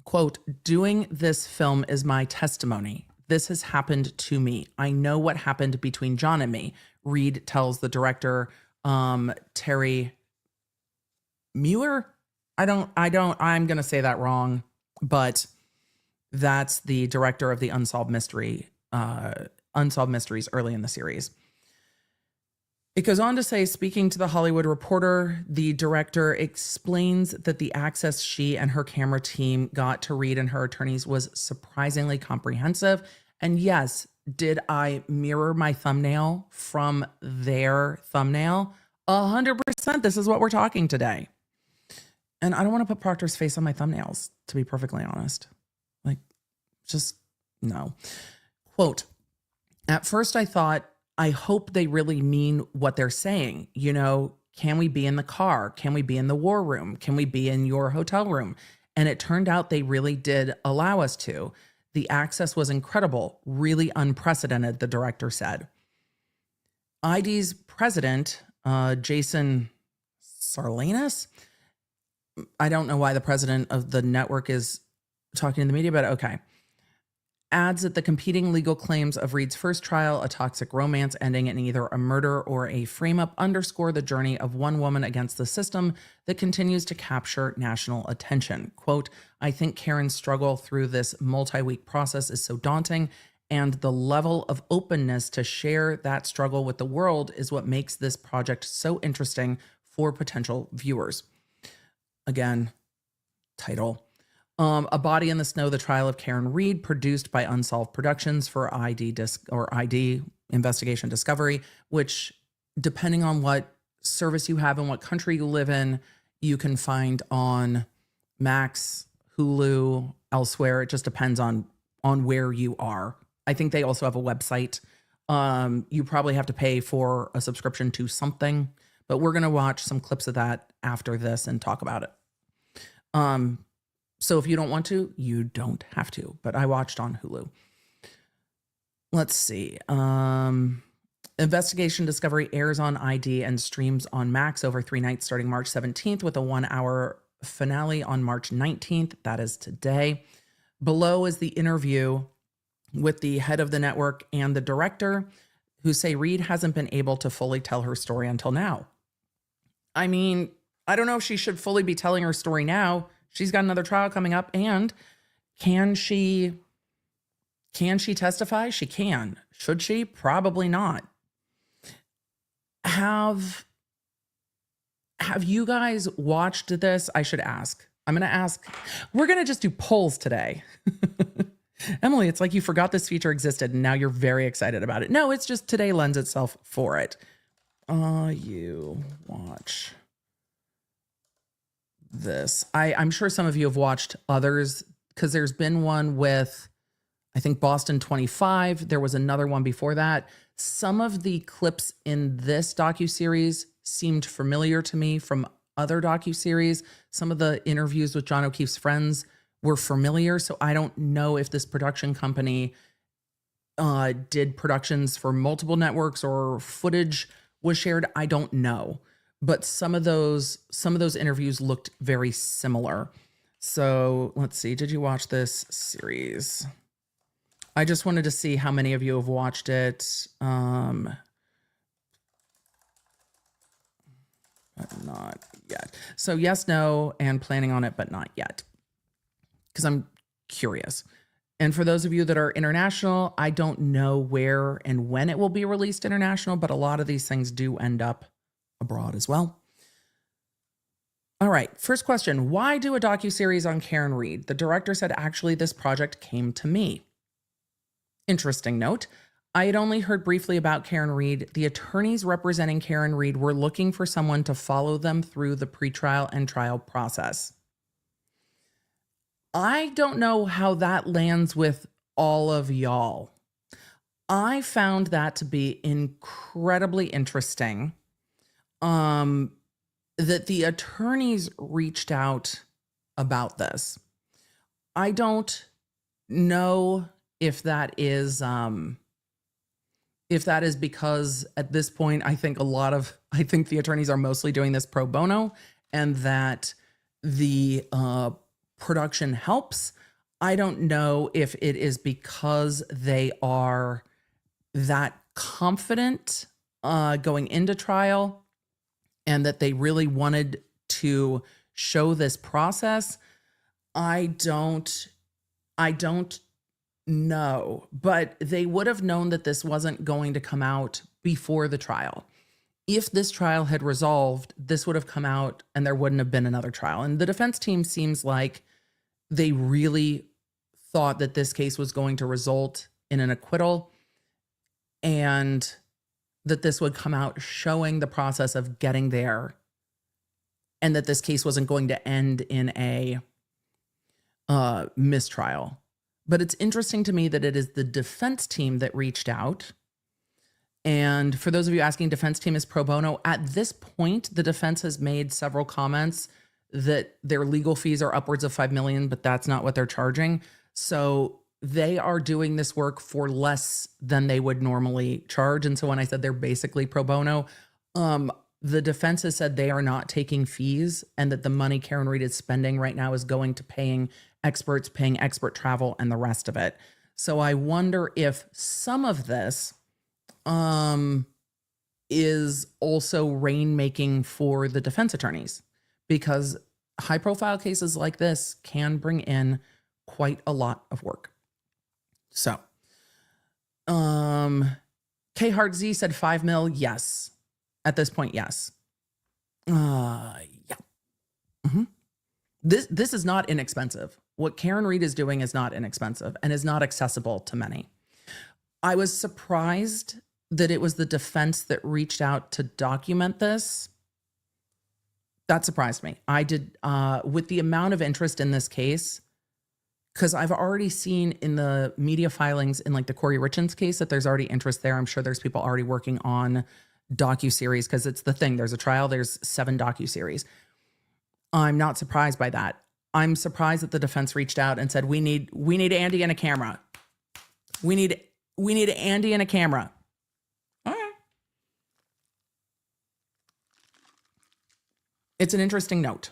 quote, doing this film is my testimony. This has happened to me. I know what happened between John and me. Reed tells the director, Terry Muir. I'm going to say that wrong, but that's the director of the Unsolved Mysteries early in the series. It goes on to say, speaking to the Hollywood Reporter, the director explains that the access she and her camera team got to Reed and her attorneys was surprisingly comprehensive. And yes, did I mirror my thumbnail from their thumbnail? 100%. This is what we're talking today. And I don't want to put Proctor's face on my thumbnails, to be perfectly honest. Like, just no. Quote, At first I thought, I hope they really mean what they're saying. You know, can we be in the car? Can we be in the war room? Can we be in your hotel room? And it turned out they really did allow us to. The access was incredible, really unprecedented, the director said. ID's president, Jason Sarlanis, I don't know why the president of the network is talking to the media, but okay, adds that the competing legal claims of Reed's first trial, a toxic romance ending in either a murder or a frame-up, underscore the journey of one woman against the system that continues to capture national attention. Quote, I think Karen's struggle through this multi-week process is so daunting, and the level of openness to share that struggle with the world is what makes this project so interesting for potential viewers. Again, title. A Body in the Snow, the trial of Karen Reed, produced by Unsolved Productions for ID Investigation Discovery, which, depending on what service you have and what country you live in, you can find on Max, Hulu, elsewhere. It just depends on where you are. I think they also have a website. You probably have to pay for a subscription to something, but we're going to watch some clips of that after this and talk about it. So if you don't want to, you don't have to, but I watched on Hulu. Let's see. Investigation Discovery airs on ID and streams on Max over 3 nights starting March 17th with a 1-hour finale on March 19th. That is today. Below is the interview with the head of the network and the director, who say Reed hasn't been able to fully tell her story until now. I mean, I don't know if she should fully be telling her story now. She's got another trial coming up, and can she testify? She can. Should she? Probably not. Have you guys watched this? I should ask. I'm going to ask. We're going to just do polls today. Emily, it's like you forgot this feature existed and now you're very excited about it. No, it's just today lends itself for it. You watch this. I'm sure some of you have watched others, because there's been one with, I think, Boston 25. There was another one before that. Some of the clips in this docuseries seemed familiar to me from other docuseries. Some of the interviews with John O'Keefe's friends were familiar. So I don't know if this production company did productions for multiple networks or footage was shared. I don't know. But some of those interviews looked very similar. So let's see. Did you watch this series? I just wanted to see how many of you have watched it. But not yet. So yes, no, and planning on it, but not yet. Because I'm curious. And for those of you that are international, I don't know where and when it will be released international, but a lot of these things do end up abroad as well. All right, first question. Why do a docuseries on Karen Reed? The director said, actually, this project came to me. Interesting note. I had only heard briefly about Karen Reed. The attorneys representing Karen Reed were looking for someone to follow them through the pretrial and trial process. I don't know how that lands with all of y'all. I found that to be incredibly interesting. That the attorneys reached out about this. I don't know if that is because at this point, I think the attorneys are mostly doing this pro bono, and that the production helps. I don't know if it is because they are that confident going into trial and that they really wanted to show this process. I don't know, but they would have known that this wasn't going to come out before the trial. If this trial had resolved, this would have come out and there wouldn't have been another trial. And the defense team seems like they really thought that this case was going to result in an acquittal, and that this would come out showing the process of getting there, and that this case wasn't going to end in a mistrial. But it's interesting to me that it is the defense team that reached out. And for those of you asking, defense team is pro bono. At this point, the defense has made several comments that their legal fees are upwards of $5 million, but that's not what they're charging. So they are doing this work for less than they would normally charge. And so when I said they're basically pro bono, the defense has said they are not taking fees and that the money Karen Reed is spending right now is going to paying expert travel and the rest of it. So I wonder if some of this is also rainmaking for the defense attorneys, because high profile cases like this can bring in quite a lot of work. So, K Hart Z said 5 mil. Yes. At this point, yes. Yeah. This is not inexpensive. What Karen Reed is doing is not inexpensive and is not accessible to many. I was surprised that it was the defense that reached out to document this. That surprised me. I did, with the amount of interest in this case, because I've already seen in the media filings in like the Corey Richins case that there's already interest there. I'm sure there's people already working on Docuseries, because it's the thing. There's a trial, there's 7 Docuseries. I'm not surprised by that. I'm surprised that the defense reached out and said, we need Andy and a camera. We need Andy and a camera. All right. It's an interesting note.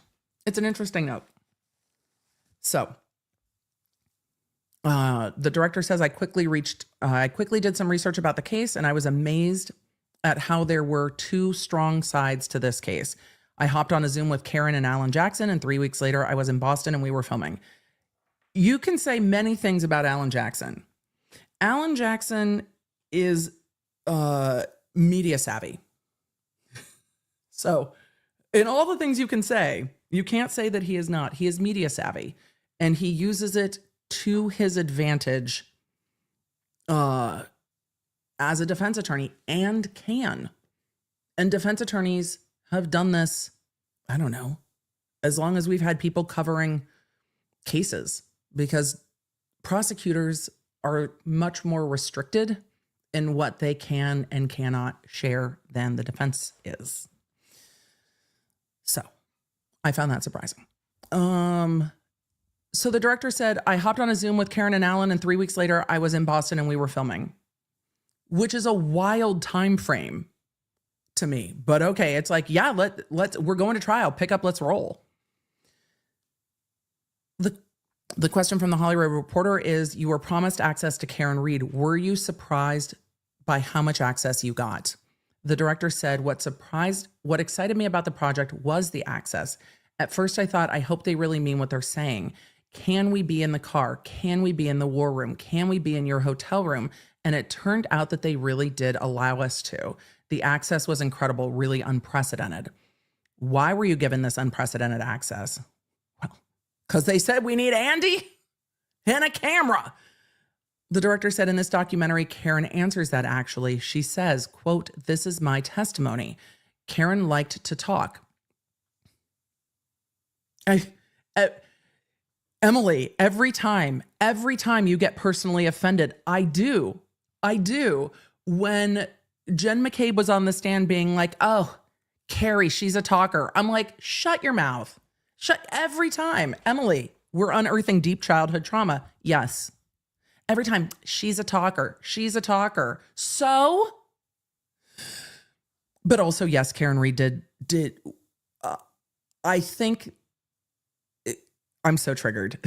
So, the director says, I quickly did some research about the case, and I was amazed at how there were 2 strong sides to this case. I hopped on a Zoom with Karen and Alan Jackson, and 3 weeks later, I was in Boston and we were filming. You can say many things about Alan Jackson. Alan Jackson is media savvy. So, in all the things you can say, you can't say that he is not. He is media savvy, and he uses it to his advantage as a defense attorney, and can. And defense attorneys have done this, I don't know, as long as we've had people covering cases, because prosecutors are much more restricted in what they can and cannot share than the defense is. So I found that surprising. So the director said, I hopped on a Zoom with Karen and Alan, and 3 weeks later I was in Boston and we were filming, which is a wild time frame to me. But okay, it's like, yeah, we're going to trial. Pick up, let's roll. The question from the Hollywood Reporter is, you were promised access to Karen Reed. Were you surprised by how much access you got? The director said, what excited me about the project was the access. At first I thought, I hope they really mean what they're saying. Can we be in the car? Can we be in the war room? Can we be in your hotel room? And it turned out that they really did allow us to. The access was incredible, really unprecedented. Why were you given this unprecedented access? Well, because they said we need Andy and a camera. The director said in this documentary, Karen answers that actually. She says, quote, this is my testimony. Karen liked to talk. Emily, every time you get personally offended, I do. When Jen McCabe was on the stand being like, oh, Carrie, she's a talker. I'm like, shut your mouth. Every time. Emily, we're unearthing deep childhood trauma. Yes. Every time, she's a talker. So, but also, yes, Karen Reed did. I think, I'm so triggered,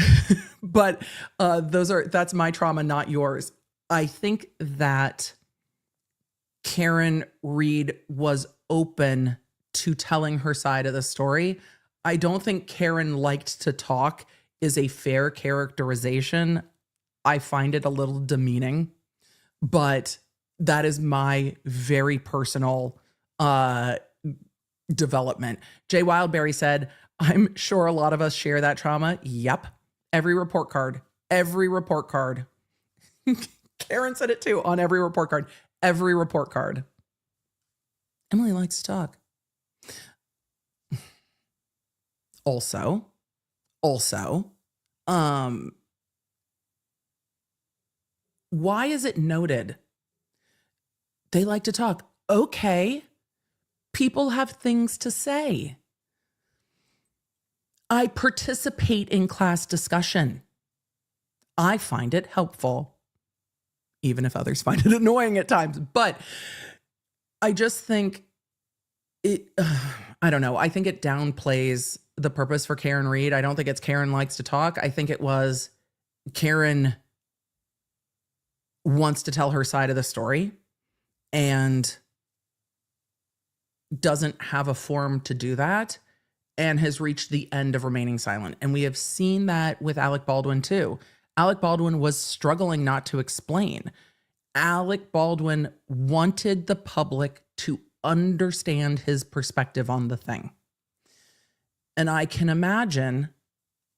but that's my trauma, not yours. I think that Karen Reed was open to telling her side of the story. I don't think Karen liked to talk is a fair characterization. I find it a little demeaning, but that is my very personal development. Jay Wildberry said, I'm sure a lot of us share that trauma. Yep. Every report card. Karen said it too, on every report card. Emily likes to talk. Also, Why is it noted? They like to talk. Okay. People have things to say. I participate in class discussion. I find it helpful, even if others find it annoying at times. But I just think I don't know. I think it downplays the purpose for Karen Reed. I don't think it's Karen likes to talk. I think it was Karen wants to tell her side of the story and doesn't have a forum to do that and has reached the end of remaining silent. And we have seen that with Alec Baldwin too. Alec Baldwin was struggling not to explain. Alec Baldwin wanted the public to understand his perspective on the thing. And I can imagine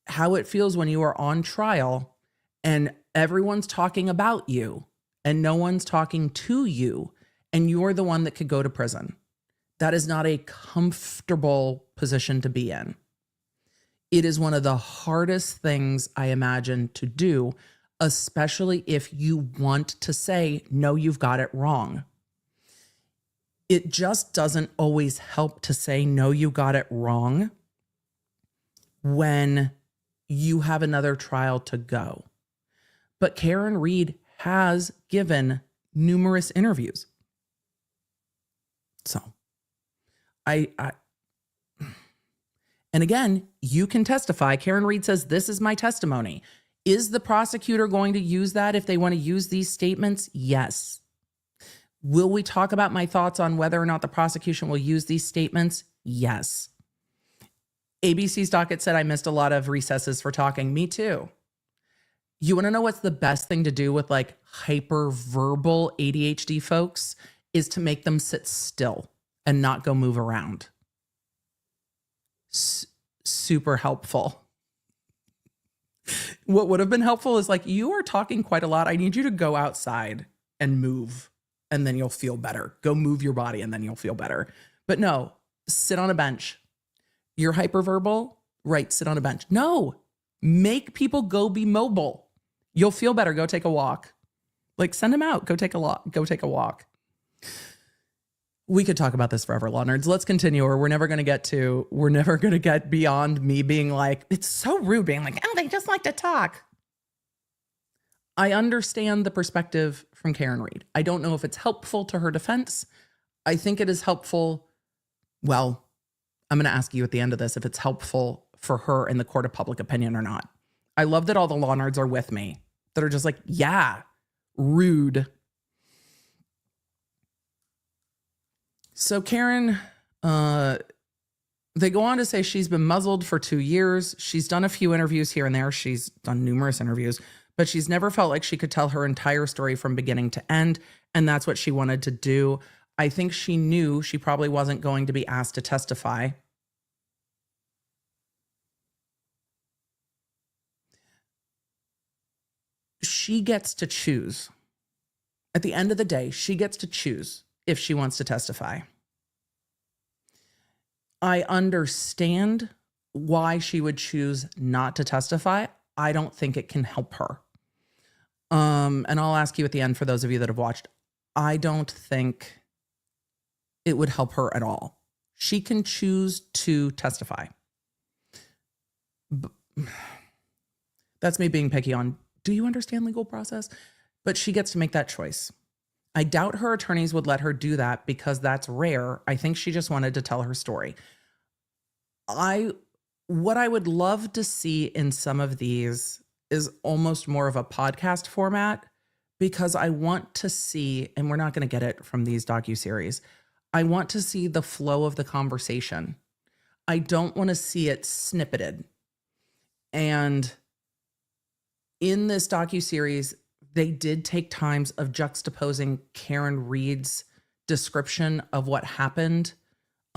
how it feels when you are on trial and everyone's talking about you and no one's talking to you and you're the one that could go to prison. That is not a comfortable position to be in. It is one of the hardest things I imagine to do, especially if you want to say, no, you've got it wrong. It just doesn't always help to say, no, you got it wrong when you have another trial to go. But Karen Reed has given numerous interviews. So and again, you can testify. Karen Reed says, this is my testimony. Is the prosecutor going to use that if they want to use these statements? Yes. Will we talk about my thoughts on whether or not the prosecution will use these statements? Yes. ABC's Docket said I missed a lot of recesses for talking. Me too. You want to know what's the best thing to do with like hyperverbal ADHD folks is to make them sit still and not go move around. Super helpful. What would have been helpful is like, you are talking quite a lot. I need you to go outside and move, and then you'll feel better. Go move your body, and then you'll feel better. But no, sit on a bench. You're hyperverbal, right? Sit on a bench. No, make people go be mobile. You'll feel better. Go take a walk. Like, send them out. Go take a walk. We could talk about this forever, law nerds. Let's continue, or we're never going to get beyond me being like, it's so rude being like, oh, they just like to talk. I understand the perspective from Karen Reed. I don't know if it's helpful to her defense. I think it is helpful. Well, I'm going to ask you at the end of this if it's helpful for her in the court of public opinion or not. I love that all the law nerds are with me, that are just like, yeah, rude. So Karen, they go on to say she's been muzzled for 2 years. She's done a few interviews here and there. She's done numerous interviews, but she's never felt like she could tell her entire story from beginning to end. And that's what she wanted to do. I think she knew she probably wasn't going to be asked to testify. She gets to choose. At the end of the day, she gets to choose if she wants to testify. I understand why she would choose not to testify. I don't think it can help her. And I'll ask you at the end, for those of you that have watched, I don't think it would help her at all. She can choose to testify. That's me being picky on, do you understand legal process? But she gets to make that choice. I doubt her attorneys would let her do that because that's rare. I think she just wanted to tell her story. What I would love to see in some of these is almost more of a podcast format, because I want to see, and we're not going to get it from these docuseries, I want to see the flow of the conversation. I don't want to see it snippeted. And in this docuseries, they did take times of juxtaposing Karen Reed's description of what happened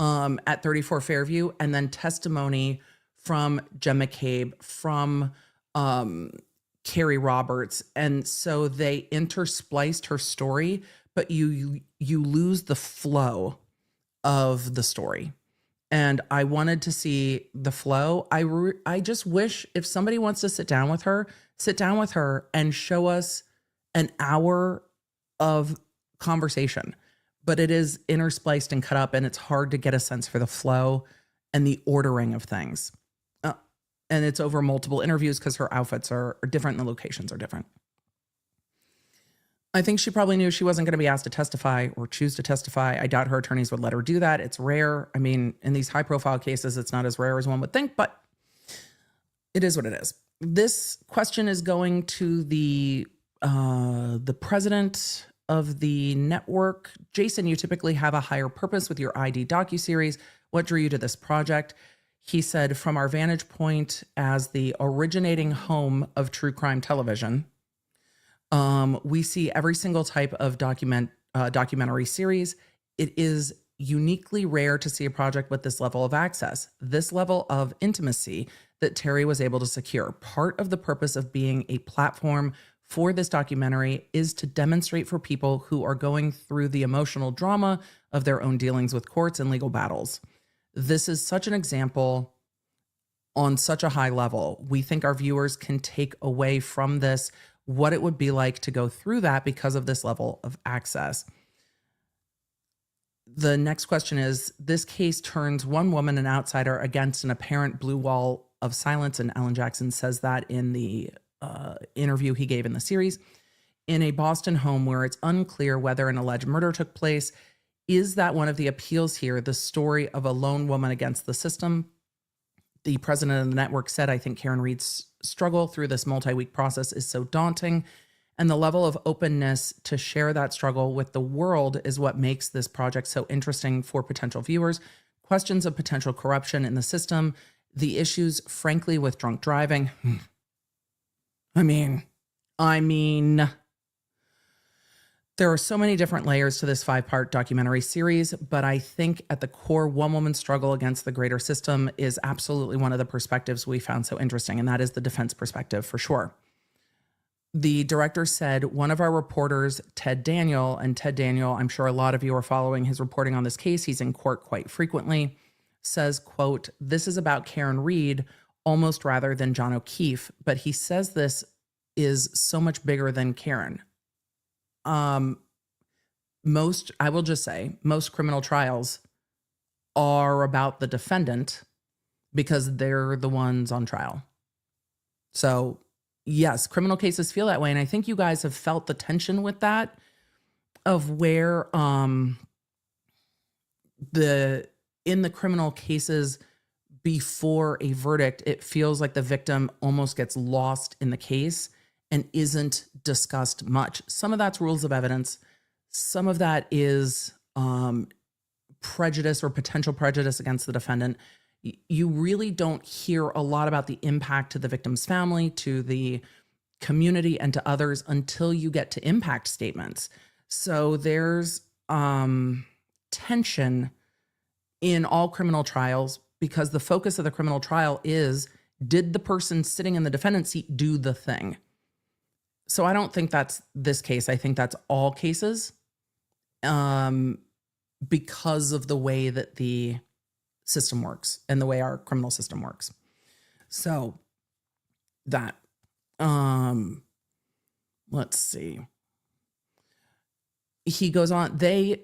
at 34 Fairview, and then testimony from Jem McCabe, from Carrie Roberts. And so they interspliced her story, but you lose the flow of the story. And I wanted to see the flow. I just wish if somebody wants to sit down with her and show us an hour of conversation, but it is interspliced and cut up, and it's hard to get a sense for the flow and the ordering of things. And it's over multiple interviews because her outfits are different and the locations are different. I think she probably knew she wasn't going to be asked to testify or choose to testify. I doubt her attorneys would let her do that. It's rare. I mean, in these high-profile cases, it's not as rare as one would think, but it is what it is. This question is going to the president of the network. Jason, you typically have a higher purpose with your ID docuseries. What drew you to this project? He said, from our vantage point as the originating home of true crime television, we see every single type of documentary series. It is uniquely rare to see a project with this level of access, this level of intimacy that Terry was able to secure. Part of the purpose of being a platform for this documentary is to demonstrate for people who are going through the emotional drama of their own dealings with courts and legal battles. This is such an example on such a high level. We think our viewers can take away from this what it would be like to go through that because of this level of access. The next question is, this case turns one woman, an outsider, against an apparent blue wall of silence, and Alan Jackson says that in the interview he gave in the series. In a Boston home where it's unclear whether an alleged murder took place, is that one of the appeals here, the story of a lone woman against the system? The president of the network said, I think Karen Reed's struggle through this multi-week process is so daunting, and the level of openness to share that struggle with the world is what makes this project so interesting for potential viewers. Questions of potential corruption in the system, the issues, frankly, with drunk driving. I mean, there are so many different layers to this 5-part documentary series, but I think at the core, one woman's struggle against the greater system is absolutely one of the perspectives we found so interesting, and that is the defense perspective for sure. The director said, one of our reporters, Ted Daniel, and Ted Daniel, I'm sure a lot of you are following his reporting on this case, he's in court quite frequently, says, quote, this is about Karen Reed almost rather than John O'Keefe, but he says this is so much bigger than Karen. I will just say, most criminal trials are about the defendant because they're the ones on trial. So yes, criminal cases feel that way. And I think you guys have felt the tension with that of where, in the criminal cases before a verdict, it feels like the victim almost gets lost in the case and isn't discussed much. Some of that's rules of evidence. Some of that is prejudice or potential prejudice against the defendant. You really don't hear a lot about the impact to the victim's family, to the community, and to others until you get to impact statements. So there's tension in all criminal trials because the focus of the criminal trial is, did the person sitting in the defendant's seat do the thing? So I don't think that's this case. I think that's all cases because of the way that the system works and the way our criminal system works. So that, let's see. He goes on, the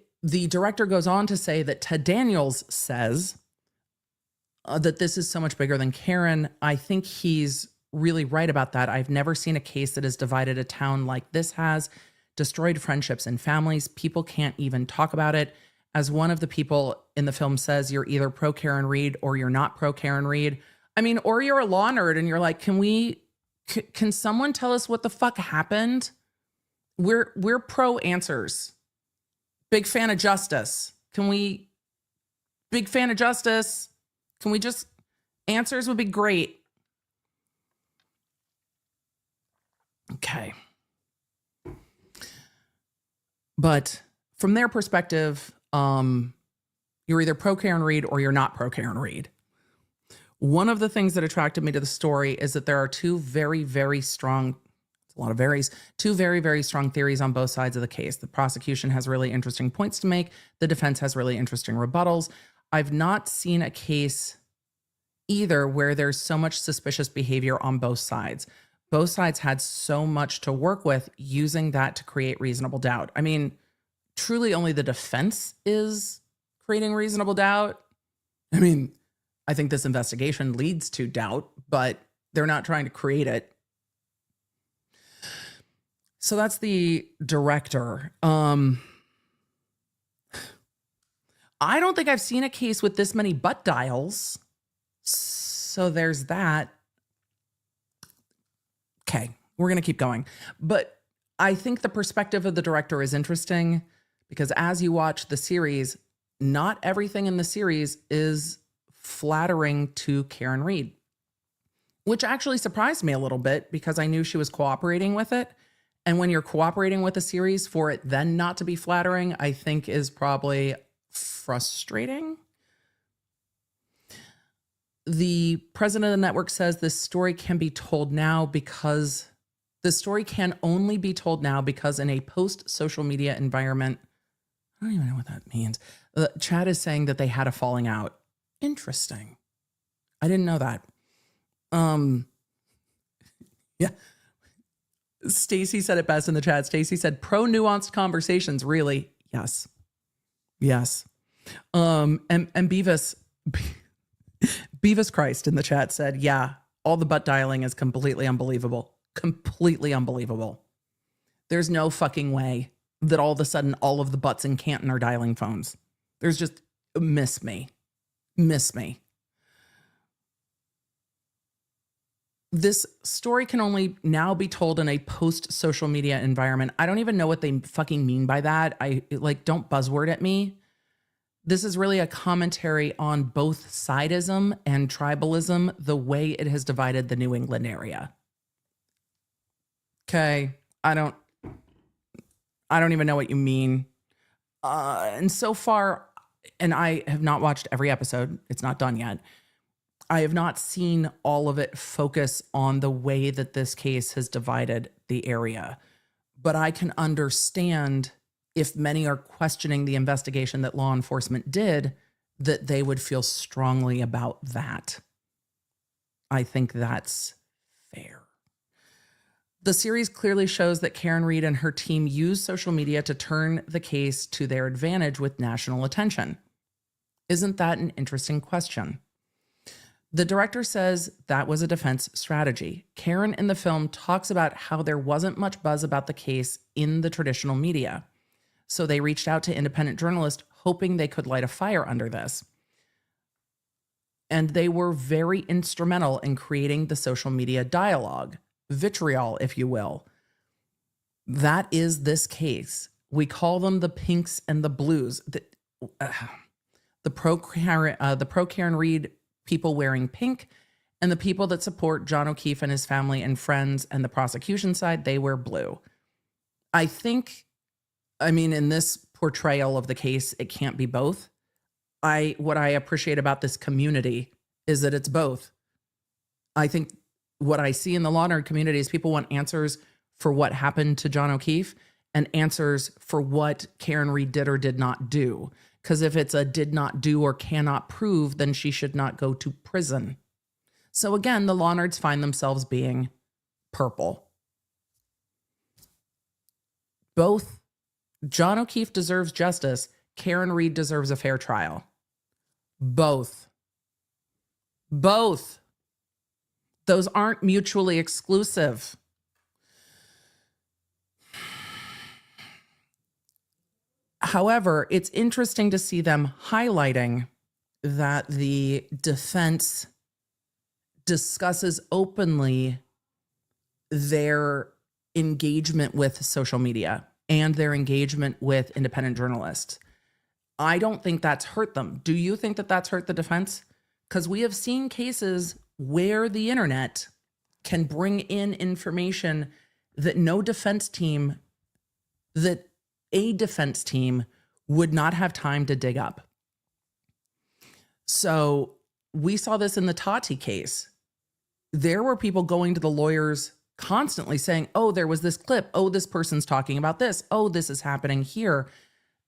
director goes on to say that Ted Daniels says that this is so much bigger than Karen. I think he's really right about that. I've never seen a case that has divided a town like this has, destroyed friendships and families. People can't even talk about it. As one of the people in the film says, you're either pro Karen Reed or you're not pro Karen Reed. I mean, or you're a law nerd and you're like, can someone tell us what the fuck happened? We're pro answers. Big fan of justice. Big fan of justice. Can we just, answers would be great. Okay. But from their perspective, you're either pro Karen Reed or you're not pro Karen Reed. One of the things that attracted me to the story is that there are two very, very strong, a lot of varies, two very, very strong theories on both sides of the case. The prosecution has really interesting points to make. The defense has really interesting rebuttals. I've not seen a case either where there's so much suspicious behavior on both sides. both sides had so much to work with using that to create reasonable doubt. I mean, truly only the defense is creating reasonable doubt. I mean, I think this investigation leads to doubt, but they're not trying to create it. So that's the director. I don't think I've seen a case with this many butt dials. So there's that. Okay, we're going to keep going. But I think the perspective of the director is interesting because as you watch the series, not everything in the series is flattering to Karen Read, which actually surprised me a little bit because I knew she was cooperating with it. And when you're cooperating with a series for it then not to be flattering, I think is probably frustrating. The president of the network says this story can be told now because the story can only be told now because in a post-social media environment, I don't even know what that means. Chad is saying that they had a falling out. Interesting. I didn't know that. Yeah. Stacy said it best in the chat. Stacy said, pro-nuanced conversations, really? Yes. Yes. And Beavis Christ in the chat said, yeah, all the butt dialing is completely unbelievable. Completely unbelievable. There's no fucking way that all of a sudden all of the butts in Canton are dialing phones. There's just, miss me. This story can only now be told in a post-social media environment. I don't even know what they fucking mean by that. Don't buzzword at me. This is really a commentary on both sidism and tribalism, the way it has divided the New England area. Okay, I don't even know what you mean. And so far, and I have not watched every episode. It's not done yet. I have not seen all of it focus on the way that this case has divided the area. But I can understand if many are questioning the investigation that law enforcement did, that they would feel strongly about that. I think that's fair. The series clearly shows that Karen Read and her team used social media to turn the case to their advantage with national attention. Isn't that an interesting question? The director says that was a defense strategy. Karen in the film talks about how there wasn't much buzz about the case in the traditional media. So they reached out to independent journalists hoping they could light a fire under this. And they were very instrumental in creating the social media dialogue, vitriol, if you will. That is this case. We call them the pinks and the blues. The pro-Karen Read people wearing pink, and the people that support John O'Keefe and his family and friends and the prosecution side, they wear blue. In this portrayal of the case, it can't be both. What I appreciate about this community is that it's both. I think what I see in the law nerd community is people want answers for what happened to John O'Keefe and answers for what Karen Read did or did not do. Because if it's a did not do or cannot prove, then she should not go to prison. So again, the law nerds find themselves being purple. Both John O'Keefe deserves justice. Karen Read deserves a fair trial. Both. Those aren't mutually exclusive. However, it's interesting to see them highlighting that the defense discusses openly their engagement with social media and their engagement with independent journalists. I don't think that's hurt them. Do you think that that's hurt the defense? Because we have seen cases where the internet can bring in information that a defense team would not have time to dig up. So we saw this in the Tati case. There were people going to the lawyers constantly saying, oh, there was this clip. Oh, this person's talking about this. Oh, this is happening here.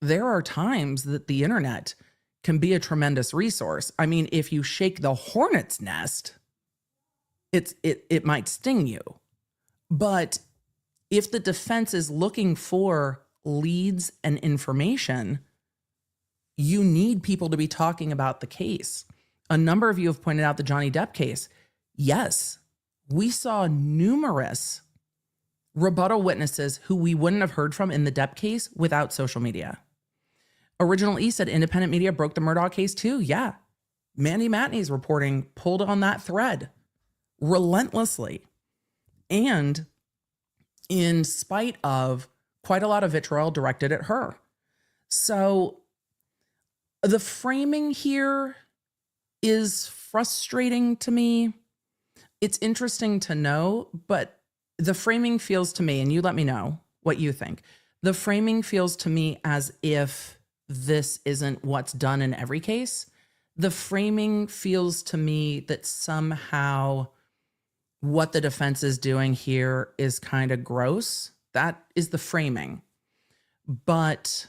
There are times that the internet can be a tremendous resource. I mean, if you shake the hornet's nest, it might sting you. But if the defense is looking for leads and information, you need people to be talking about the case. A number of you have pointed out the Johnny Depp case. Yes, we saw numerous rebuttal witnesses who we wouldn't have heard from in the Depp case without social media. Original E said independent media broke the Murdaugh case too. Yeah. Mandy Matney's reporting pulled on that thread relentlessly. And in spite of quite a lot of vitriol directed at her. So the framing here is frustrating to me. It's interesting to know, but the framing feels to me, and you let me know what you think. The framing feels to me as if this isn't what's done in every case. The framing feels to me that somehow what the defense is doing here is kind of gross. That is the framing. But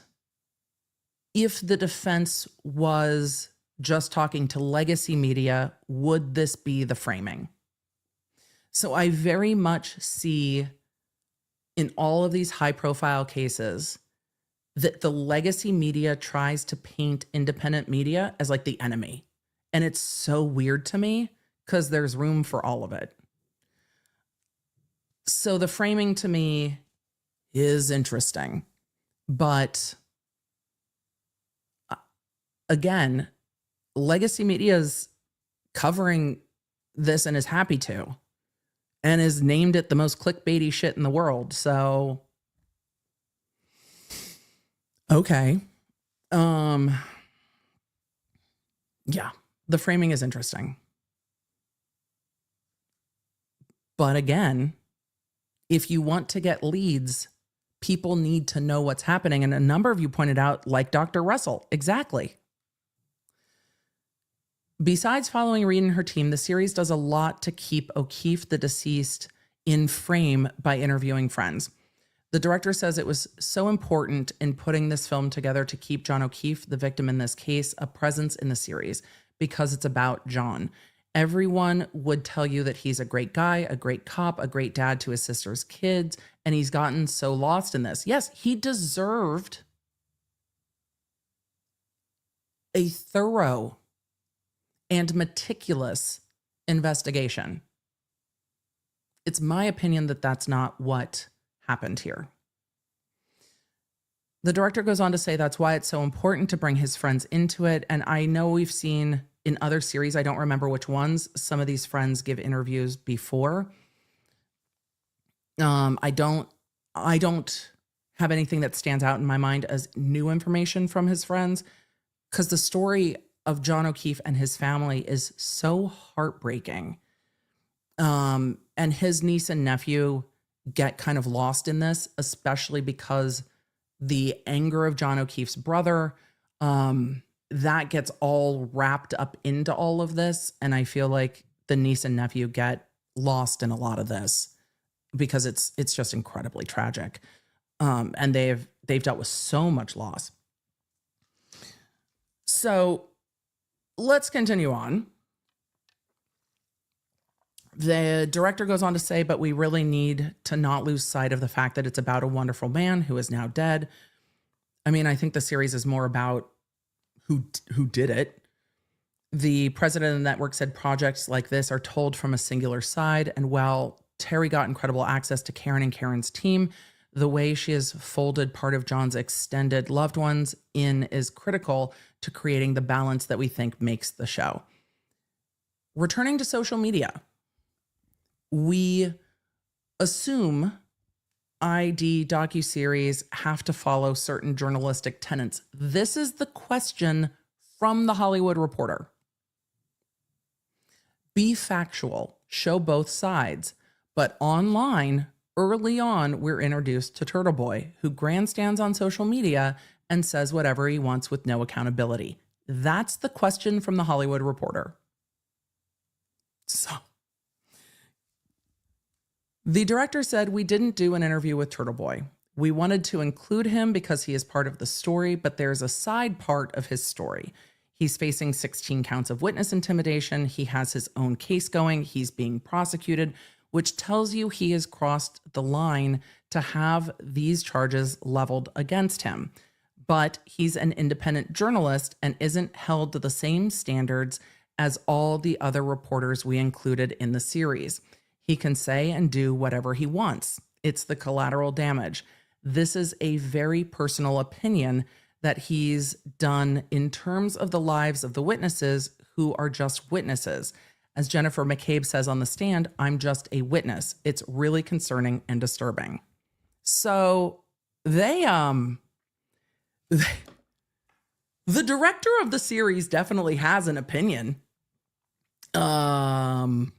if the defense was just talking to legacy media, would this be the framing? So I very much see in all of these high-profile cases that the legacy media tries to paint independent media as like the enemy. And it's so weird to me because there's room for all of it. So the framing to me is interesting. But again, legacy media is covering this and is happy to, and is named it the most clickbaity shit in the world. So, okay. Yeah, the framing is interesting. But again, if you want to get leads, people need to know what's happening. And a number of you pointed out, like Dr. Russell, exactly. Besides following Reed and her team, the series does a lot to keep O'Keefe, the deceased, in frame by interviewing friends. The director says it was so important in putting this film together to keep John O'Keefe, the victim in this case, a presence in the series because it's about John. Everyone would tell you that he's a great guy, a great cop, a great dad to his sister's kids, and he's gotten so lost in this. Yes, he deserved a thorough and meticulous investigation. It's my opinion that that's not what happened here. The director goes on to say that's why it's so important to bring his friends into it. And I know we've seen in other series, I don't remember which ones, some of these friends give interviews before. I don't have anything that stands out in my mind as new information from his friends, because the story of John O'Keefe and his family is so heartbreaking. And his niece and nephew get kind of lost in this, especially because the anger of John O'Keefe's brother, that gets all wrapped up into all of this. And I feel like the niece and nephew get lost in a lot of this because it's just incredibly tragic. And they've dealt with so much loss. So let's continue on. The director goes on to say, but we really need to not lose sight of the fact that it's about a wonderful man who is now dead. I mean, I think the series is more about who did it. The president of the network said projects like this are told from a singular side. And while Terry got incredible access to Karen and Karen's team, the way she has folded part of John's extended loved ones in is critical to creating the balance that we think makes the show. Returning to social media, we assume ID docuseries have to follow certain journalistic tenets. This is the question from The Hollywood Reporter. Be factual, show both sides, but online, early on, we're introduced to Turtle Boy, who grandstands on social media and says whatever he wants with no accountability. That's the question from The Hollywood Reporter. So, the director said, we didn't do an interview with Turtle Boy. We wanted to include him because he is part of the story, but there's a side part of his story. He's facing 16 counts of witness intimidation. He has his own case going. He's being prosecuted. which tells you he has crossed the line to have these charges leveled against him. But he's an independent journalist and isn't held to the same standards as all the other reporters we included in the series. He can say and do whatever he wants. It's the collateral damage. This is a very personal opinion that he's done in terms of the lives of the witnesses who are just witnesses. As Jennifer McCabe says on the stand, I'm just a witness. It's really concerning and disturbing. So the director of the series definitely has an opinion. Carrie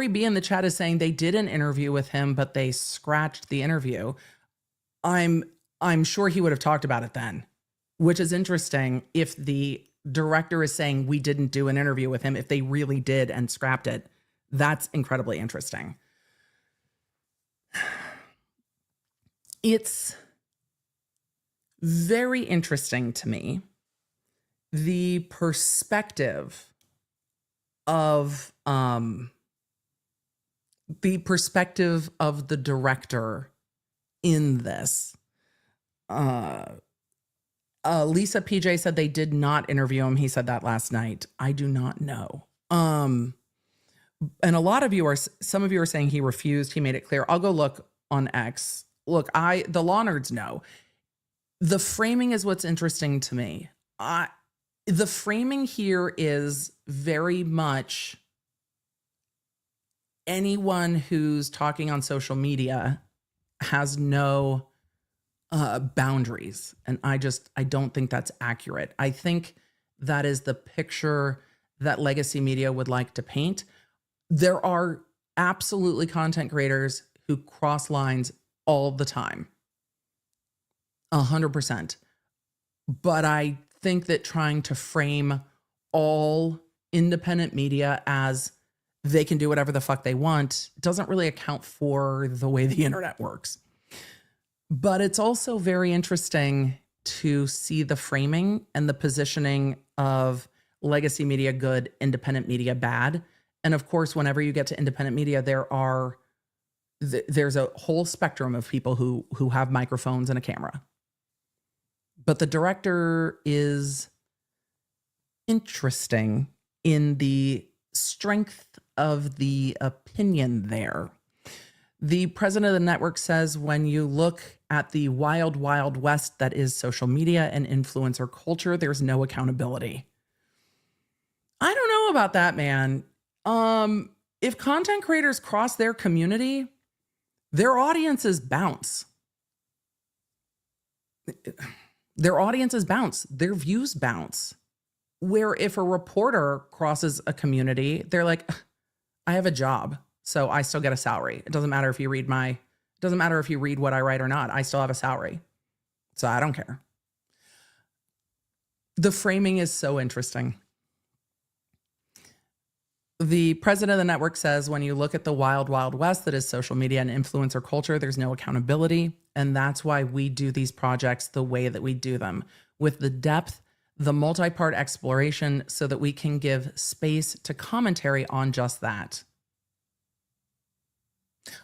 B in the chat is saying they did an interview with him, but they scratched the interview. I'm sure he would have talked about it then, which is interesting if the director is saying we didn't do an interview with him. If they really did and scrapped it, that's incredibly interesting. It's very interesting to me, the perspective of the director in this. Lisa PJ said they did not interview him. He said that last night. I do not know. And some of you are saying he refused. He made it clear. I'll go look on X. Look, the law nerds know. The framing is what's interesting to me. The framing here is very much anyone who's talking on social media has no boundaries. And I don't think that's accurate. I think that is the picture that legacy media would like to paint. There are absolutely content creators who cross lines all the time. 100%. But I think that trying to frame all independent media as they can do whatever the fuck they want doesn't really account for the way the internet works. But it's also very interesting to see the framing and the positioning of legacy media good, independent media bad. And of course, whenever you get to independent media, there's a whole spectrum of people who have microphones and a camera. But the director is interesting in the strength of the opinion there. The president of the network says when you look at the wild, wild west that is social media and influencer culture, there's no accountability. I don't know about that, man. If content creators cross their community, their audiences bounce. Their audiences bounce. Their views bounce. Where if a reporter crosses a community, they're like, I have a job, so I still get a salary. It doesn't matter if you read what I write or not. I still have a salary. So I don't care. The framing is so interesting. The president of the network says, when you look at the wild, wild west that is social media and influencer culture, there's no accountability. And that's why we do these projects the way that we do them, with the depth, the multi-part exploration, so that we can give space to commentary on just that.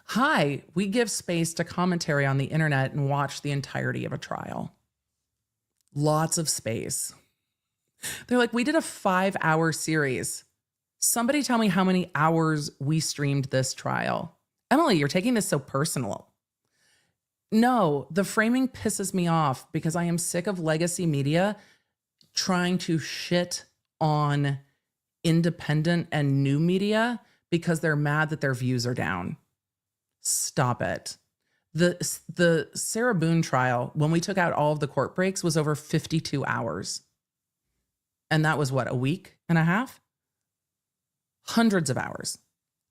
Hi, we give space to commentary on the internet and watch the entirety of a trial. Lots of space. They're like, we did a 5-hour series. Somebody tell me how many hours we streamed this trial. Emily, you're taking this so personal. No, the framing pisses me off because I am sick of legacy media trying to shit on independent and new media because they're mad that their views are down. Stop it. The Sarah Boone trial, when we took out all of the court breaks, was over 52 hours. And that was what, a week and a half? Hundreds of hours.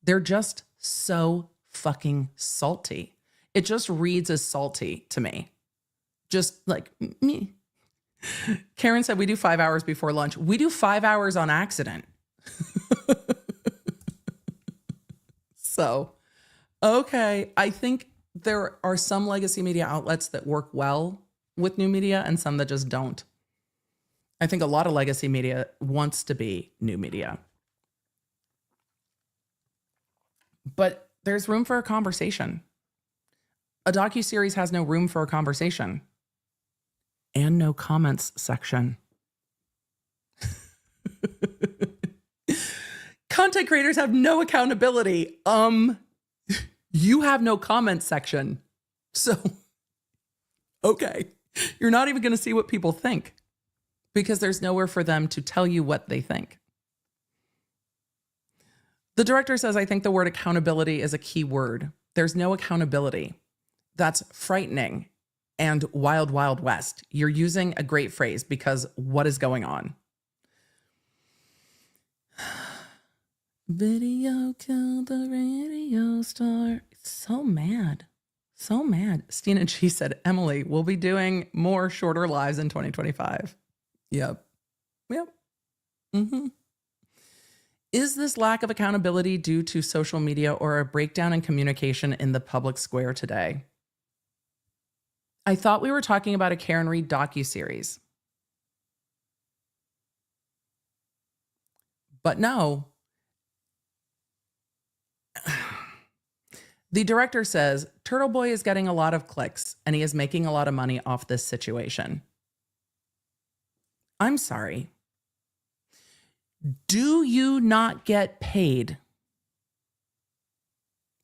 They're just so fucking salty. It just reads as salty to me. Just like me. Karen said we do 5 hours before lunch. We do 5 hours on accident. So, okay. I think there are some legacy media outlets that work well with new media and some that just don't. I think a lot of legacy media wants to be new media. But there's room for a conversation. A docuseries has no room for a conversation. And no comments section. Content creators have no accountability. You have no comment section. So, okay. You're not even going to see what people think because there's nowhere for them to tell you what they think. The director says, I think the word accountability is a key word. There's no accountability. That's frightening and wild, wild west. You're using a great phrase because what is going on? Video killed the radio star. So mad. So mad. Stina G said, Emily, we'll be doing more shorter lives in 2025. Yep. Mm-hmm. Is this lack of accountability due to social media or a breakdown in communication in the public square today? I thought we were talking about a Karen Read docuseries. But no. The director says, Turtle Boy is getting a lot of clicks and he is making a lot of money off this situation. I'm sorry. Do you not get paid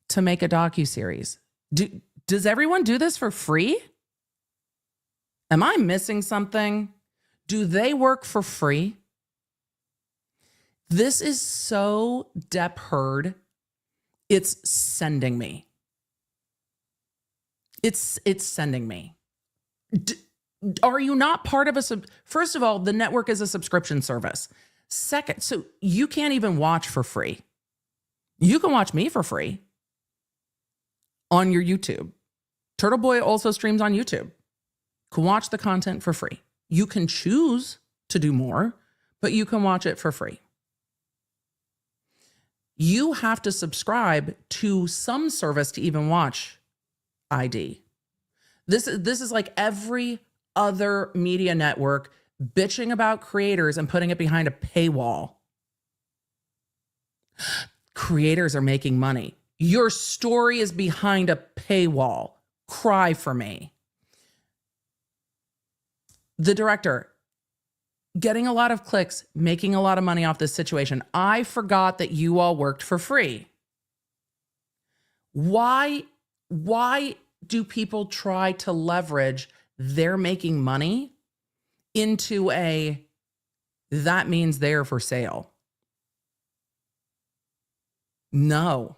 to make a docuseries? Does everyone do this for free? Am I missing something? Do they work for free? This is so Depp Heard. It's sending me. It's sending me. Are you not part of a first of all, the network is a subscription service. Second, so you can't even watch for free. You can watch me for free on your YouTube. Turtle Boy also streams on YouTube. Can watch the content for free. You can choose to do more, but you can watch it for free. You have to subscribe to some service to even watch ID. This is like every other media network bitching about creators and putting it behind a paywall. Creators are making money. Your story is behind a paywall. Cry for me. The director, getting a lot of clicks, making a lot of money off this situation. I forgot that you all worked for free. Why do people try to leverage they're making money into that means they're for sale? No.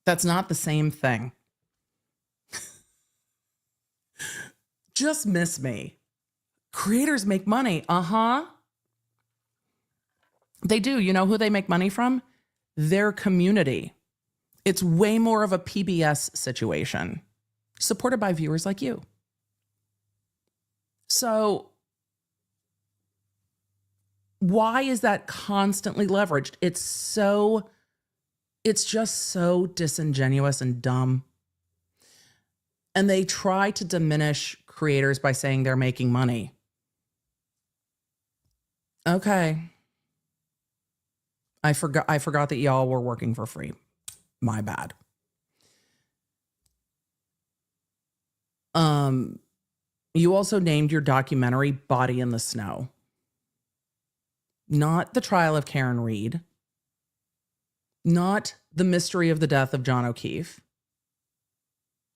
That's not the same thing. Just miss me. Creators make money. They do. You know who they make money from? Their community. It's way more of a PBS situation, supported by viewers like you. So why is that constantly leveraged? It's just so disingenuous and dumb. And they try to diminish creators by saying they're making money. Okay. I forgot that y'all were working for free. My bad. You also named your documentary Body in the Snow. Not the trial of Karen Read. Not the mystery of the death of John O'Keefe.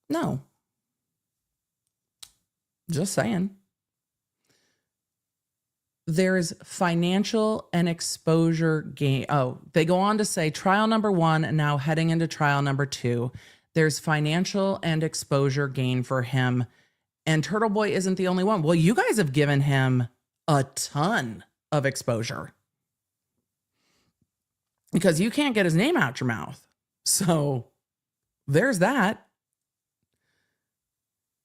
No. Just saying. There's financial and exposure gain. Oh, they go on to say trial number 1 and now heading into trial number 2. There's financial and exposure gain for him. And Turtle Boy isn't the only one. Well, you guys have given him a ton of exposure because you can't get his name out your mouth. So there's that.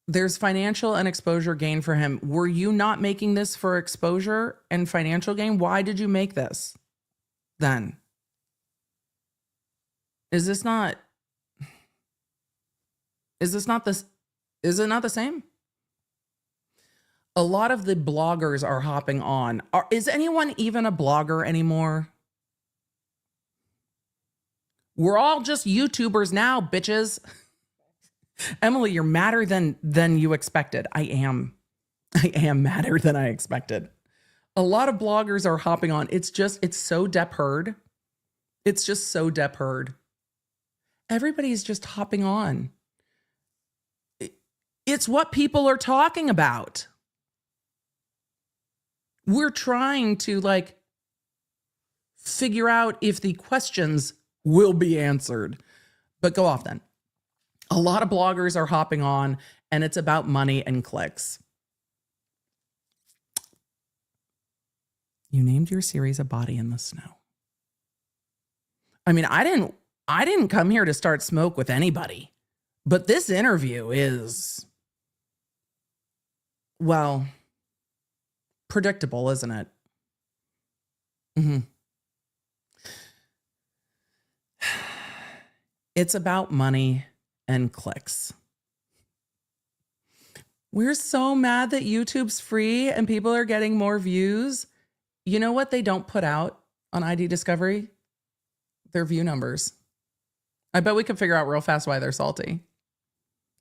There's financial and exposure gain for him. Were you not making this for exposure and financial gain? Why did you make this then? Is it not the same? A lot of the bloggers are hopping on. Is anyone even a blogger anymore? We're all just YouTubers now, bitches. Emily, you're madder than you expected. I am madder than I expected. A lot of bloggers are hopping on. It's so Depp heard. It's just so Depp heard. Everybody's just hopping on. It's what people are talking about. We're trying to like figure out if the questions will be answered. But go off then. A lot of bloggers are hopping on, and it's about money and clicks. You named your series A Body in the Snow. I mean, I didn't come here to start smoke with anybody, but this interview is, well, predictable, isn't it? Mm-hmm. It's about money and clicks. We're so mad that YouTube's free and people are getting more views. You know what they don't put out on ID Discovery? Their view numbers. I bet we could figure out real fast why they're salty.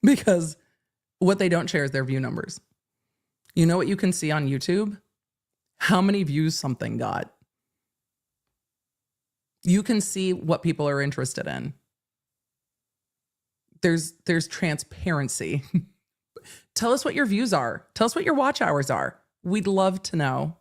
Because what they don't share is their view numbers. You know what you can see on YouTube? How many views something got. You can see what people are interested in. There's transparency. Tell us what your views are. Tell us what your watch hours are. We'd love to know.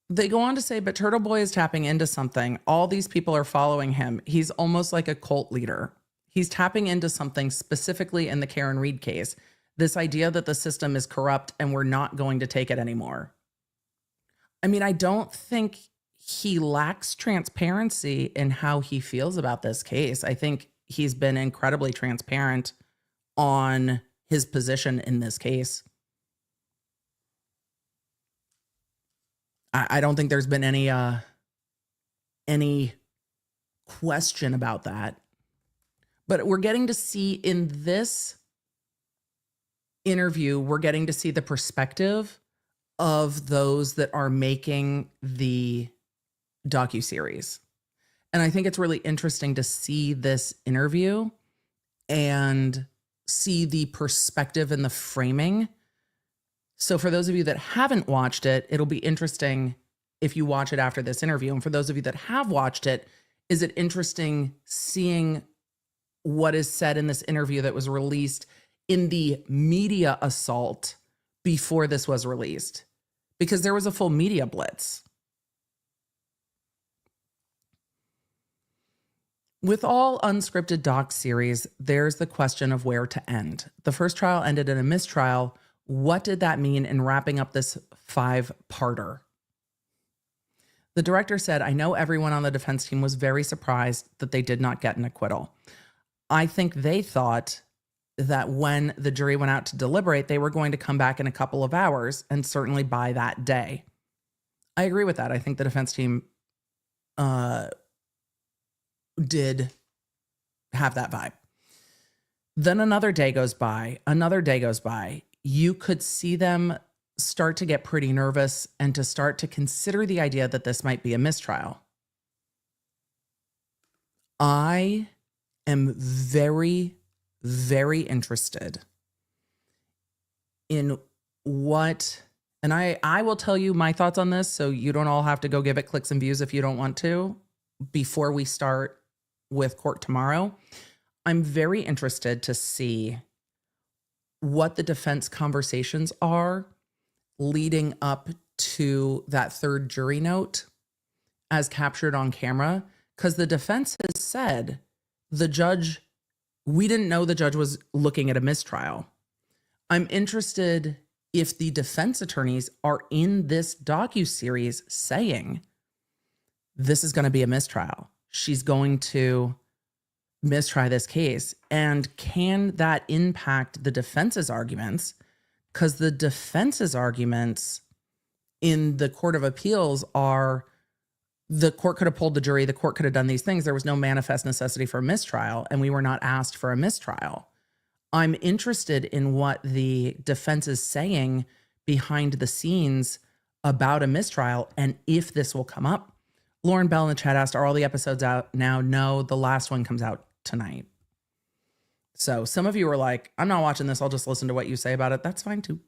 They go on to say, but Turtle Boy is tapping into something. All these people are following him. He's almost like a cult leader. He's tapping into something specifically in the Karen Reed case. This idea that the system is corrupt and we're not going to take it anymore. I mean, I don't think he lacks transparency in how he feels about this case. I think he's been incredibly transparent on his position in this case. I don't think there's been any question about that. But we're getting to see in this interview, we're getting to see the perspective of those that are making the docuseries. And I think it's really interesting to see this interview and see the perspective and the framing. So for those of you that haven't watched it, it'll be interesting if you watch it after this interview. And for those of you that have watched it, is it interesting seeing what is said in this interview that was released in the media assault before this was released? Because there was a full media blitz. With all unscripted doc series, there's the question of where to end. The first trial ended in a mistrial. What did that mean in wrapping up this 5-parter? The director said, I know everyone on the defense team was very surprised that they did not get an acquittal. I think they thought that when the jury went out to deliberate, they were going to come back in a couple of hours, and certainly by that day. I agree with that. I think the defense team did have that vibe. Then another day goes by. You could see them start to get pretty nervous and to start to consider the idea that this might be a mistrial. I am very, very interested in what, and I will tell you my thoughts on this, so you don't all have to go give it clicks and views if you don't want to, before we start with court tomorrow. I'm very interested to see what the defense conversations are leading up to that third jury note as captured on camera, because the defense has said we didn't know the judge was looking at a mistrial. I'm interested if the defense attorneys are in this docuseries saying this is going to be a mistrial. She's going to mistry this case. And can that impact the defense's arguments? Because the defense's arguments in the Court of Appeals are the court could have pulled the jury, the court could have done these things. There was no manifest necessity for a mistrial, and we were not asked for a mistrial. I'm interested in what the defense is saying behind the scenes about a mistrial and if this will come up. Lauren Bell in the chat asked, are all the episodes out now? No, the last one comes out tonight. So some of you are like, I'm not watching this. I'll just listen to what you say about it. That's fine too.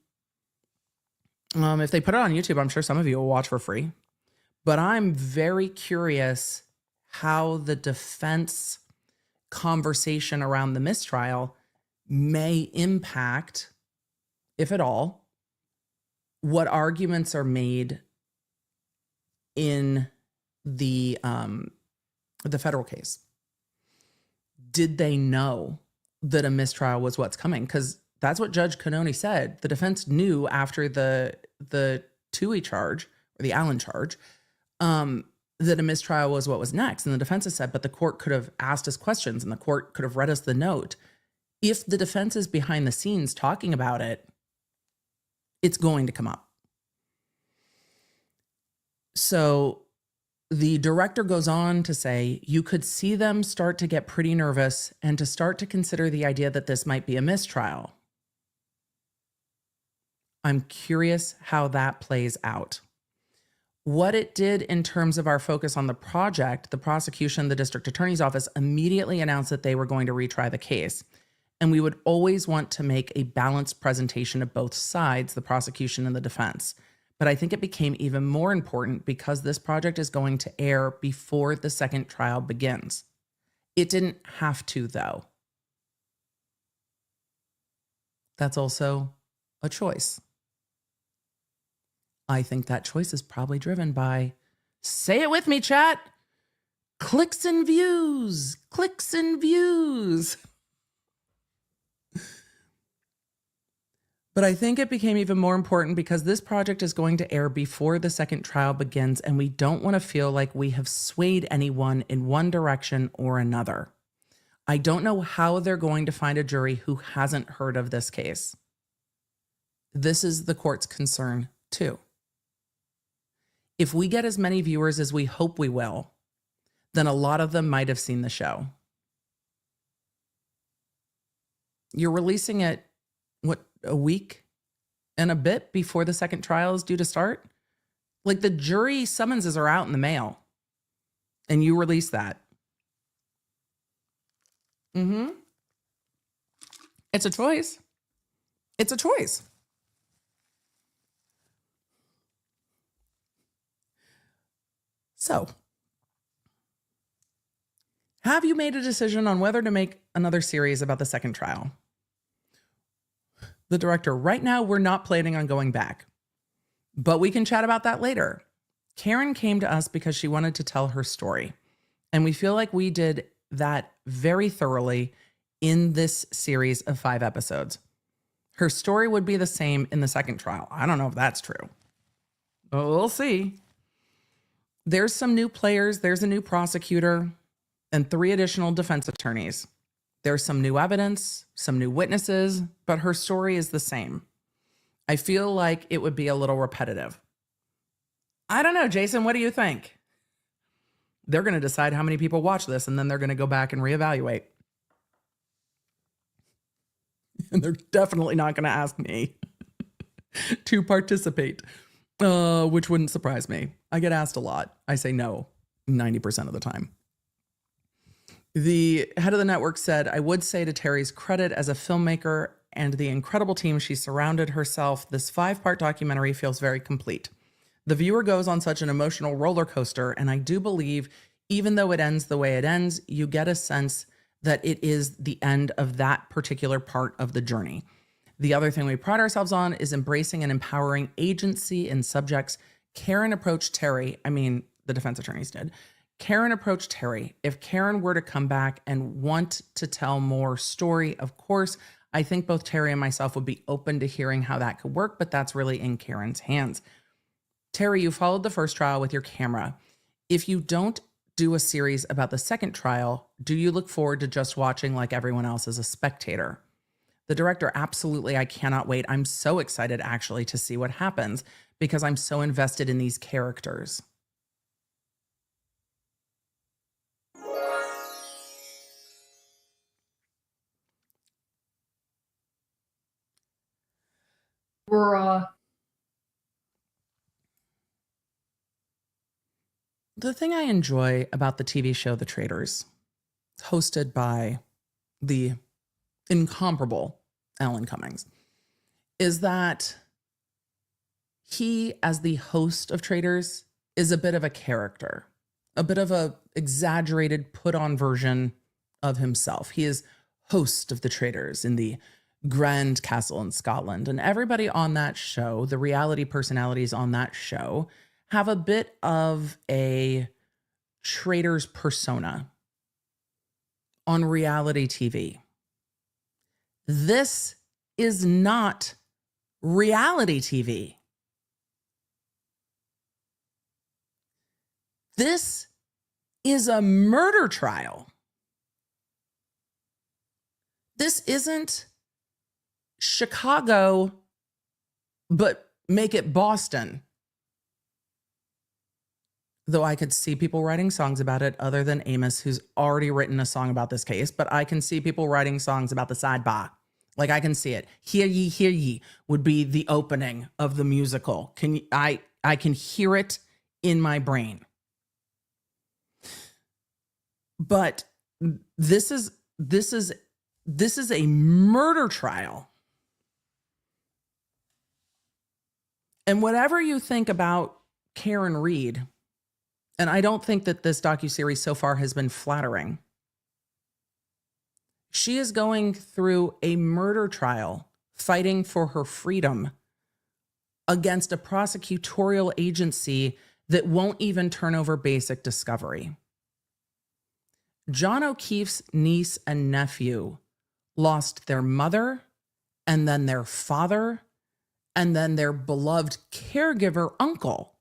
If they put it on YouTube, I'm sure some of you will watch for free. But I'm very curious how the defense conversation around the mistrial may impact, if at all, what arguments are made in the federal case. Did they know that a mistrial was what's coming? Because that's what Judge Cannoni said. The defense knew after the Toohey charge, or the Allen charge, that a mistrial was what was next. And the defense has said, but the court could have asked us questions and the court could have read us the note. If the defense is behind the scenes talking about it, it's going to come up. So the director goes on to say, you could see them start to get pretty nervous and to start to consider the idea that this might be a mistrial. I'm curious how that plays out. What it did in terms of our focus on the project, the prosecution, the district attorney's office immediately announced that they were going to retry the case. And we would always want to make a balanced presentation of both sides, the prosecution and the defense. But I think it became even more important because this project is going to air before the second trial begins. It didn't have to, though. That's also a choice. I think that choice is probably driven by, say it with me, chat, clicks and views, clicks and views. But I think it became even more important because this project is going to air before the second trial begins, and we don't want to feel like we have swayed anyone in one direction or another. I don't know how they're going to find a jury who hasn't heard of this case. This is the court's concern, too. If we get as many viewers as we hope we will, then a lot of them might have seen the show. You're releasing it, what, a week and a bit before the second trial is due to start? Like, the jury summonses are out in the mail, and you release that. It's a choice. It's a choice. So, have you made a decision on whether to make another series about the second trial? The director, right now, we're not planning on going back, but we can chat about that later. Karen came to us because she wanted to tell her story, and we feel like we did that very thoroughly in this series of 5 episodes. Her story would be the same in the second trial. I don't know if that's true, but we'll see. There's some new players. There's a new prosecutor and 3 additional defense attorneys. There's some new evidence, some new witnesses, but her story is the same. I feel like it would be a little repetitive. I don't know, Jason, what do you think? They're going to decide how many people watch this, and then they're going to go back and reevaluate. And they're definitely not going to ask me to participate, which wouldn't surprise me. I get asked a lot. I say no 90% of the time. The head of the network said, I would say to Terry's credit as a filmmaker and the incredible team she surrounded herself, this 5-part documentary feels very complete. The viewer goes on such an emotional roller coaster, and I do believe, even though it ends the way it ends, you get a sense that it is the end of that particular part of the journey. The other thing we pride ourselves on is embracing and empowering agency in subjects. Karen approached Terry, the defense attorneys did. Karen approached Terry. If Karen were to come back and want to tell more story, of course, I think both Terry and myself would be open to hearing how that could work, but that's really in Karen's hands. Terry, you followed the first trial with your camera. If you don't do a series about the second trial, do you look forward to just watching like everyone else as a spectator? The director, absolutely. I cannot wait. I'm so excited actually to see what happens because I'm so invested in these characters. we're The thing I enjoy about the TV show The Traitors, hosted by the incomparable Alan Cummings, is that he, as the host of Traitors, is a bit of a character, a bit of a exaggerated, put-on version of himself. He is host of The Traitors in the Grand Castle in Scotland, and everybody on that show, the reality personalities on that show, have a bit of a traitor's persona on reality TV. This is not reality TV. This is a murder trial. This isn't Chicago, but make it Boston. Though I could see people writing songs about it other than Amos, who's already written a song about this case, but I can see people writing songs about the sidebar. Like, I can see it. Hear ye would be the opening of the musical. I can hear it in my brain. But this is a murder trial. And whatever you think about Karen Reed, and I don't think that this docuseries so far has been flattering, she is going through a murder trial, fighting for her freedom against a prosecutorial agency that won't even turn over basic discovery. John O'Keefe's niece and nephew lost their mother, and then their father, and then their beloved caregiver uncle.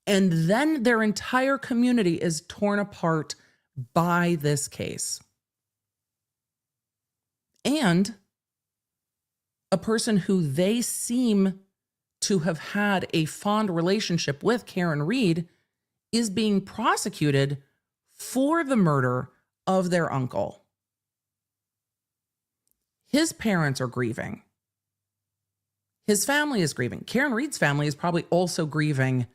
And then their entire community is torn apart by this case. And a person who they seem to have had a fond relationship with, Karen Reed, is being prosecuted for the murder of their uncle. His parents are grieving. His family is grieving. Karen Reed's family is probably also grieving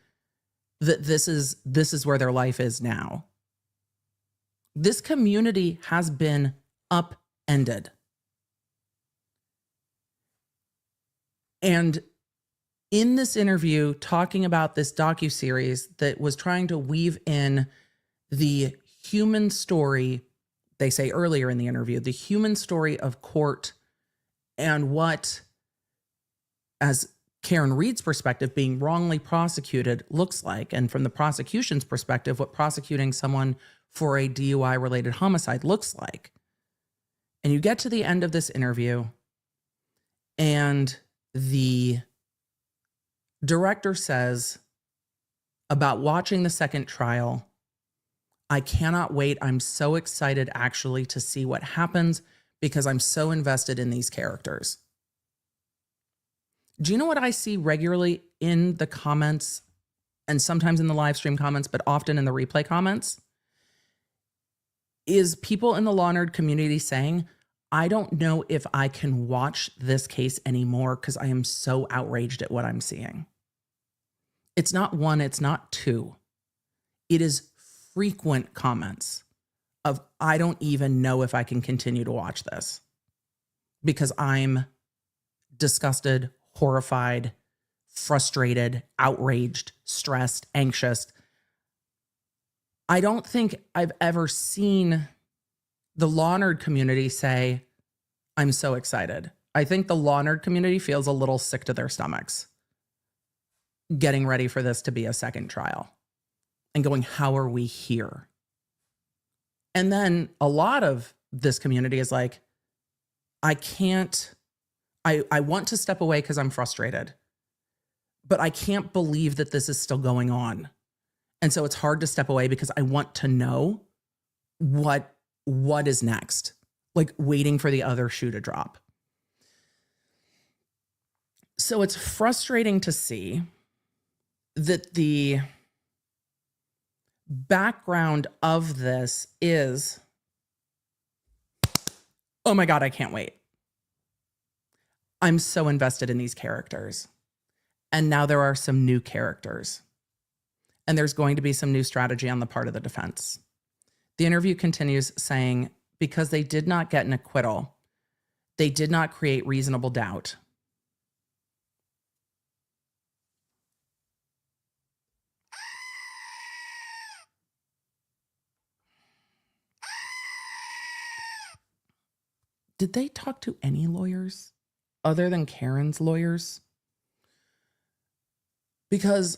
that this is where their life is now. This community has been upended. And in this interview, talking about this docuseries that was trying to weave in the human story, they say earlier in the interview, the human story of court and what, as Karen Reed's perspective, being wrongly prosecuted looks like, and from the prosecution's perspective, what prosecuting someone for a DUI-related homicide looks like. And you get to the end of this interview, and the director says about watching the second trial, "I cannot wait. I'm so excited actually to see what happens because I'm so invested in these characters." Do you know what I see regularly in the comments, and sometimes in the live stream comments, but often in the replay comments? Is people in the law nerd community saying, "I don't know if I can watch this case anymore because I am so outraged at what I'm seeing." It's not one, it's not two. It is frequent comments of, "I don't even know if I can continue to watch this because I'm disgusted, horrified, frustrated, outraged, stressed, anxious." I don't think I've ever seen the law nerd community say, "I'm so excited." I think the law nerd community feels a little sick to their stomachs getting ready for this to be a second trial and going, "How are we here?" And then a lot of this community is like, "I can't, I want to step away because I'm frustrated, but I can't believe that this is still going on. And so it's hard to step away because I want to know what is next," like waiting for the other shoe to drop. So it's frustrating to see that the background of this is, "Oh my God, I can't wait. I'm so invested in these characters. And now there are some new characters. And there's going to be some new strategy on the part of the defense. The interview continues saying, because they did not get an acquittal, they did not create reasonable doubt. Did they talk to any lawyers other than Karen's lawyers? Because,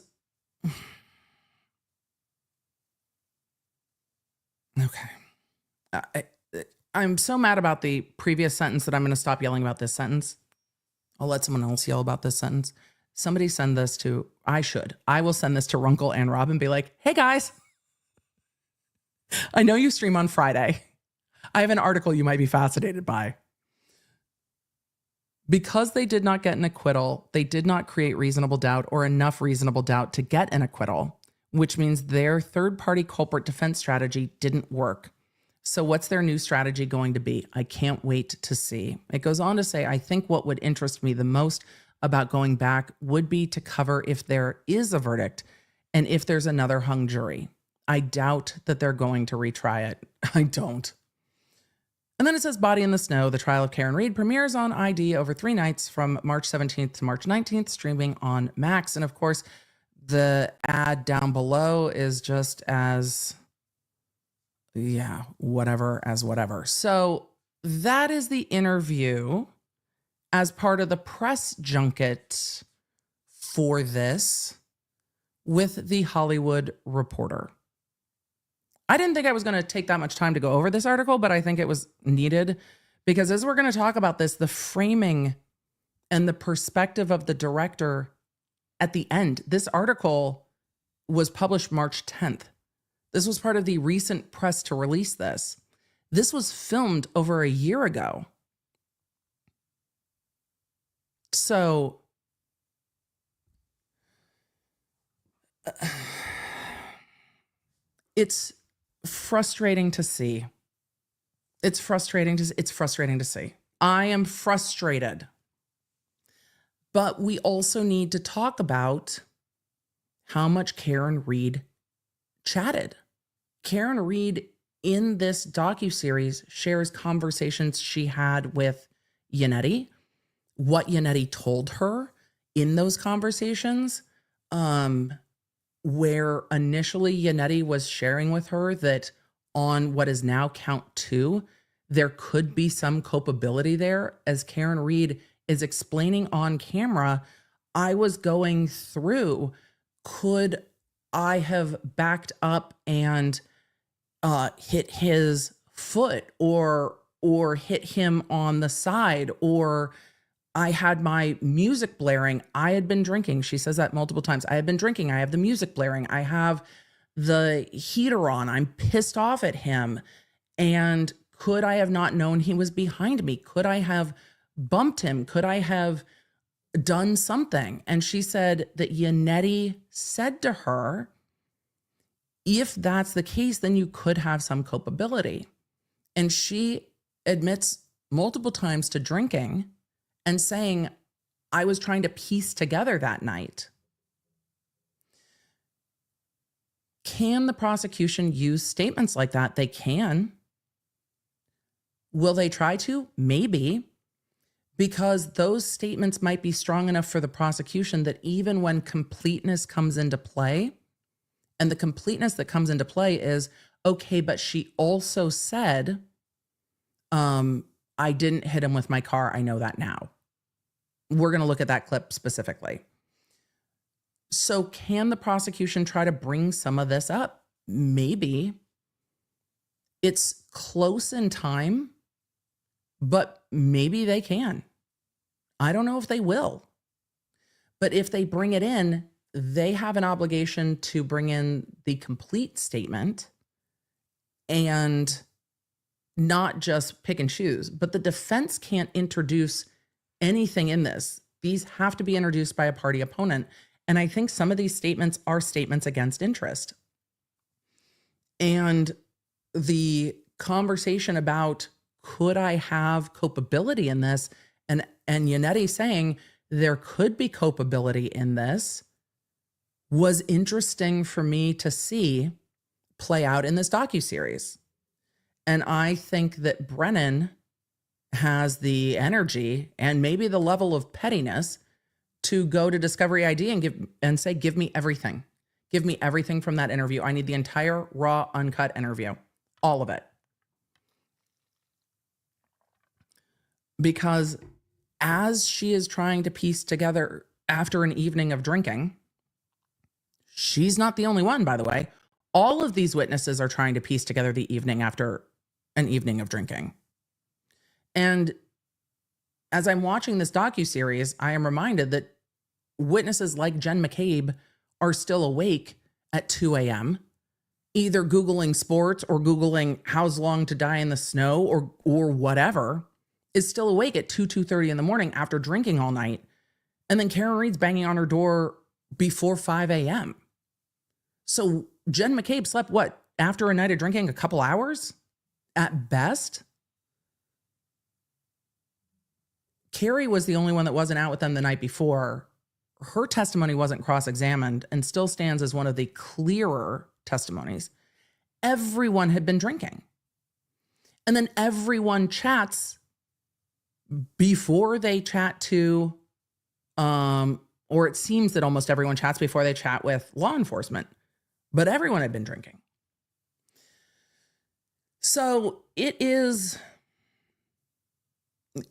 okay. I'm so mad about the previous sentence that I'm going to stop yelling about this sentence. I'll let someone else yell about this sentence. Somebody send this to, I will send this to Runkle and Rob and be like, hey guys, I know you stream on Friday. I have an article you might be fascinated by. Because they did not get an acquittal, they did not create reasonable doubt or enough reasonable doubt to get an acquittal, which means their third-party culprit defense strategy didn't work. So what's their new strategy going to be? I can't wait to see. It goes on to say, I think what would interest me the most about going back would be to cover if there is a verdict and if there's another hung jury. I doubt that they're going to retry it. I don't. And then it says Body in the Snow, the trial of Karen Read, premieres on ID over 3 nights from March 17th to March 19th, streaming on Max. And of course, the ad down below is just as, whatever. So that is the interview as part of the press junket for this with the Hollywood Reporter. I didn't think I was going to take that much time to go over this article, but I think it was needed because as we're going to talk about this, the framing and the perspective of the director at the end, this article was published March 10th. This was part of the recent press to release this. This was filmed over a year ago. So it's frustrating to see. It's frustrating to see. I am frustrated. But we also need to talk about how much Karen Read chatted. Karen Read in this docuseries shares conversations she had with Yannetti, what Yannetti told her in those conversations, where initially Yannetti was sharing with her that on what is now count 2, there could be some culpability there. As Karen Read is explaining on camera, I was going through, could I have backed up and hit his foot or hit him on the side, or I had my music blaring. I had been drinking. She says that multiple times. I had been drinking. I have the music blaring. I have the heater on. I'm pissed off at him. And could I have not known he was behind me? Could I have bumped him? Could I have done something? And she said that Yannetti said to her, if that's the case, then you could have some culpability. And she admits multiple times to drinking and saying, I was trying to piece together that night. Can the prosecution use statements like that? They can. Will they try to? Maybe. Because those statements might be strong enough for the prosecution that even when completeness comes into play, and the completeness that comes into play is, okay, but she also said, I didn't hit him with my car. I know that now. We're going to look at that clip specifically. So can the prosecution try to bring some of this up? Maybe. It's close in time, but maybe they can. I don't know if they will. But if they bring it in, they have an obligation to bring in the complete statement and not just pick and choose. But the defense can't introduce anything in this. These have to be introduced by a party opponent. And I think some of these statements are statements against interest. And the conversation about, could I have culpability in this? And and Yannetti saying there could be culpability in this was interesting for me to see play out in this docuseries. And I think that Brennan has the energy and maybe the level of pettiness to go to Discovery ID and say, give me everything. Give me everything from that interview. I need the entire raw, uncut interview. All of it. Because as she is trying to piece together after an evening of drinking, she's not the only one, by the way. All of these witnesses are trying to piece together the evening after an evening of drinking. And as I'm watching this docuseries, I am reminded that witnesses like Jen McCabe are still awake at 2 a.m., either Googling sports or Googling how's long to die in the snow or whatever, is still awake at 2:30 in the morning after drinking all night. And then Karen Reed's banging on her door before 5 a.m. So Jen McCabe slept, what, after a night of drinking, a couple hours at best? Carrie was the only one that wasn't out with them the night before. Her testimony wasn't cross-examined and still stands as one of the clearer testimonies. Everyone had been drinking. And then everyone chats before they chat to, or it seems that almost everyone chats before they chat with law enforcement, but everyone had been drinking. So it is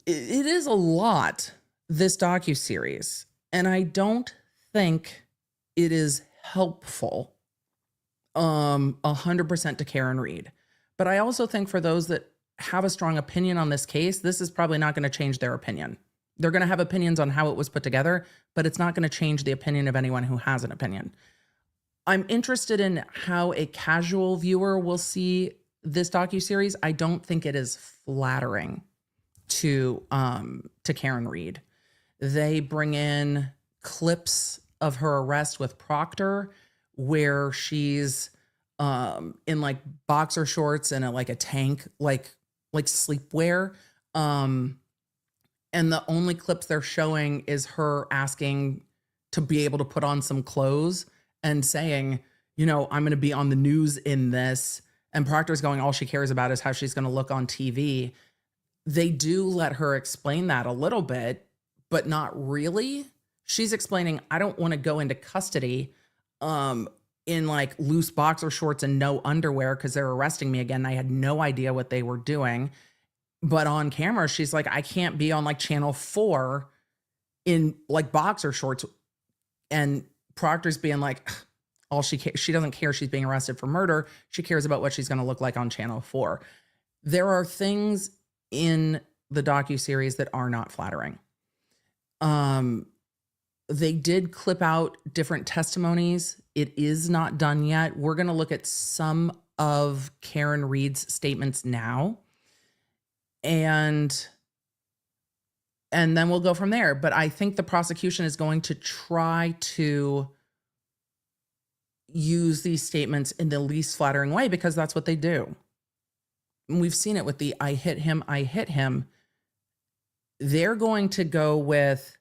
a lot, this docuseries, and I don't think it is helpful 100% to Karen Reed. But I also think for those that have a strong opinion on this case, this is probably not going to change their opinion. They're going to have opinions on how it was put together, but it's not going to change the opinion of anyone who has an opinion. I'm interested in how a casual viewer will see this docuseries. I don't think it is flattering to Karen Reed. They bring in clips of her arrest with Proctor where she's in like boxer shorts and a tank, like sleepwear. And the only clips they're showing is her asking to be able to put on some clothes and saying, I'm going to be on the news in this. And Proctor's going, all she cares about is how she's going to look on TV. They do let her explain that a little bit, but not really. She's explaining, I don't want to go into custody in like loose boxer shorts and no underwear because they're arresting me again. I had no idea what they were doing. But on camera, she's like, I can't be on like Channel 4 in like boxer shorts. And Proctor's being like, she doesn't care she's being arrested for murder. She cares about what she's going to look like on Channel 4. There are things in the docuseries that are not flattering. They did clip out different testimonies. It is not done yet. We're going to look at some of Karen Reed's statements now. And then we'll go from there. But I think the prosecution is going to try to use these statements in the least flattering way because that's what they do. And we've seen it with the I hit him. They're going to go with,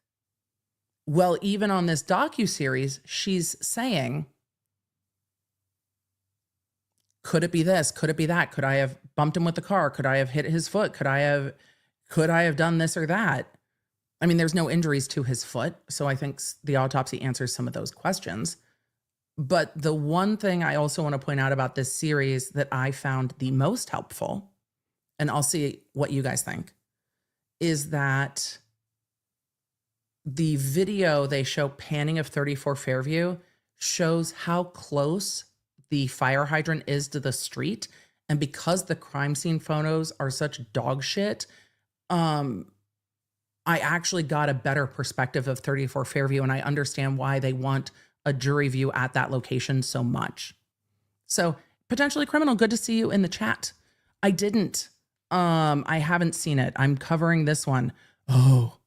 well, even on this docuseries, she's saying, could it be this? Could it be that? Could I have bumped him with the car? Could I have hit his foot? Could I have done this or that? I mean, there's no injuries to his foot. So I think the autopsy answers some of those questions. But the one thing I also want to point out about this series that I found the most helpful, and I'll see what you guys think, is that the video they show panning of 34 Fairview shows how close the fire hydrant is to the street. And because the crime scene photos are such dog shit, I actually got a better perspective of 34 Fairview, and I understand why they want a jury view at that location so much. So potentially criminal, good to see you in the chat. I haven't seen it. I'm covering this one. Oh,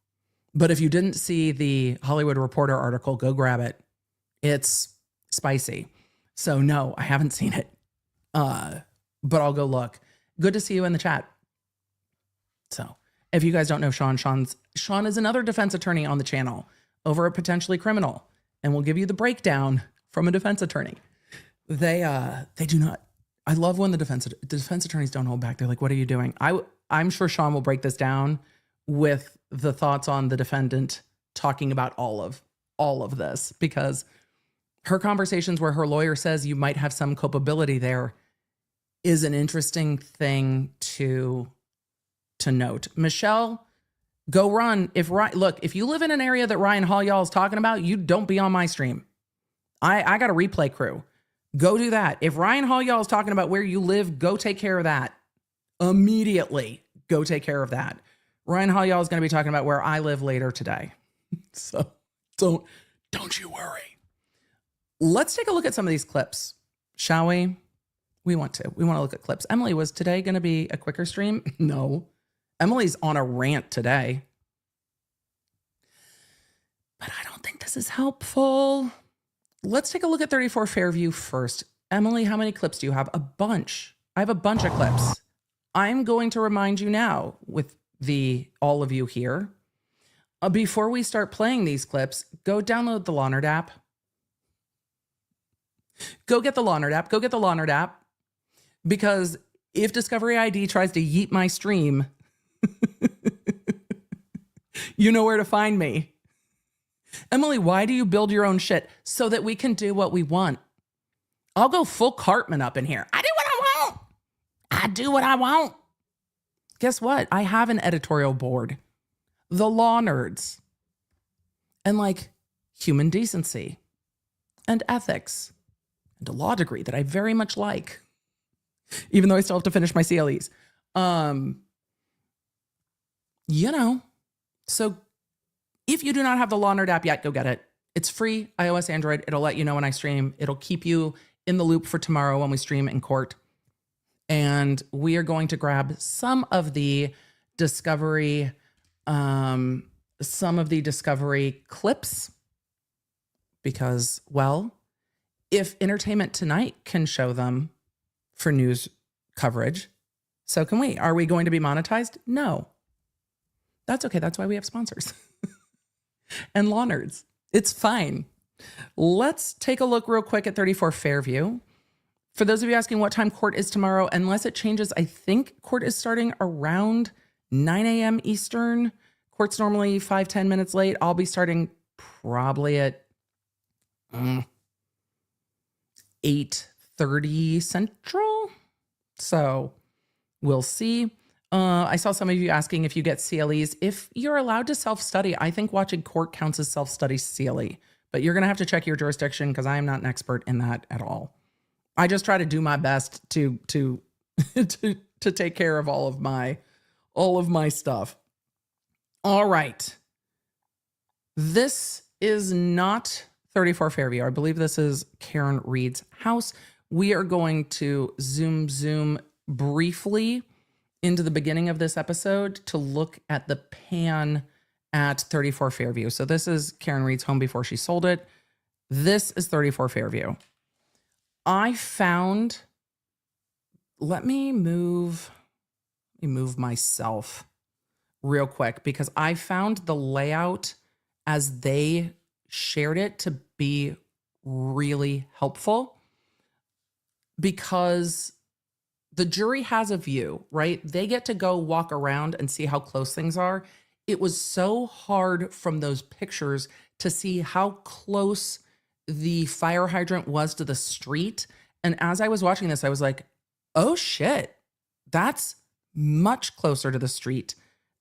but if you didn't see the Hollywood Reporter article, go grab it. It's spicy. So no, I haven't seen it. But I'll go look. Good to see you in the chat. So If you guys don't know Sean is another defense attorney on the channel over at Potentially Criminal, and we'll give you the breakdown from a defense attorney. They do not. I love when the defense attorneys don't hold back. They're like, "What are you doing?" I'm sure Sean will break this down with the thoughts on the defendant talking about all of this, because her conversations where her lawyer says you might have some culpability there is an interesting thing to note. Michelle, go run. If you live in an area that Ryan Hall y'all is talking about, you don't be on my stream. I got a replay crew. Go do that. If Ryan Hall y'all is talking about where you live, go take care of that. Immediately go take care of that. Ryan Hall y'all is going to be talking about where I live later today. So don't you worry. Let's take a look at some of these clips, shall we? We want to look at clips. Emily, was today going to be a quicker stream? No. Emily's on a rant today. But I don't think this is helpful. Let's take a look at 34 Fairview first. Emily, how many clips do you have? A bunch. I have a bunch of clips. I'm going to remind you now with all of you here. Before we start playing these clips, go download the Lawnerd app. Go get the Lawnerd app. Because if Discovery ID tries to yeet my stream, you know where to find me. Emily, why do you build your own shit? So that we can do what we want. I'll go full Cartman up in here. I do what I want. Guess what? I have an editorial board. The Law Nerds. And like human decency and ethics and a law degree that I very much like, even though I still have to finish my CLEs. So if you do not have the Law Nerd app yet, go get it. It's free, iOS, Android. It'll let you know when I stream. It'll keep you in the loop for tomorrow when we stream in court. And we are going to grab some of the Discovery clips because, well, if Entertainment Tonight can show them for news coverage, so can we. Are we going to be monetized? No. That's okay. That's why we have sponsors and law nerds. It's fine. Let's take a look real quick at 34 Fairview. For those of you asking what time court is tomorrow, unless it changes, I think court is starting around 9 a.m. Eastern. Court's normally 5-10 minutes late. I'll be starting probably at 8:30 Central. So we'll see. I saw some of you asking if you get CLEs. If you're allowed to self-study, I think watching court counts as self-study CLE. But you're going to have to check your jurisdiction because I am not an expert in that at all. I just try to do my best to take care of all of my stuff. All right. This is not 34 Fairview. I believe this is Karen Reed's house. We are going to zoom briefly into the beginning of this episode to look at the pan at 34 Fairview. So this is Karen Reed's home before she sold it. This is 34 Fairview. I found, let me move myself real quick because I found the layout as they shared it to be really helpful because the jury has a view, right? They get to go walk around and see how close things are. It was so hard from those pictures to see how close the fire hydrant was to the street. And as I was watching this, I was like, oh shit, that's much closer to the street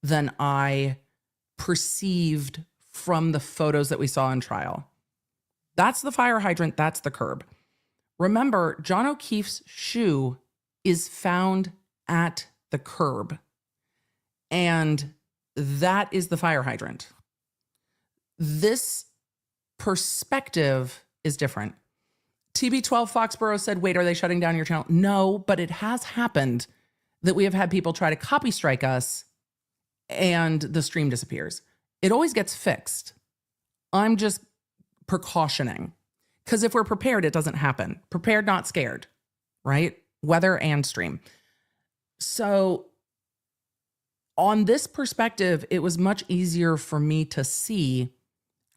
than I perceived from the photos that we saw in trial. That's the fire hydrant. That's the curb. Remember, John O'Keefe's shoe is found at the curb. And that is the fire hydrant. This perspective is different. TB12 Foxborough said, wait, are they shutting down your channel? No, but it has happened that we have had people try to copy strike us and the stream disappears. It always gets fixed. I'm just precautioning because if we're prepared, it doesn't happen. Prepared, not scared, right? Weather and stream. So on this perspective, it was much easier for me to see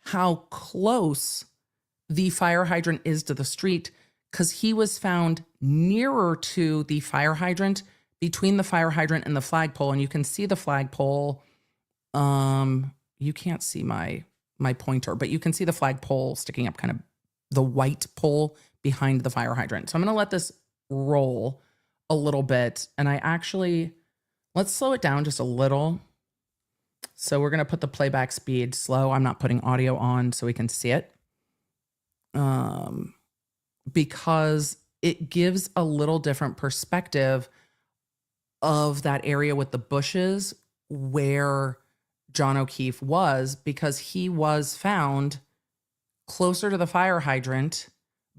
how close the fire hydrant is to the street, because he was found nearer to the fire hydrant, between the fire hydrant and the flagpole. And you can see the flagpole. You can't see my pointer, but you can see the flagpole sticking up, kind of the white pole behind the fire hydrant. So I'm going to let this roll a little bit. And let's slow it down just a little. So we're going to put the playback speed slow. I'm not putting audio on so we can see it. Because it gives a little different perspective of that area with the bushes where John O'Keefe was, because he was found closer to the fire hydrant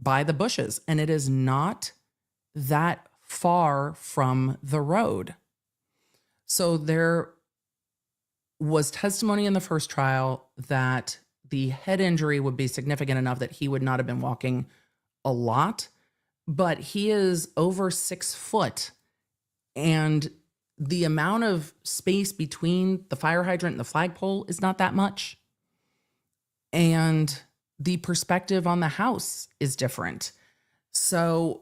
by the bushes, and it is not that far from the road. So there was testimony in the first trial that the head injury would be significant enough that he would not have been walking a lot, but he is over 6 foot, and the amount of space between the fire hydrant and the flagpole is not that much. And the perspective on the house is different. So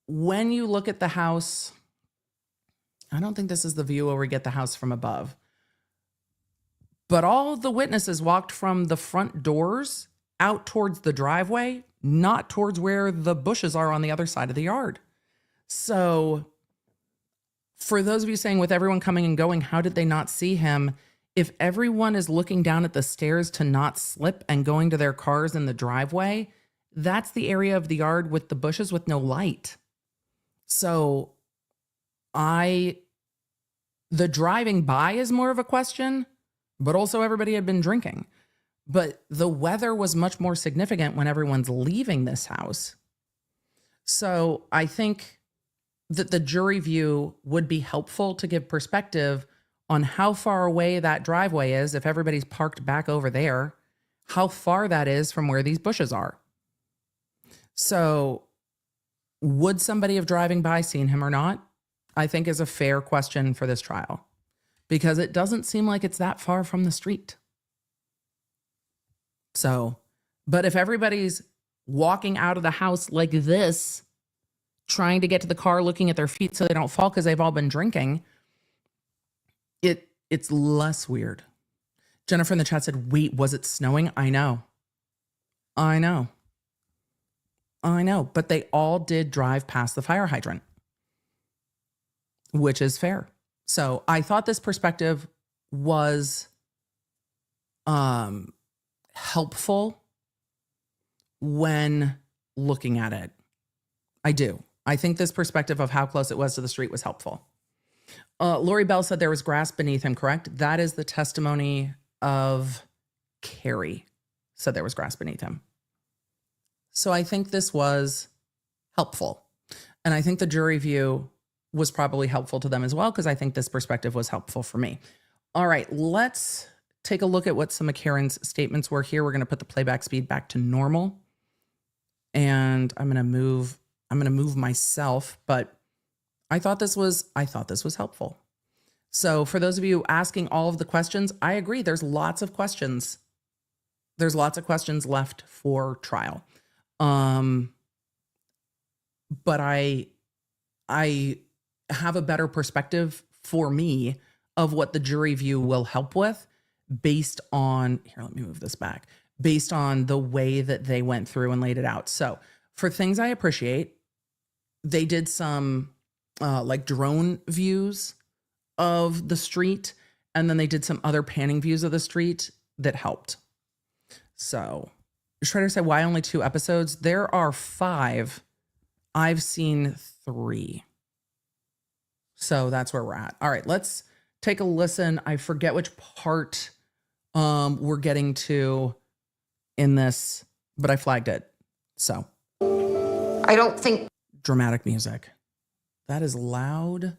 when you look at the house, I don't think this is the view where we get the house from above, but all of the witnesses walked from the front doors out towards the driveway, not towards where the bushes are on the other side of the yard. So for those of you saying, with everyone coming and going, how did they not see him? If everyone is looking down at the stairs to not slip and going to their cars in the driveway, that's the area of the yard with the bushes with no light. So the driving by is more of a question, but also everybody had been drinking. But the weather was much more significant when everyone's leaving this house. So I think that the jury view would be helpful to give perspective on how far away that driveway is. If everybody's parked back over there, how far that is from where these bushes are. So would somebody have driving by seen him or not? I think is a fair question for this trial, because it doesn't seem like it's that far from the street. So, but if everybody's walking out of the house like this, trying to get to the car, looking at their feet so they don't fall because they've all been drinking, it's less weird. Jennifer in the chat said, wait, was it snowing? I know. But they all did drive past the fire hydrant, which is fair. So I thought this perspective was helpful when looking at it. I do. I think this perspective of how close it was to the street was helpful. Lori Bell said there was grass beneath him, correct? That is the testimony of Carrie, said there was grass beneath him. So I think this was helpful. And I think the jury view was probably helpful to them as well, because I think this perspective was helpful for me. All right, let's take a look at what some of Karen's statements were here. We're going to put the playback speed back to normal. And I'm going to move myself, but I thought this was helpful. So for those of you asking all of the questions, I agree. There's lots of questions. There's lots of questions left for trial. But I have a better perspective for me of what the jury view will help with based on, here, let me move this back, based on the way that they went through and laid it out. So for things I appreciate, they did some like drone views of the street, and then they did some other panning views of the street that helped. So Shredder said, why only 2 episodes? There are 5. I've seen 3. So that's where we're at. All right, let's take a listen. I forget which part we're getting to in this, but I flagged it. So I don't think dramatic music. That is loud.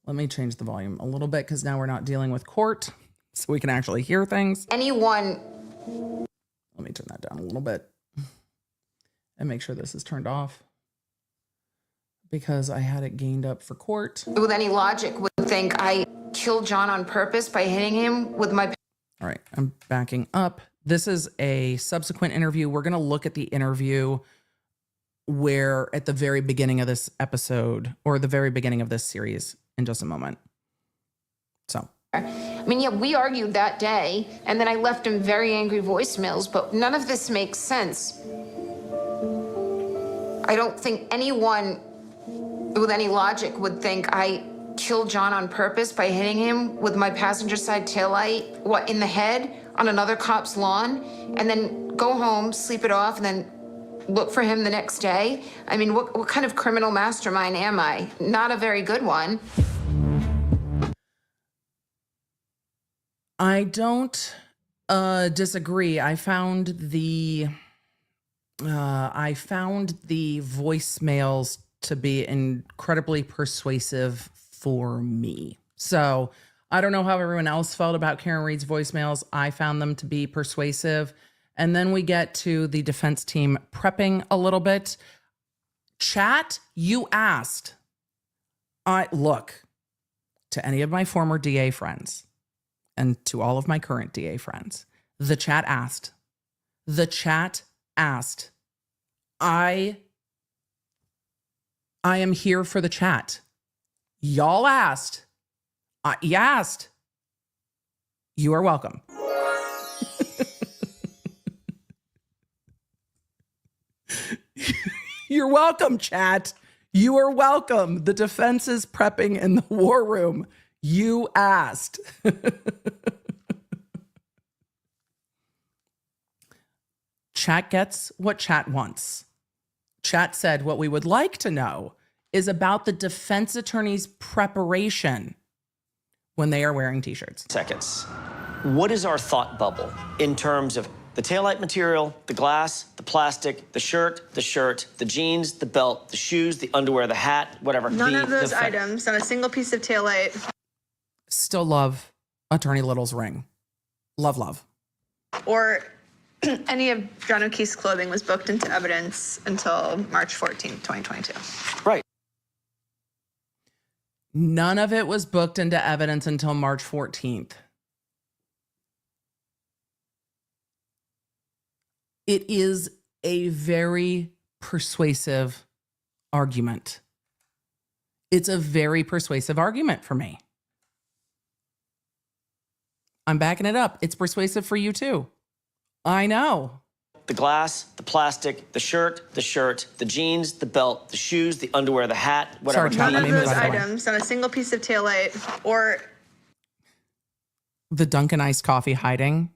Let me change the volume a little bit, because now we're not dealing with court, so we can actually hear things. anyone Let me turn that down a little bit and make sure this is turned off, because I had it gained up for court. with any logic would think I killed John on purpose by hitting him with my... All right, I'm backing up. This is a subsequent interview. We're going to look at the interview where at the very beginning of this episode or the very beginning of this series in just a moment. So, I mean, yeah, we argued that day, and then I left him very angry voicemails, but none of this makes sense. I don't think anyone with any logic would think I killed John on purpose by hitting him with my passenger side taillight, in the head on another cop's lawn, and then go home, sleep it off, and then look for him the next day. I mean, what kind of criminal mastermind am I? Not a very good one. I don't disagree. I found the voicemails to be incredibly persuasive for me. So I don't know how everyone else felt about Karen Reed's voicemails. I found them to be persuasive. And then we get to the defense team prepping a little bit. Chat, you asked. Look, to any of my former DA friends and to all of my current DA friends, the chat asked. The chat asked. I am here for the chat. Y'all asked. You asked. You are welcome. You're welcome, chat. You are welcome. The defense is prepping in the war room. You asked. Chat gets what chat wants. Chat said what we would like to know is about the defense attorney's preparation when they are wearing t-shirts. Seconds. What is our thought bubble in terms of the taillight material, the glass, the plastic, the shirt, the jeans, the belt, the shoes, the underwear, the hat, whatever? None of those items on a single piece of taillight. Still love Attorney Little's ring. Love. Or any of John O'Keefe's clothing was booked into evidence until March 14th, 2022. Right. None of it was booked into evidence until March 14th. It is a very persuasive argument. It's a very persuasive argument for me. I'm backing it up. It's persuasive for you too. I know. The glass, the plastic, the shirt, the jeans, the belt, the shoes, the underwear, the hat, whatever. Sorry, None of those items on a single piece of taillight or... The Dunkin' iced coffee hiding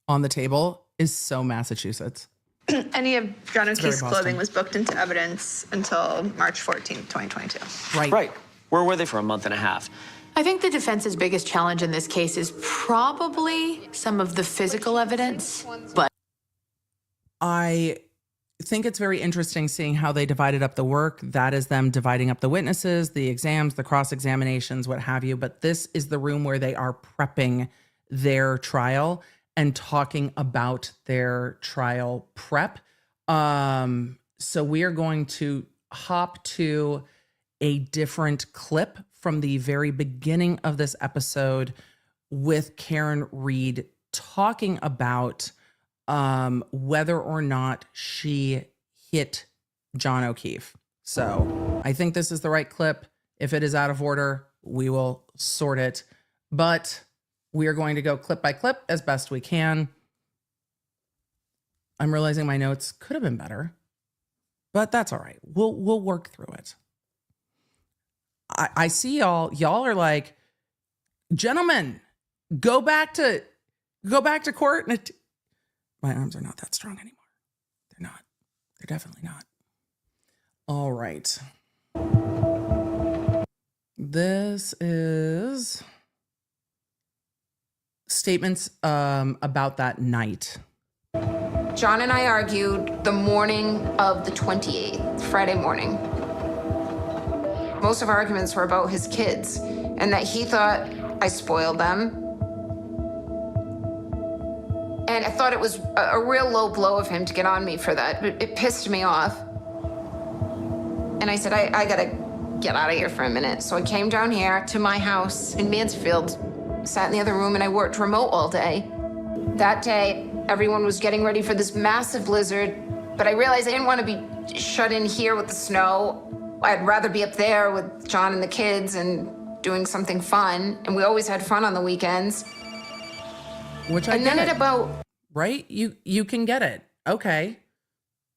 on the table is so Massachusetts. Any of John O'Keefe's clothing was booked into evidence until March 14th, 2022. Right. Where were they for a month and a half? I think the defense's biggest challenge in this case is probably some of the physical evidence, but I think it's very interesting seeing how they divided up the work. That is them dividing up the witnesses, the exams, the cross-examinations, what have you. But this is the room where they are prepping their trial and talking about their trial prep. So we are going to hop to a different clip from the very beginning of this episode with Karen Reed talking about whether or not she hit John O'Keefe. So I think this is the right clip. If it is out of order, we will sort it. But we are going to go clip by clip as best we can. I'm realizing my notes could have been better, but that's all right. We'll work through it. I see y'all are like, gentlemen, go back to court. And my arms are not that strong anymore. They're not. They're definitely not. All right. This is statements about that night. John and I argued the morning of the 28th, Friday morning. Most of our arguments were about his kids and that he thought I spoiled them. And I thought it was a real low blow of him to get on me for that. It pissed me off. And I said, I gotta get out of here for a minute. So I came down here to my house in Mansfield, sat in the other room, and I worked remote all day. That day, everyone was getting ready for this massive blizzard, but I realized I didn't want to be shut in here with the snow. I'd rather be up there with John and the kids and doing something fun. And we always had fun on the weekends. Which I and get then it. at about Right? You can get it. Okay.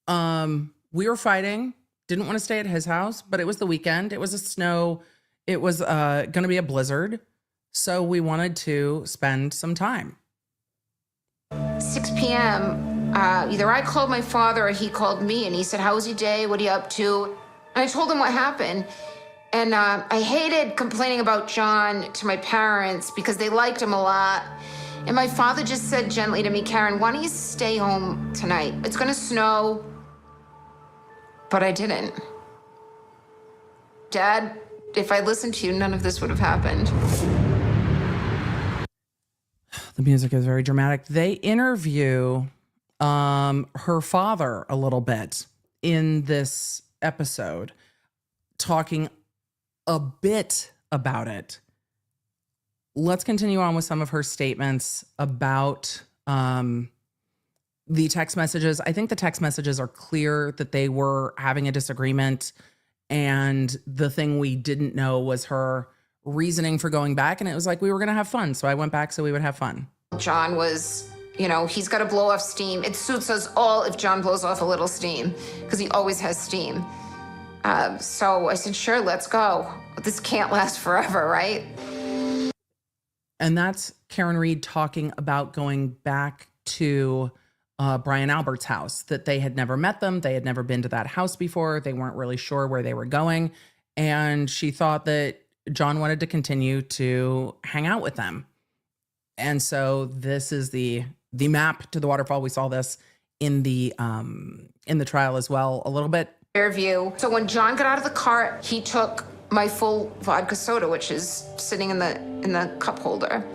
We were fighting. Didn't want to stay at his house, but it was the weekend. It was a snow. It was going to be a blizzard. So we wanted to spend some time. 6 p.m., either I called my father or he called me, and he said, "How was your day? What are you up to?" And I told him what happened. And I hated complaining about John to my parents because they liked him a lot. And my father just said gently to me, "Karen, why don't you stay home tonight? It's going to snow." But I didn't. Dad, if I listened to you, none of this would have happened. The music is very dramatic. They interview her father a little bit in this episode, talking a bit about it. Let's continue on with some of her statements about the text messages. I think the text messages are clear that they were having a disagreement, and the thing we didn't know was her reasoning for going back, and it was like, we were going to have fun, so I went back so we would have fun. John was, he's got to blow off steam. It suits us all if John blows off a little steam, because he always has steam. So I said, sure, let's go. But this can't last forever, right? And that's Karen Reed talking about going back to Brian Albert's house, that they had never met them. They had never been to that house before. They weren't really sure where they were going. And she thought that John wanted to continue to hang out with them. And so this is the map to the waterfall. We saw this in the trial as well a little bit. Fairview. So when John got out of the car, he took my full vodka soda, which is sitting in the cup holder.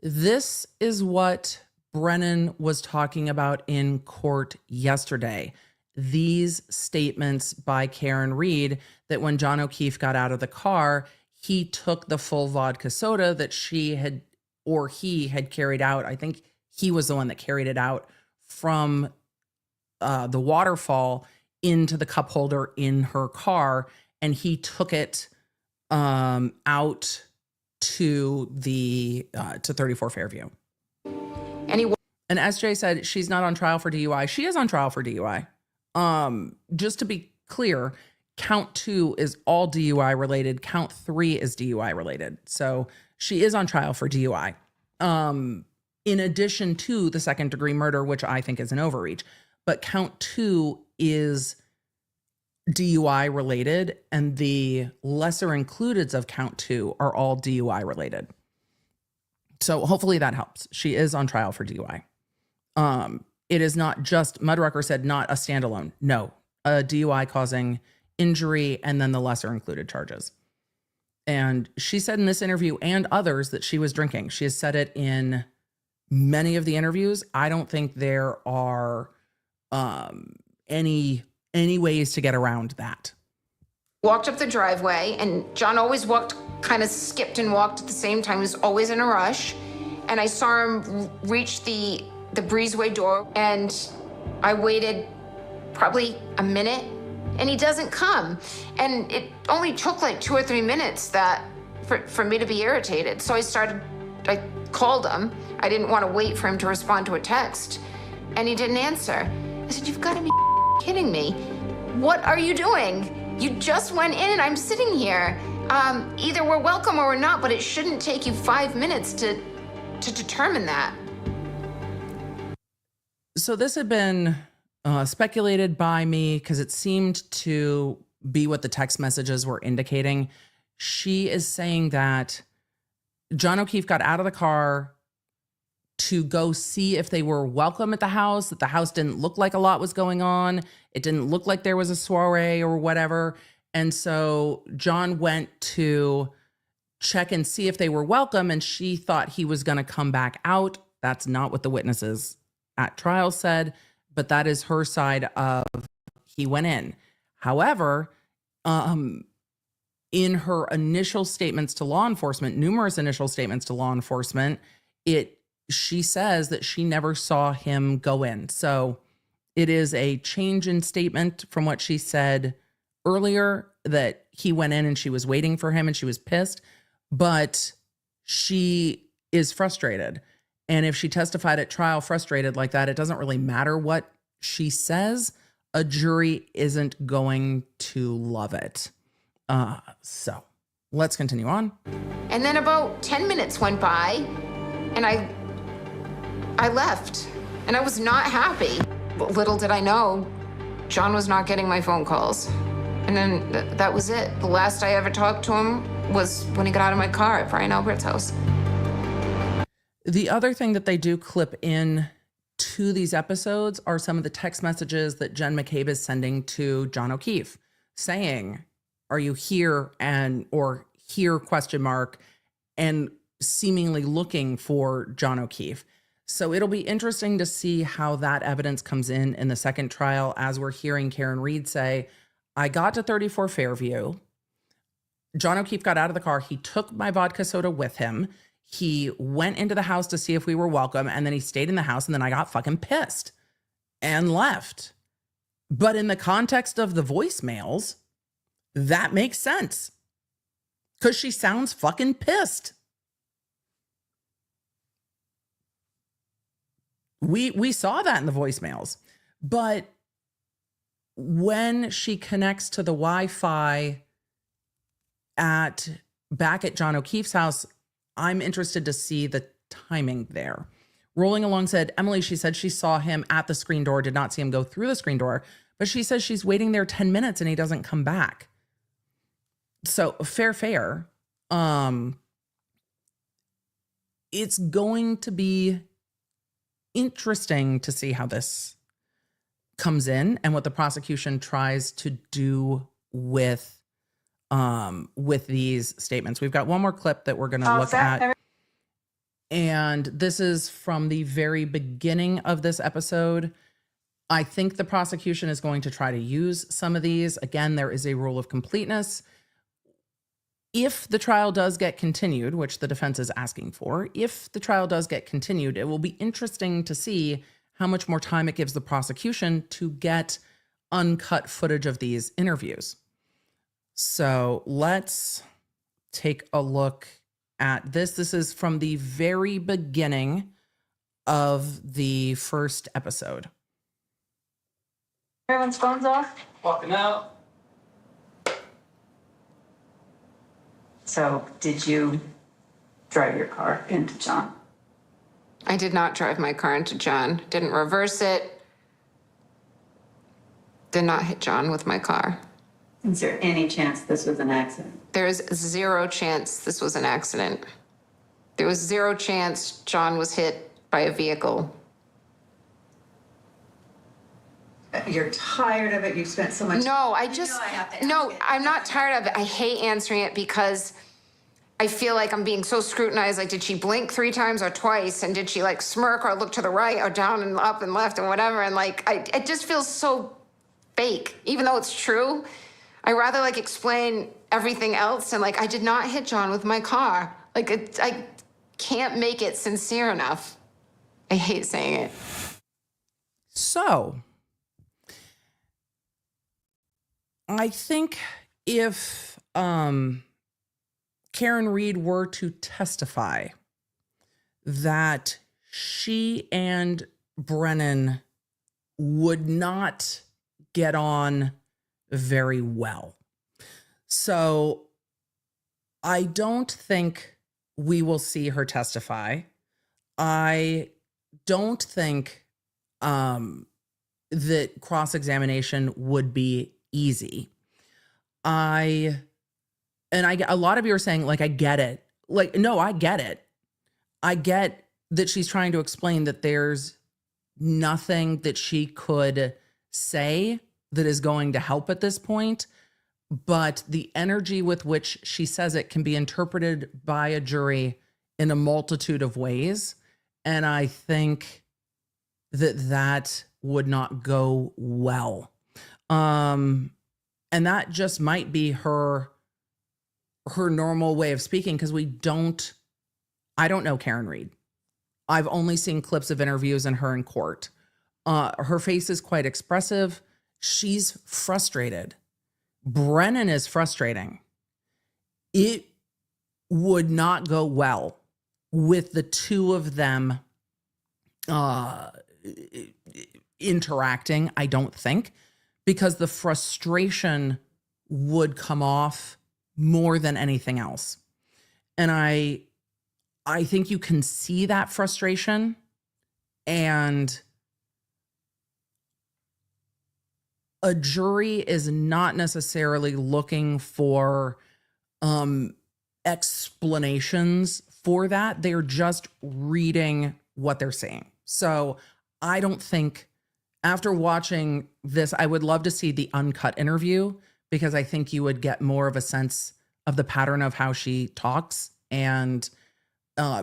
This is what Brennan was talking about in court yesterday. These statements by Karen Reed that when John O'Keefe got out of the car, he took the full vodka soda that she had, or he had carried out. I think he was the one that carried it out from the waterfall into the cup holder in her car. And he took it out to to 34 Fairview. And SJ said she's not on trial for DUI. She is on trial for DUI. Just to be clear, count 2 is all DUI related. Count 3 is DUI related. So she is on trial for DUI. In addition to the second degree murder, which I think is an overreach, but count 2 is DUI related, and the lesser includeds of count 2 are all DUI related. So hopefully that helps. She is on trial for DUI. It is not just, Mudrucker said, not a standalone. No, a DUI causing injury and then the lesser included charges. And she said in this interview and others that she was drinking. She has said it in many of the interviews. I don't think there are any ways to get around that. Walked up the driveway, and John always kind of skipped and walked at the same time. He was always in a rush. And I saw him reach the breezeway door, and I waited probably a minute, and he doesn't come. And it only took like 2 or 3 minutes for me to be irritated. So I called him. I didn't want to wait for him to respond to a text, and he didn't answer. I said, "You've got to be kidding me. What are you doing? You just went in and I'm sitting here. Either we're welcome or we're not, but it shouldn't take you 5 minutes to determine that." So this had been speculated by me because it seemed to be what the text messages were indicating. She is saying that John O'Keefe got out of the car to go see if they were welcome at the house, that the house didn't look like a lot was going on. It didn't look like there was a soiree or whatever. And so John went to check and see if they were welcome, and she thought he was going to come back out. That's not what the witnesses at trial said, but that is her side of he went in. However, in her initial statements to law enforcement, numerous initial statements to law enforcement, she says that she never saw him go in. So it is a change in statement from what she said earlier, that he went in and she was waiting for him and she was pissed, but she is frustrated. And if she testified at trial frustrated like that, it doesn't really matter what she says. A jury isn't going to love it. So let's continue on. And then about 10 minutes went by and I left and I was not happy. But little did I know, John was not getting my phone calls. And then that was it. The last I ever talked to him was when he got out of my car at Brian Albert's house. The other thing that they do clip in to these episodes are some of the text messages that Jen McCabe is sending to John O'Keefe saying, "Are you here?" or "here?" ? And seemingly looking for John O'Keefe. So it'll be interesting to see how that evidence comes in the second trial, as we're hearing Karen Reed say, "I got to 34 Fairview. John O'Keefe got out of the car. He took my vodka soda with him. He went into the house to see if we were welcome. And then he stayed in the house. And then I got fucking pissed and left." But in the context of the voicemails, that makes sense because she sounds fucking pissed. We saw that in the voicemails. But when she connects to the Wi-Fi back at John O'Keefe's house, I'm interested to see the timing there. Rolling Along said, "Emily, she said she saw him at the screen door, did not see him go through the screen door, but she says she's waiting there 10 minutes and he doesn't come back." So fair. It's going to be interesting to see how this comes in and what the prosecution tries to do with these statements. We've got one more clip that we're going to look at. And this is from the very beginning of this episode. I think the prosecution is going to try to use some of these. Again, there is a rule of completeness. If the trial does get continued, which the defense is asking for, if the trial does get continued, it will be interesting to see how much more time it gives the prosecution to get uncut footage of these interviews. So let's take a look at this. This is from the very beginning of the first episode. Everyone's phones off? Walking out. So, did you drive your car into John? I did not drive my car into John. Didn't reverse it. Did not hit John with my car. Is there any chance this was an accident? There is zero chance this was an accident. There was zero chance John was hit by a vehicle. You're tired of it? You've spent so much... No, No, I'm not tired of it. I hate answering it because I feel like I'm being so scrutinized. Like, did she blink 3 times or twice? And did she like smirk or look to the right or down and up and left and whatever? And like, it just feels so fake, even though it's true. I rather like explain everything else. And like, I did not hit John with my car. Like, I can't make it sincere enough. I hate saying it. So I think if Karen Reed were to testify that she and Brennan would not get on very well. So I don't think we will see her testify. I don't think that cross-examination would be easy. A lot of you are saying, like, I get it. Like, no, I get it. I get that she's trying to explain that there's nothing that she could say that is going to help at this point, but the energy with which she says it can be interpreted by a jury in a multitude of ways. And I think that would not go well. And that just might be her her normal way of speaking because I don't know Karen Reed. I've only seen clips of interviews and her in court. Her face is quite expressive. She's frustrated. Brennan is frustrating. It would not go well with the two of them interacting, I don't think, because the frustration would come off more than anything else. And I think you can see that frustration, and a jury is not necessarily looking for explanations for that. They're just reading what they're saying. So I don't think, after watching this, I would love to see the uncut interview, because I think you would get more of a sense of the pattern of how she talks and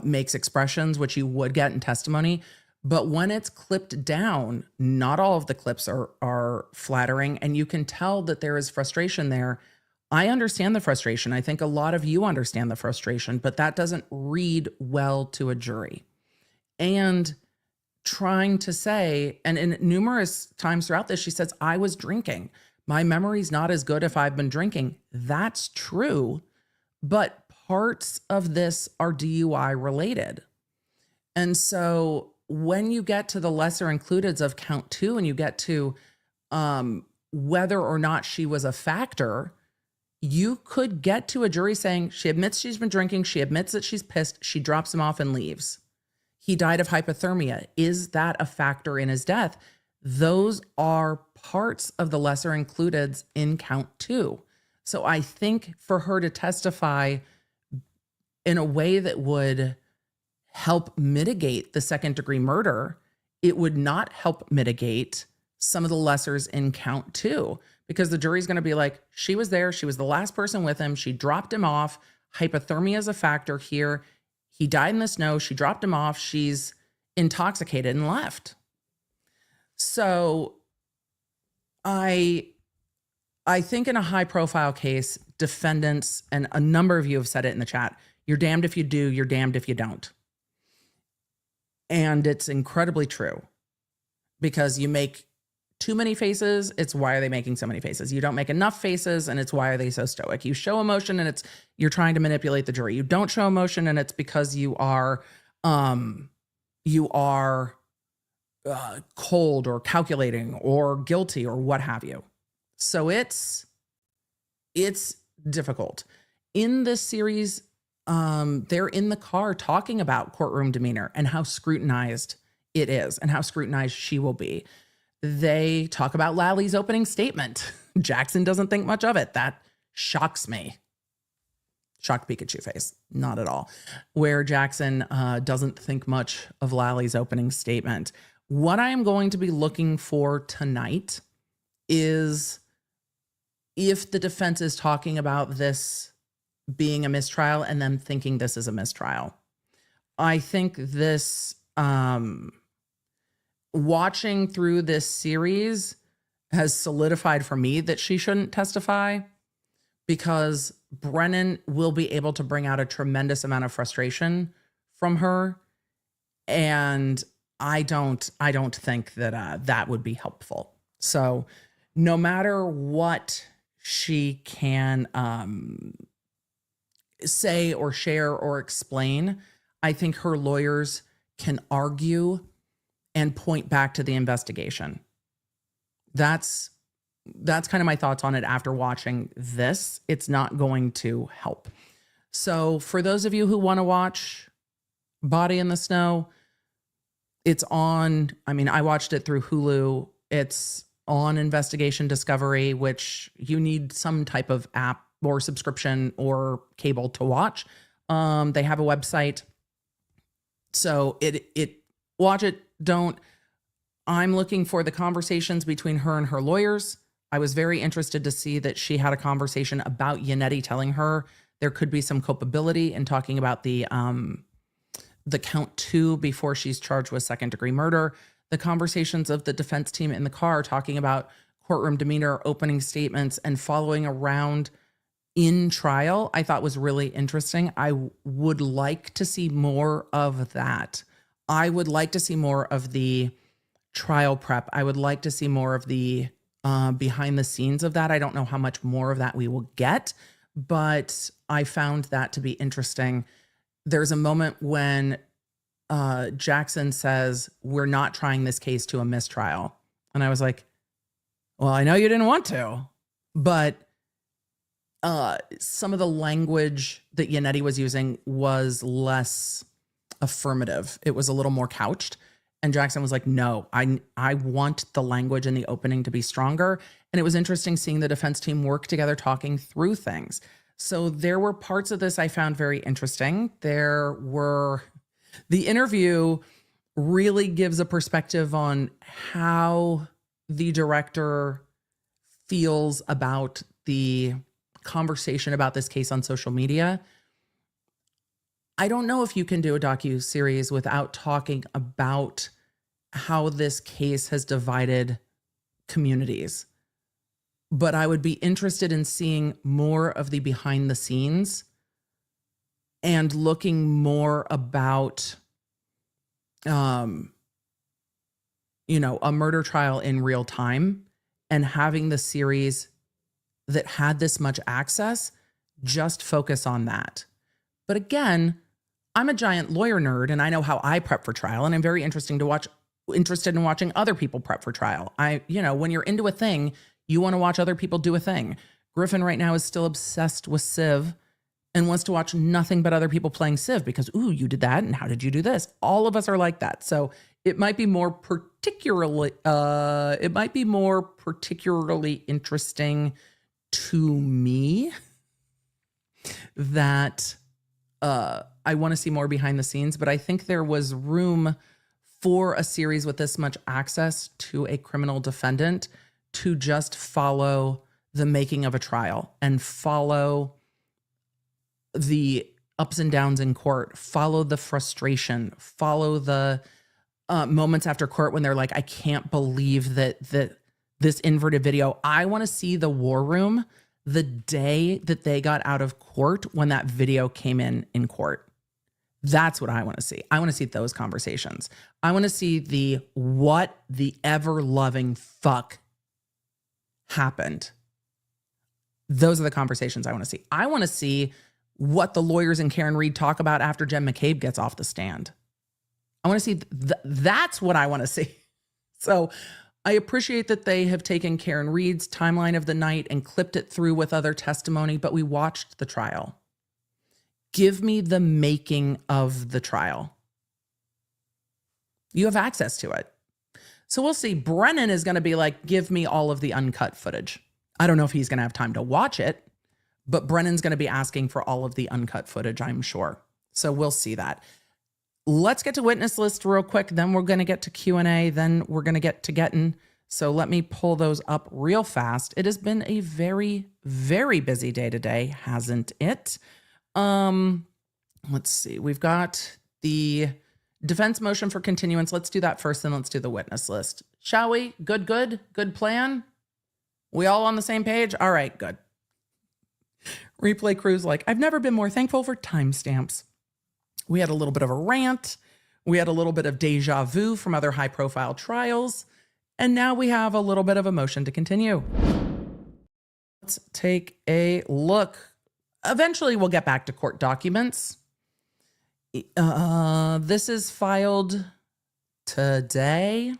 makes expressions, which you would get in testimony. But when it's clipped down, not all of the clips are flattering, and you can tell that there is frustration there. I understand the frustration. I think a lot of you understand the frustration, but that doesn't read well to a jury. And trying to say, and in numerous times throughout this, she says, I was drinking. My memory's not as good if I've been drinking. That's true, but parts of this are DUI related. And so when you get to the lesser includeds of count 2 and you get to whether or not she was a factor, you could get to a jury saying she admits she's been drinking, she admits that she's pissed, she drops him off and leaves. He died of hypothermia. Is that a factor in his death? Those are parts of the lesser includeds in count 2. So I think for her to testify in a way that would help mitigate the second-degree murder, it would not help mitigate some of the lessers in count 2, because the jury's going to be like, she was there, she was the last person with him, she dropped him off, hypothermia is a factor here, he died in the snow, she dropped him off, she's intoxicated and left. So I think in a high-profile case, defendants, and a number of you have said it in the chat, you're damned if you do, you're damned if you don't. And it's incredibly true, because you make too many faces, it's why are they making so many faces? You don't make enough faces, and it's why are they so stoic? You show emotion, and you're trying to manipulate the jury. You don't show emotion, and it's because you are cold or calculating or guilty or what have you. So it's difficult. In this series, they're in the car talking about courtroom demeanor and how scrutinized it is and how scrutinized she will be. They talk about Lally's opening statement. Jackson doesn't think much of it. That shocks me. Shocked Pikachu face. Not at all. Where Jackson doesn't think much of Lally's opening statement. What I am going to be looking for tonight is if the defense is talking about this being a mistrial and them thinking this is a mistrial. I think this, watching through this series has solidified for me that she shouldn't testify, because Brennan will be able to bring out a tremendous amount of frustration from her. And I don't think that that would be helpful. So no matter what she can say or share or explain, I think her lawyers can argue and point back to the investigation. That's kind of my thoughts on it after watching this. It's not going to help. So for those of you who want to watch Body in the Snow, it's on, I watched it through Hulu. It's on Investigation Discovery, which you need some type of app or subscription or cable to watch. They have a website. So watch it. Don't. I'm looking for the conversations between her and her lawyers. I was very interested to see that she had a conversation about Yannetti telling her there could be some culpability in talking about the count 2 before she's charged with second-degree murder. The conversations of the defense team in the car talking about courtroom demeanor, opening statements, and following around in trial, I thought was really interesting. I would like to see more of that. I would like to see more of the trial prep. I would like to see more of the behind the scenes of that. I don't know how much more of that we will get, but I found that to be interesting. There's a moment when Jackson says, we're not trying this case to a mistrial. And I was like, well, I know you didn't want to, but some of the language that Yannetti was using was less affirmative. It was a little more couched. And Jackson was like, no, I want the language in the opening to be stronger. And it was interesting seeing the defense team work together, talking through things. So there were parts of this I found very interesting. The interview really gives a perspective on how the director feels about the conversation about this case on social media. I don't know if you can do a docuseries without talking about how this case has divided communities. But I would be interested in seeing more of the behind the scenes and looking more about, a murder trial in real time, and having the series that had this much access just focus on that. But again, I'm a giant lawyer nerd and I know how I prep for trial, and I'm very interested in watching other people prep for trial. When you're into a thing, you want to watch other people do a thing. Griffin right now is still obsessed with Civ and wants to watch nothing but other people playing Civ because, ooh, you did that, and how did you do this? All of us are like that. So it might be more particularly interesting to me that I want to see more behind the scenes, but I think there was room for a series with this much access to a criminal defendant to just follow the making of a trial and follow the ups and downs in court, follow the frustration, follow the moments after court when they're like, I can't believe that this inverted video. I want to see the war room the day that they got out of court when that video came in court. That's what I want to see. I want to see those conversations. I want to see what the ever-loving fuck happened. Those are the conversations I want to see. I want to see what the lawyers and Karen Reed talk about after Jen McCabe gets off the stand. I want to see, that's what I want to see. So I appreciate that they have taken Karen Reed's timeline of the night and clipped it through with other testimony, but we watched the trial. Give me the making of the trial. You have access to it. So we'll see. Brennan is going to be like, give me all of the uncut footage. I don't know if he's going to have time to watch it, but Brennan's going to be asking for all of the uncut footage, I'm sure. So we'll see that. Let's get to witness list real quick. Then we're going to get to Q&A. Then we're going to get to getting. So let me pull those up real fast. It has been a very, very busy day today, hasn't it? Let's see. We've got the defense motion for continuance. Let's do that first, then let's do the witness list. Shall we? Good plan? We all on the same page? All right, good. Replay crew's like, I've never been more thankful for timestamps. We had a little bit of a rant. We had a little bit of deja vu from other high-profile trials. And now we have a little bit of a motion to continue. Let's take a look. Eventually, we'll get back to court documents. This is filed today.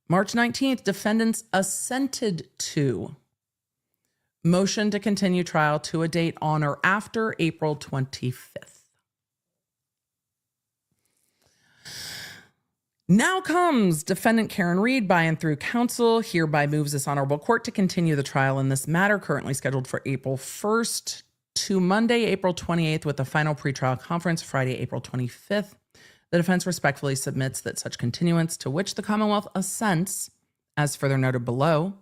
March 19th, defendants assented to motion to continue trial to a date on or after April 25th. Now comes defendant Karen Reed by and through counsel hereby moves this honorable court to continue the trial in this matter currently scheduled for April 1st to Monday, April 28th with the final pretrial conference Friday, April 25th. The defense respectfully submits that such continuance to which the Commonwealth assents, as further noted below,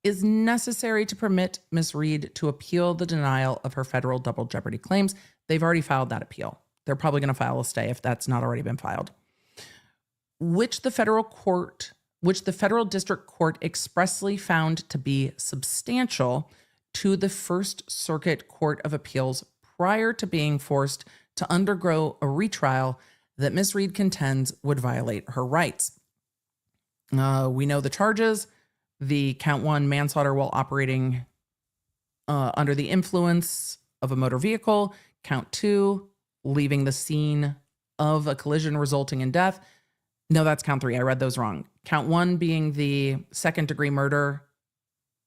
is necessary to permit Ms. Reed to appeal the denial of her federal double jeopardy claims. They've already filed that appeal. They're probably going to file a stay if that's not already been filed. Which the federal district court expressly found to be substantial to the First Circuit Court of Appeals prior to being forced to undergo a retrial that Ms. Reed contends would violate her rights. We know the charges. The count 1, manslaughter while operating under the influence of a motor vehicle. Count 2, leaving the scene of a collision resulting in death. No, that's count 3. I read those wrong. Count 1 being the second-degree murder.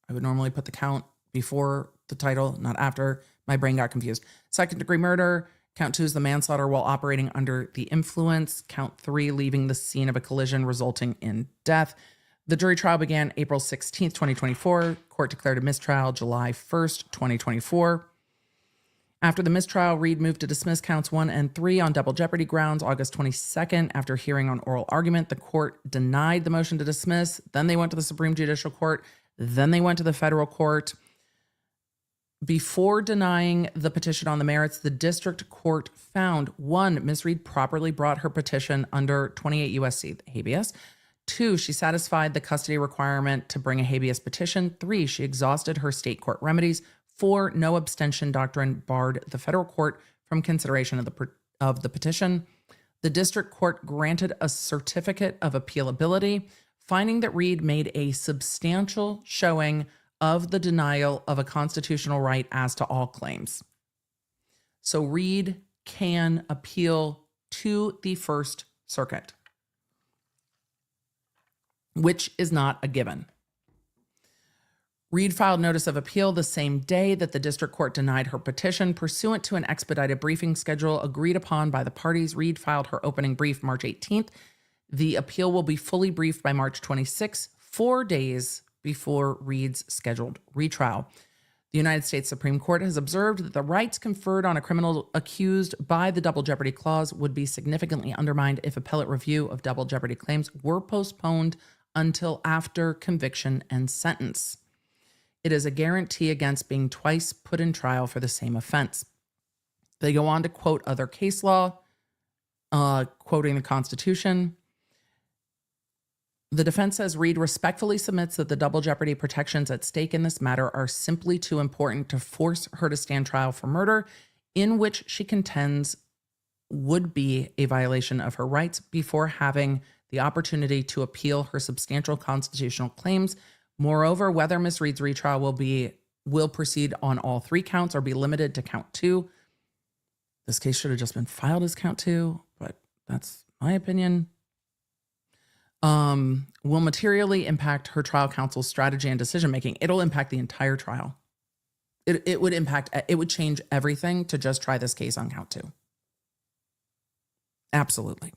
I would normally put the count before the title, not after. My brain got confused. Second-degree murder. Count 2 is the manslaughter while operating under the influence. Count 3, leaving the scene of a collision resulting in death. The jury trial began April 16th, 2024. Court declared a mistrial July 1st, 2024. After the mistrial, Reed moved to dismiss counts 1 and 3 on double jeopardy grounds August 22nd. After hearing on oral argument, the court denied the motion to dismiss. Then they went to the Supreme Judicial Court. Then they went to the federal court. Before denying the petition on the merits, the district court found 1, Ms. Reed properly brought her petition under 28 U.S.C. habeas. 2, she satisfied the custody requirement to bring a habeas petition. 3, she exhausted her state court remedies. 4, no abstention doctrine barred the federal court from consideration of the petition. The district court granted a certificate of appealability, finding that Reed made a substantial showing of the denial of a constitutional right as to all claims. So Reed can appeal to the First Circuit, which is not a given. Reed filed notice of appeal the same day that the district court denied her petition. Pursuant to an expedited briefing schedule agreed upon by the parties, Reed filed her opening brief March 18th. The appeal will be fully briefed by March 26th, 4 days before Reed's scheduled retrial. The United States Supreme Court has observed that the rights conferred on a criminal accused by the Double Jeopardy Clause would be significantly undermined if appellate review of double jeopardy claims were postponed until after conviction and sentence. It is a guarantee against being twice put in trial for the same offense. They go on to quote other case law, quoting the Constitution. The defense says Reed respectfully submits that the double jeopardy protections at stake in this matter are simply too important to force her to stand trial for murder, in which she contends would be a violation of her rights before having the opportunity to appeal her substantial constitutional claims. Moreover, whether Ms. Reed's retrial will proceed on all 3 counts or be limited to count 2. This case should have just been filed as count 2, but that's my opinion. Will materially impact her trial counsel's strategy and decision-making. It'll impact the entire trial. It would change everything to just try this case on count 2. Absolutely.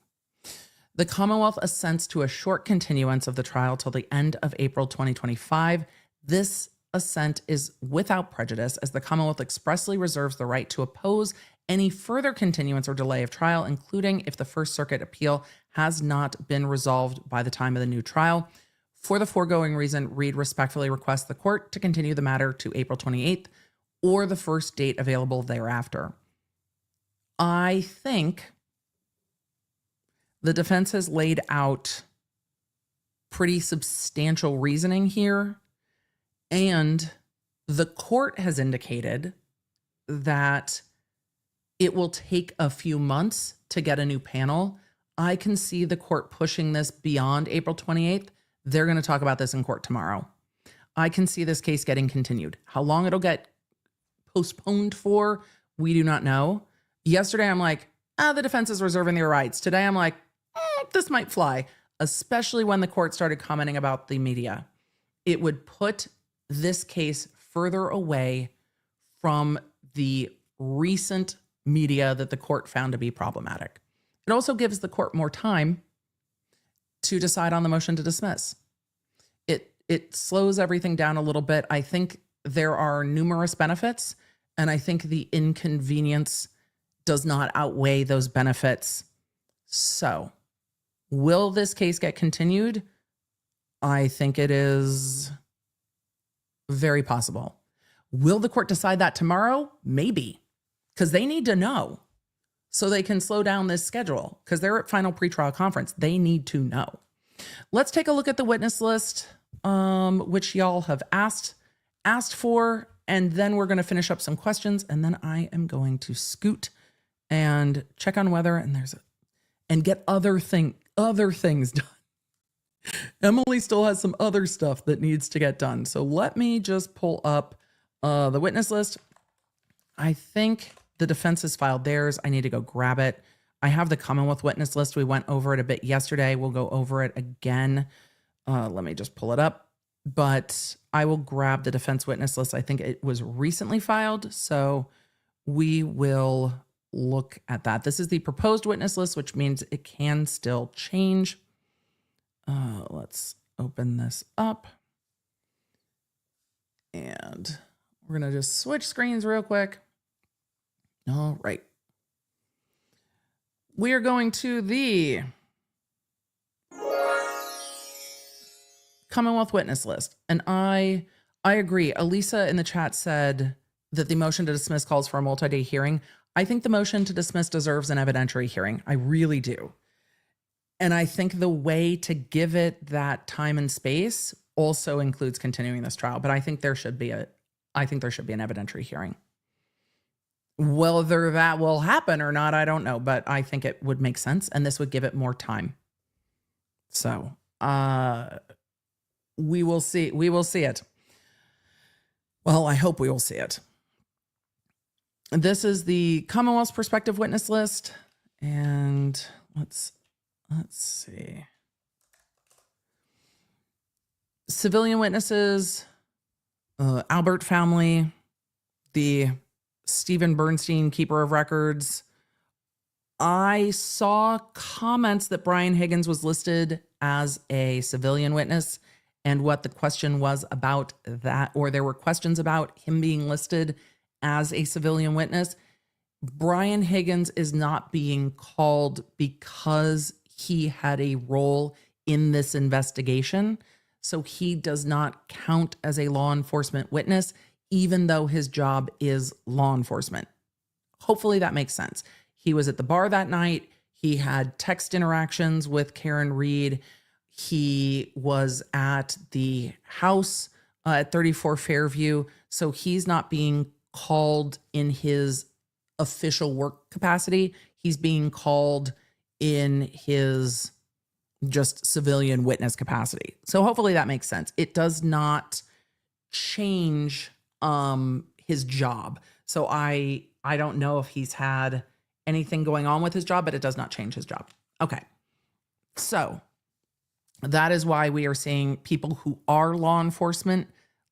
The Commonwealth assents to a short continuance of the trial till the end of April 2025. This assent is without prejudice, as the Commonwealth expressly reserves the right to oppose any further continuance or delay of trial, including if the First Circuit appeal has not been resolved by the time of the new trial. For the foregoing reason, Reed respectfully requests the court to continue the matter to April 28th or the first date available thereafter. I think the defense has laid out pretty substantial reasoning here, and the court has indicated that it will take a few months to get a new panel. I can see the court pushing this beyond April 28th. They're going to talk about this in court tomorrow. I can see this case getting continued. How long it'll get postponed for, we do not know. Yesterday, I'm like, the defense is reserving their rights. Today, I'm like, this might fly, especially when the court started commenting about the media. It would put this case further away from the recent media that the court found to be problematic. It also gives the court more time to decide on the motion to dismiss. It slows everything down a little bit. I think there are numerous benefits, and I think the inconvenience does not outweigh those benefits. So, will this case get continued? I think it is very possible. Will the court decide that tomorrow? Maybe, because they need to know so they can slow down this schedule, because they're at final pretrial conference. They need to know. Let's take a look at the witness list, which y'all have asked for. And then we're going to finish up some questions, and then I am going to scoot and check on weather and get other things done. Emily still has some other stuff that needs to get done. So let me just pull up the witness list. I think the defense has filed theirs. I need to go grab it. I have the Commonwealth witness list. We went over it a bit yesterday. We'll go over it again. Let me just pull it up. But I will grab the defense witness list. I think it was recently filed, so we will look at that. This is the proposed witness list, which means it can still change. Let's open this up. And we're going to just switch screens real quick. All right. We are going to the Commonwealth witness list. And I agree. Elisa in the chat said that the motion to dismiss calls for a multi-day hearing. I think the motion to dismiss deserves an evidentiary hearing. I really do. And I think the way to give it that time and space also includes continuing this trial. But I think there should be an evidentiary hearing. Whether that will happen or not, I don't know. But I think it would make sense, and this would give it more time. So, we will see. We will see it. Well, I hope we will see it. This is the Commonwealth's prospective witness list. And let's see. Civilian witnesses, Albert family, the Stephen Bernstein, keeper of records. I saw comments that Brian Higgins was listed as a civilian witness, and what the question was about that, or there were questions about him being listed as a civilian witness. Brian Higgins is not being called because he had a role in this investigation. So he does not count as a law enforcement witness, even though his job is law enforcement. Hopefully that makes sense. He was at the bar that night. He had text interactions with Karen Reed. He was at the house at 34 Fairview. So he's not being called in his official work capacity. He's being called in his just civilian witness capacity. So hopefully that makes sense. It does not change his job. So I don't know if he's had anything going on with his job, but it does not change his job. Okay. So that is why we are seeing people who are law enforcement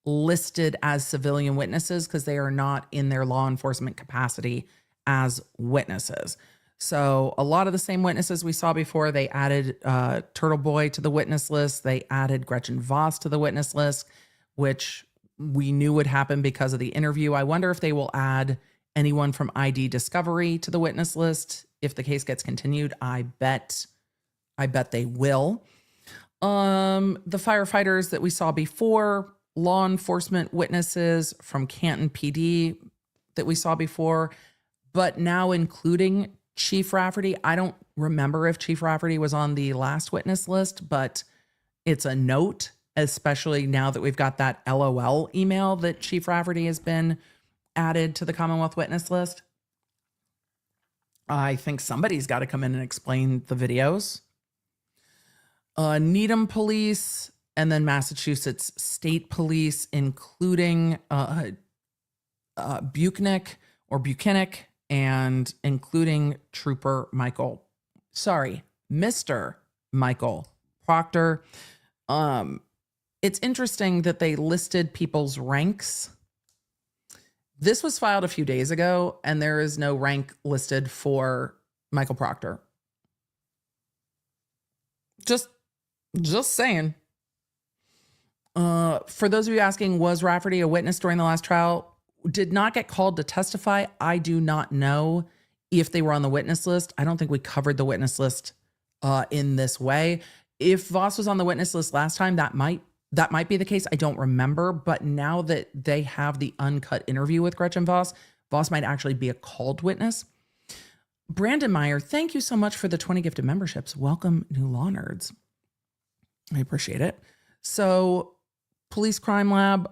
listed as civilian witnesses, because they are not in their law enforcement capacity as witnesses. So a lot of the same witnesses we saw before. They added Turtle Boy to the witness list. They added Gretchen Voss to the witness list, which we knew would happen because of the interview. I wonder if they will add anyone from ID Discovery to the witness list if the case gets continued. I bet they will. The firefighters that we saw before, law enforcement witnesses from Canton PD that we saw before, but now including Chief Rafferty. I don't remember if Chief Rafferty was on the last witness list, but it's a note, especially now that we've got that LOL email that Chief Rafferty has been added to the Commonwealth witness list. I think somebody's got to come in and explain the videos. Needham Police, and then Massachusetts State Police, including Buchanan, and including Mr. Michael Proctor. It's interesting that they listed people's ranks. This was filed a few days ago, and there is no rank listed for Michael Proctor. Just saying. For those of you asking, was Rafferty a witness during the last trial? Did not get called to testify. I do not know if they were on the witness list. I don't think we covered the witness list in this way. If Voss was on the witness list last time, that might be the case. I don't remember. But now that they have the uncut interview with Gretchen Voss, Voss might actually be a called witness. Brandon Meyer, thank you so much for the 20 gifted memberships. Welcome, new law nerds. I appreciate it. So, Police Crime Lab,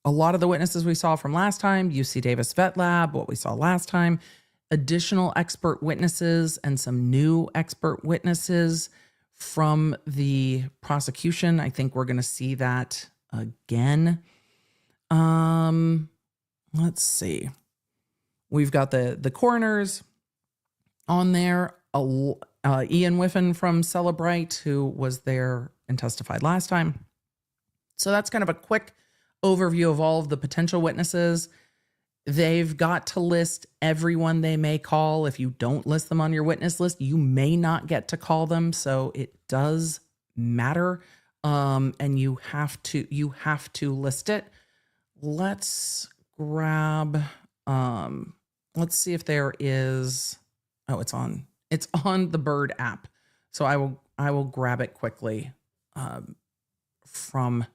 a lot of the witnesses we saw from last time, UC Davis Vet Lab, what we saw last time, additional expert witnesses and some new expert witnesses from the prosecution. I think we're going to see that again. Let's see. We've got the coroners on there. Ian Whiffen from Celebrite, who was there and testified last time. So that's kind of a quick overview of all of the potential witnesses. They've got to list everyone they may call. If you don't list them on your witness list, you may not get to call them. So it does matter. And you have to list it. Let's grab, let's see if there is, oh, it's on the Bird app. So I will grab it quickly from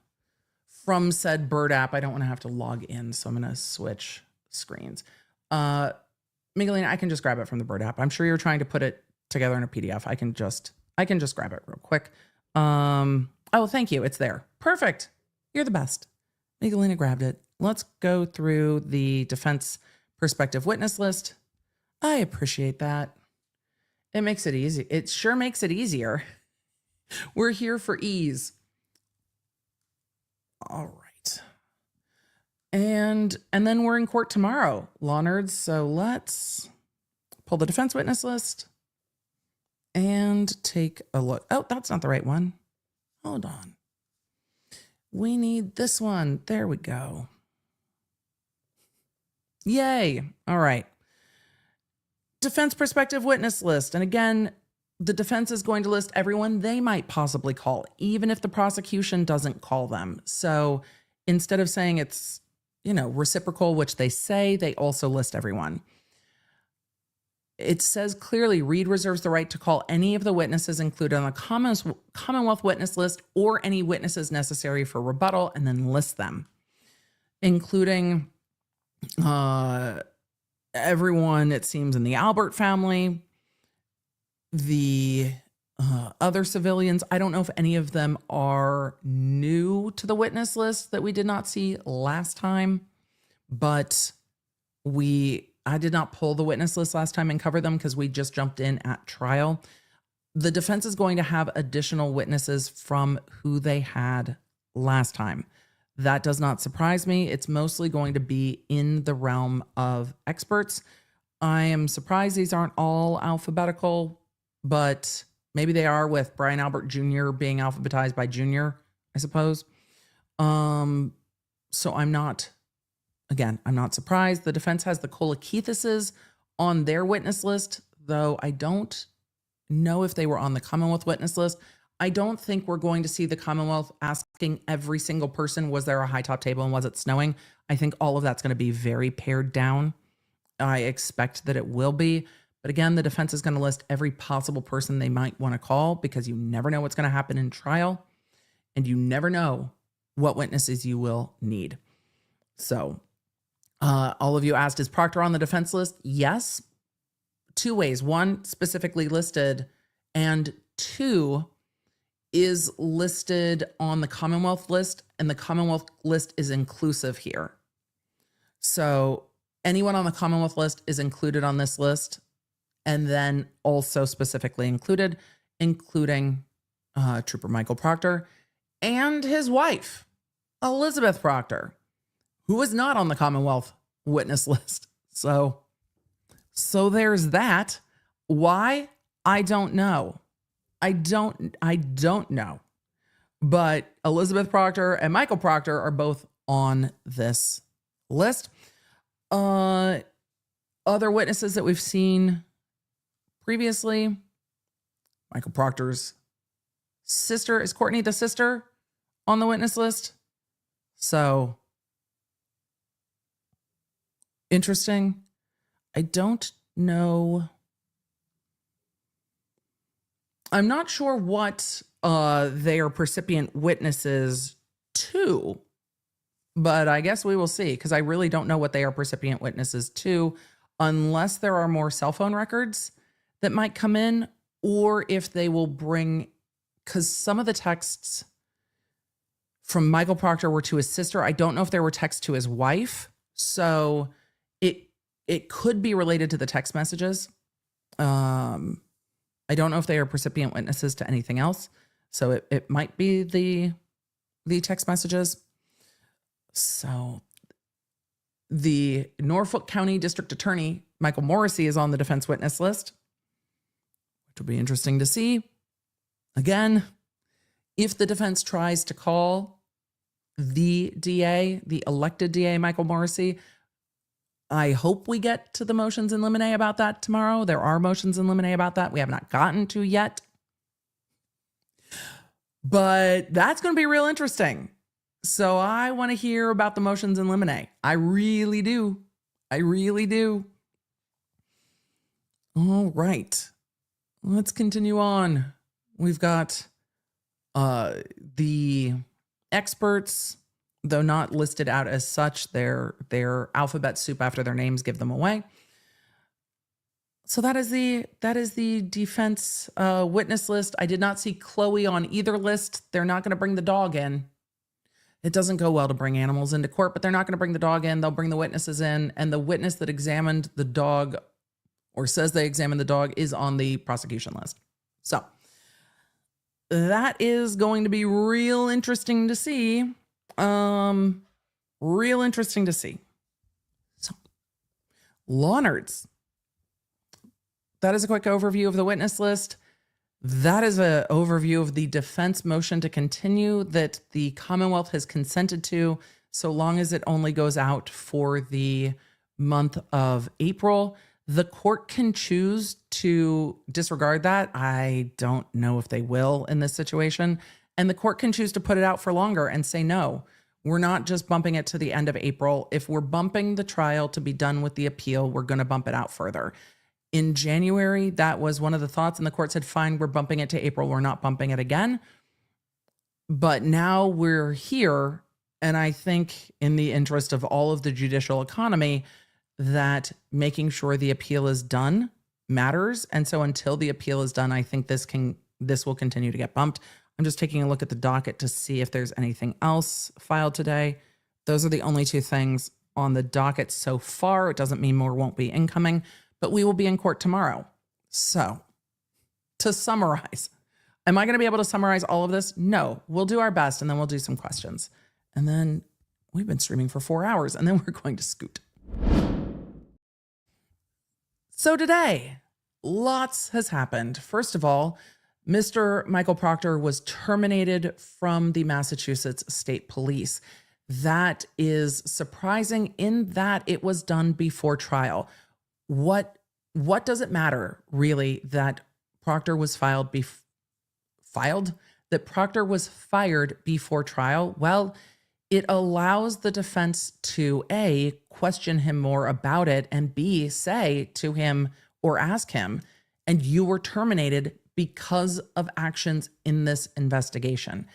said Bird app. I don't want to have to log in, so I'm going to switch screens. Miguelina, I can just grab it from the Bird app. I'm sure you're trying to put it together in a PDF. I can just grab it real quick. Oh, thank you. It's there. Perfect. You're the best. Miguelina grabbed it. Let's go through the defense perspective witness list. I appreciate that. It makes it easy. It sure makes it easier. We're here for ease. All right. And then we're in court tomorrow, law nerds. So let's pull the defense witness list and take a look. Oh, that's not the right one. Hold on. We need this one. There we go. Yay. All right. Defense perspective witness list. And again, the defense is going to list everyone they might possibly call, even if the prosecution doesn't call them. So instead of saying it's, reciprocal, which they say, they also list everyone. It says clearly, Reed reserves the right to call any of the witnesses included on the Commonwealth witness list or any witnesses necessary for rebuttal, and then list them, including everyone, it seems, in the Albert family, the other civilians. I don't know if any of them are new to the witness list that we did not see last time, but I did not pull the witness list last time and cover them because we just jumped in at trial. The defense is going to have additional witnesses from who they had last time. That does not surprise me. It's mostly going to be in the realm of experts. I am surprised these aren't all alphabetical, but maybe they are, with Brian Albert Jr. being alphabetized by Junior, I suppose. So I'm not surprised. The defense has the Kolakithises on their witness list, though I don't know if they were on the Commonwealth witness list. I don't think we're going to see the Commonwealth asking every single person, was there a high top table and was it snowing? I think all of that's going to be very pared down. I expect that it will be. But again, the defense is going to list every possible person they might want to call, because you never know what's going to happen in trial, and you never know what witnesses you will need. So all of you asked, is Proctor on the defense list? Yes. Two ways. One, specifically listed, and two, is listed on the Commonwealth list, and the Commonwealth list is inclusive here. So anyone on the Commonwealth list is included on this list, and then also specifically included, including Trooper Michael Proctor and his wife, Elizabeth Proctor, who is not on the Commonwealth witness list. So there's that. Why? I don't know. I don't know. But Elizabeth Proctor and Michael Proctor are both on this list. Other witnesses that we've seen previously, Michael Proctor's sister. Is Courtney the sister on the witness list? So interesting. I don't know. I'm not sure what they are percipient witnesses to, but I guess we will see, because I really don't know what they are percipient witnesses to, unless there are more cell phone records that might come in, or if they will bring, because some of the texts from Michael Proctor were to his sister. I don't know if there were texts to his wife. So it could be related to the text messages. I don't know if they are precipient witnesses to anything else. So it might be the text messages. So the Norfolk County District Attorney, Michael Morrissey, is on the defense witness list, which will be interesting to see. Again, if the defense tries to call the DA, the elected DA, Michael Morrissey, I hope we get to the motions in limine about that tomorrow. There are motions in limine about that we have not gotten to yet. But that's going to be real interesting. So I want to hear about the motions in limine. I really do. I really do. All right. Let's continue on. We've got the experts, though not listed out as such. Their alphabet soup after their names give them away. So that is the defense witness list. I did not see Chloe on either list. They're not going to bring the dog in. It doesn't go well to bring animals into court, but they're not going to bring the dog in. They'll bring the witnesses in, and the witness that examined the dog or says they examined the dog is on the prosecution list. So that is going to be real interesting to see. Real interesting to see. So, law nerds. That is a quick overview of the witness list. That is an overview of the defense motion to continue that the Commonwealth has consented to, so long as it only goes out for the month of April. The court can choose to disregard that. I don't know if they will in this situation. And the court can choose to put it out for longer and say, no, we're not just bumping it to the end of April. If we're bumping the trial to be done with the appeal, we're going to bump it out further. In January, that was one of the thoughts, and the court said, fine, we're bumping it to April. We're not bumping it again. But now we're here, and I think in the interest of all of the judicial economy, that making sure the appeal is done matters. And so until the appeal is done, I think this will continue to get bumped. I'm just taking a look at the docket to see if there's anything else filed today. Those are the only two things on the docket so far. It doesn't mean more won't be incoming, but we will be in court tomorrow. So to summarize, am I going to be able to summarize all of this? No, we'll do our best, and then we'll do some questions. And then we've been streaming for 4 hours, and then we're going to scoot. So today, lots has happened. First of all, Mr. Michael Proctor was terminated from the Massachusetts State Police. That is surprising in that it was done before trial. What does it matter, really, that Proctor was that Proctor was fired before trial? Well, it allows the defense to A, question him more about it, and B, say to him or ask him, and you were terminated because of actions in this investigation.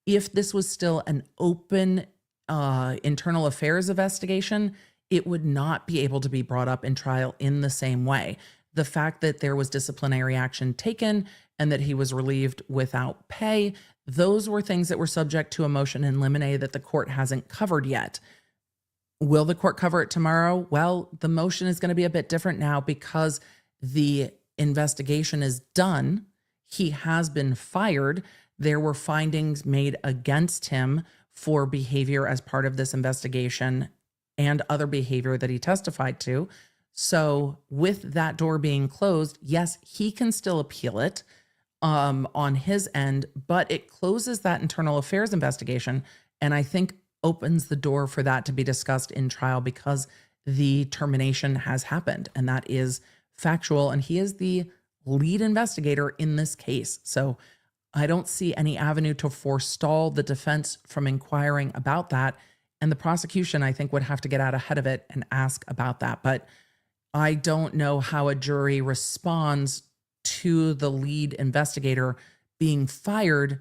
If this was still an open internal affairs investigation, it would not be able to be brought up in trial in the same way. The fact that there was disciplinary action taken and that he was relieved without pay, those were things that were subject to a motion in limine that the court hasn't covered yet. Will the court cover it tomorrow? Well, the motion is going to be a bit different now because the investigation is done. He has been fired. There were findings made against him for behavior as part of this investigation and other behavior that he testified to. So with that door being closed, yes, he can still appeal it on his end, but it closes that internal affairs investigation, and I think opens the door for that to be discussed in trial because the termination has happened, and that is factual, and he is the lead investigator in this case. So I don't see any avenue to forestall the defense from inquiring about that. And the prosecution, I think, would have to get out ahead of it and ask about that. But I don't know how a jury responds to the lead investigator being fired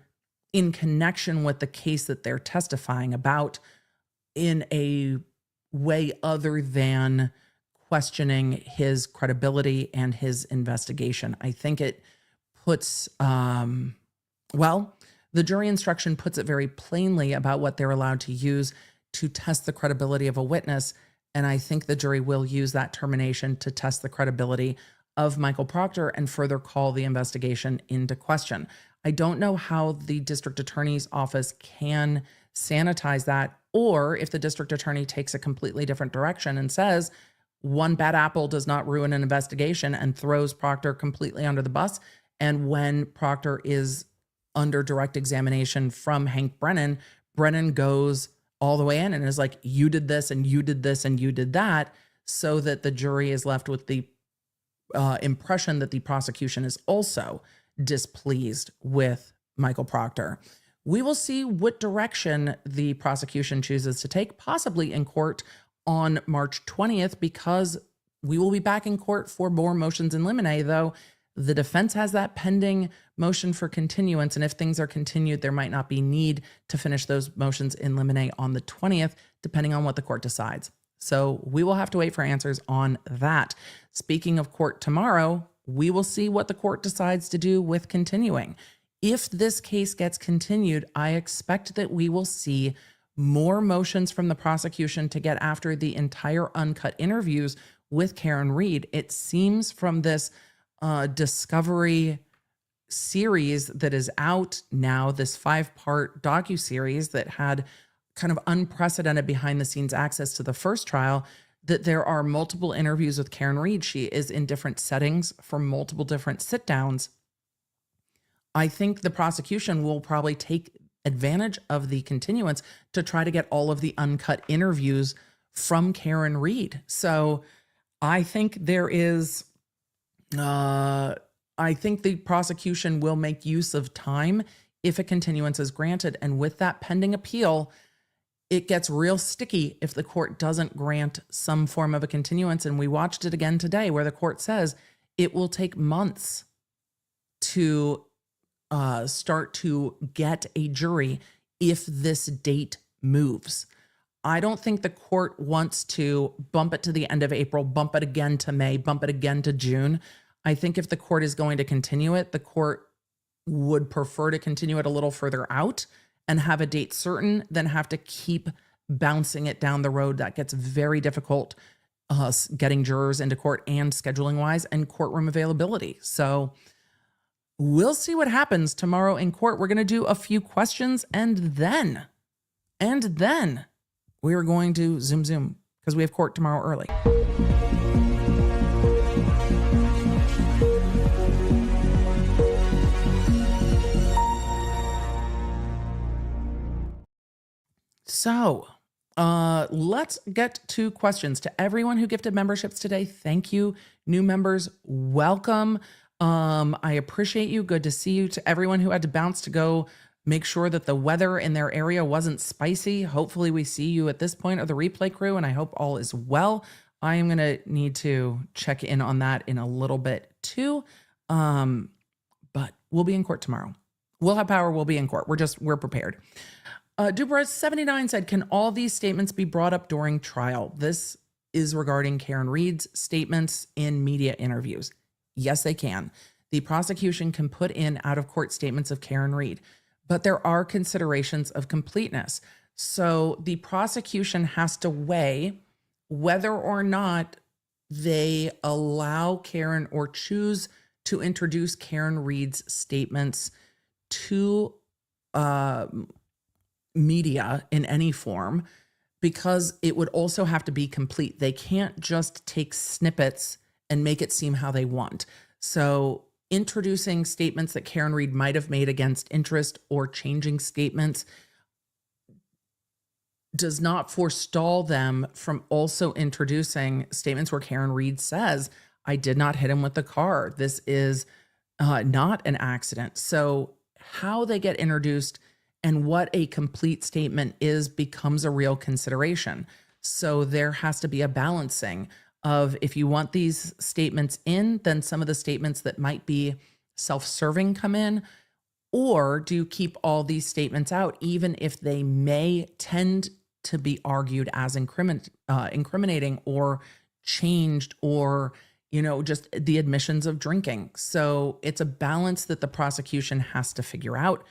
in connection with the case that they're testifying about in a way other than questioning his credibility and his investigation. I think it puts, The jury instruction puts it very plainly about what they're allowed to use to test the credibility of a witness. And I think the jury will use that termination to test the credibility of Michael Proctor and further call the investigation into question. I don't know how the district attorney's office can sanitize that, or if the district attorney takes a completely different direction and says one bad apple does not ruin an investigation and throws Proctor completely under the bus. And when Proctor is under direct examination from Hank Brennan, Brennan goes all the way in and is like, you did this and you did this and you did that, so that the jury is left with the impression that the prosecution is also displeased with Michael Proctor. We will see what direction the prosecution chooses to take, possibly in court on March 20th, because we will be back in court for more motions in limine, though the defense has that pending motion for continuance. And if things are continued, there might not be need to finish those motions in limine on the 20th, depending on what the court decides. So we will have to wait for answers on that. Speaking of court tomorrow, we will see what the court decides to do with continuing. If this case gets continued, I expect that we will see more motions from the prosecution to get after the entire uncut interviews with Karen Read. It seems from this Discovery series that is out now, this 5-part docuseries that had kind of unprecedented behind the scenes access to the first trial, that there are multiple interviews with Karen Read. She is in different settings for multiple different sit downs. I think the prosecution will probably take advantage of the continuance to try to get all of the uncut interviews from Karen Read. So I think there is, I think the prosecution will make use of time if a continuance is granted. And with that pending appeal, it gets real sticky if the court doesn't grant some form of a continuance. And we watched it again today where the court says it will take months to start to get a jury if this date moves. I don't think the court wants to bump it to the end of April, bump it again to May, bump it again to June. I think if the court is going to continue it, the court would prefer to continue it a little further out and have a date certain than have to keep bouncing it down the road. That gets very difficult getting jurors into court and scheduling wise and courtroom availability. So we'll see what happens tomorrow in court. We're going to do a few questions and then we're going to zoom because we have court tomorrow early. So let's get to questions. To everyone who gifted memberships today, thank you. New members, welcome. I appreciate you. Good to see you. To everyone who had to bounce to go make sure that the weather in their area wasn't spicy, hopefully we see you at this point, or the replay crew, and I hope all is well. I am going to need to check in on that in a little bit too. But we'll be in court tomorrow. We'll have power. We'll be in court. We're prepared. Dubras79 said, can all these statements be brought up during trial? This is regarding Karen Read's statements in media interviews. Yes, they can. The prosecution can put in out-of-court statements of Karen Read, but there are considerations of completeness. So the prosecution has to weigh whether or not they allow Karen or choose to introduce Karen Read's statements to media in any form, because it would also have to be complete. They can't just take snippets and make it seem how they want. So introducing statements that Karen Read might have made against interest or changing statements does not forestall them from also introducing statements where Karen Read says, I did not hit him with the car. This is not an accident. So how they get introduced and what a complete statement is becomes a real consideration. So there has to be a balancing of, if you want these statements in, then some of the statements that might be self-serving come in, or do you keep all these statements out, even if they may tend to be argued as incriminating or changed, or, just the admissions of drinking. So it's a balance that the prosecution has to figure out.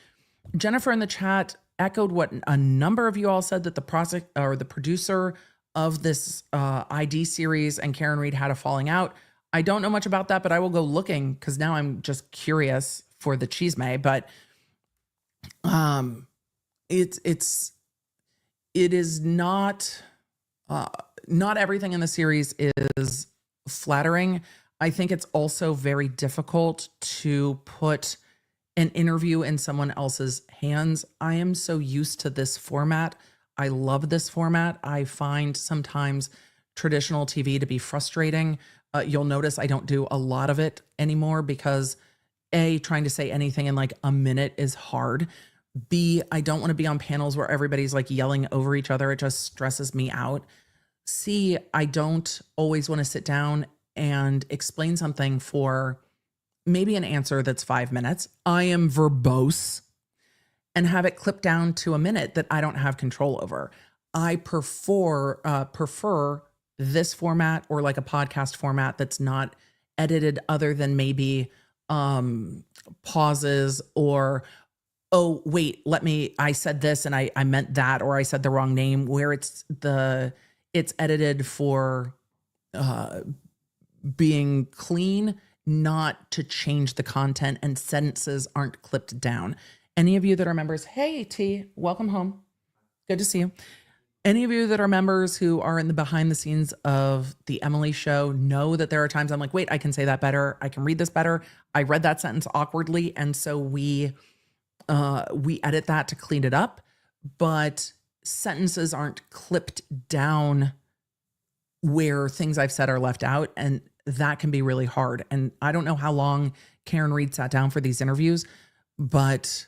Jennifer in the chat echoed what a number of you all said, that the producer of this ID series and Karen Reed had a falling out. I don't know much about that, but I will go looking because now I'm just curious for the chisme. But it is not everything in the series is flattering. I think it's also very difficult to put an interview in someone else's hands. I am so used to this format. I love this format. I find sometimes traditional TV to be frustrating. You'll notice I don't do a lot of it anymore because A, trying to say anything in like a minute is hard. B, I don't want to be on panels where everybody's like yelling over each other. It just stresses me out. C, I don't always want to sit down and explain something for maybe an answer that's 5 minutes. I am verbose and have it clipped down to a minute that I don't have control over. I prefer this format or like a podcast format that's not edited other than maybe pauses or, oh, wait, I said this and I meant that, or I said the wrong name, where it's edited for being clean, not to change the content, and sentences aren't clipped down. Any of you that are members, hey T, welcome home. Good to see you. Any of you that are members who are in the behind the scenes of the Emily show know that there are times I'm like, wait, I can say that better. I can read this better. I read that sentence awkwardly. And so we edit that to clean it up, but sentences aren't clipped down where things I've said are left out. And that can be really hard. And I don't know how long Karen Reed sat down for these interviews, but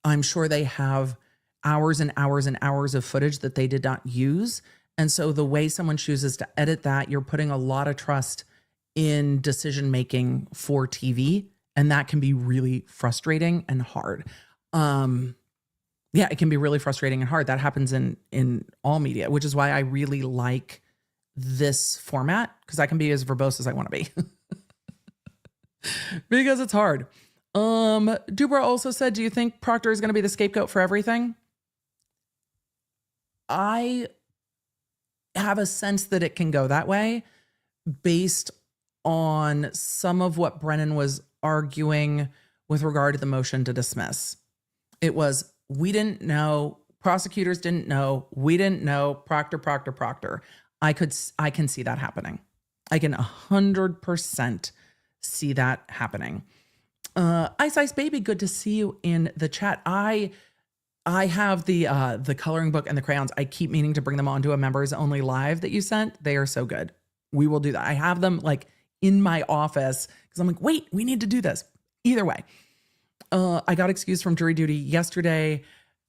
I'm sure they have hours and hours and hours of footage that they did not use. And so the way someone chooses to edit that, you're putting a lot of trust in decision-making for TV. And that can be really frustrating and hard. It can be really frustrating and hard. That happens in all media, which is why I really like this format, because I can be as verbose as I want to be because it's hard. Dubra also said, do you think Proctor is going to be the scapegoat for everything? I have a sense that it can go that way based on some of what Brennan was arguing with regard to the motion to dismiss. It was, we didn't know, prosecutors didn't know, we didn't know, Proctor. I can see that happening. I can 100% see that happening. Ice Baby, good to see you in the chat. I have the coloring book and the crayons. I keep meaning to bring them onto a members only live that you sent. They are so good. We will do that. I have them like in my office because I'm like, wait, we need to do this. Either way, I got excused from jury duty yesterday.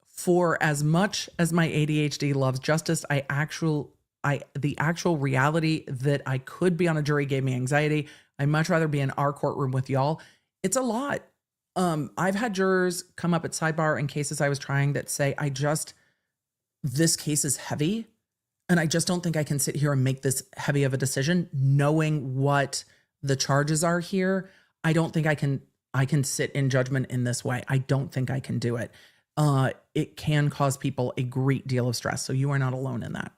For as much as my ADHD loves justice, the actual reality that I could be on a jury gave me anxiety. I'd much rather be in our courtroom with y'all. It's a lot. I've had jurors come up at sidebar in cases I was trying that say, this case is heavy. And I just don't think I can sit here and make this heavy of a decision knowing what the charges are here. I don't think I can sit in judgment in this way. I don't think I can do it. It can cause people a great deal of stress. So you are not alone in that.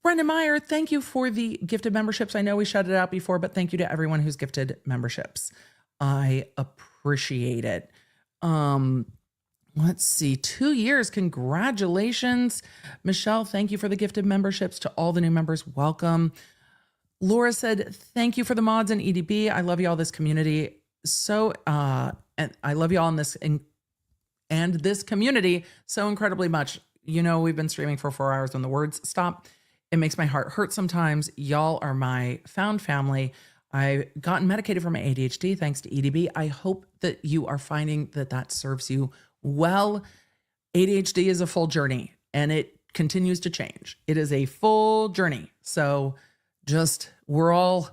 Brendan Meyer, thank you for the gifted memberships. I know we shouted it out before, but thank you to everyone who's gifted memberships. I appreciate it. Let's see, 2 years. Congratulations. Michelle, thank you for the gifted memberships. To all the new members, welcome. Laura said, thank you for the mods and EDB. I love y'all, this community. And I love y'all in this and this community so incredibly much. You know, we've been streaming for 4 hours when the words stop. It makes my heart hurt sometimes. Y'all are my found family. I've gotten medicated for my ADHD thanks to EDB. I hope that you are finding that serves you well. ADHD is a full journey and it continues to change. It is a full journey. So just, we're all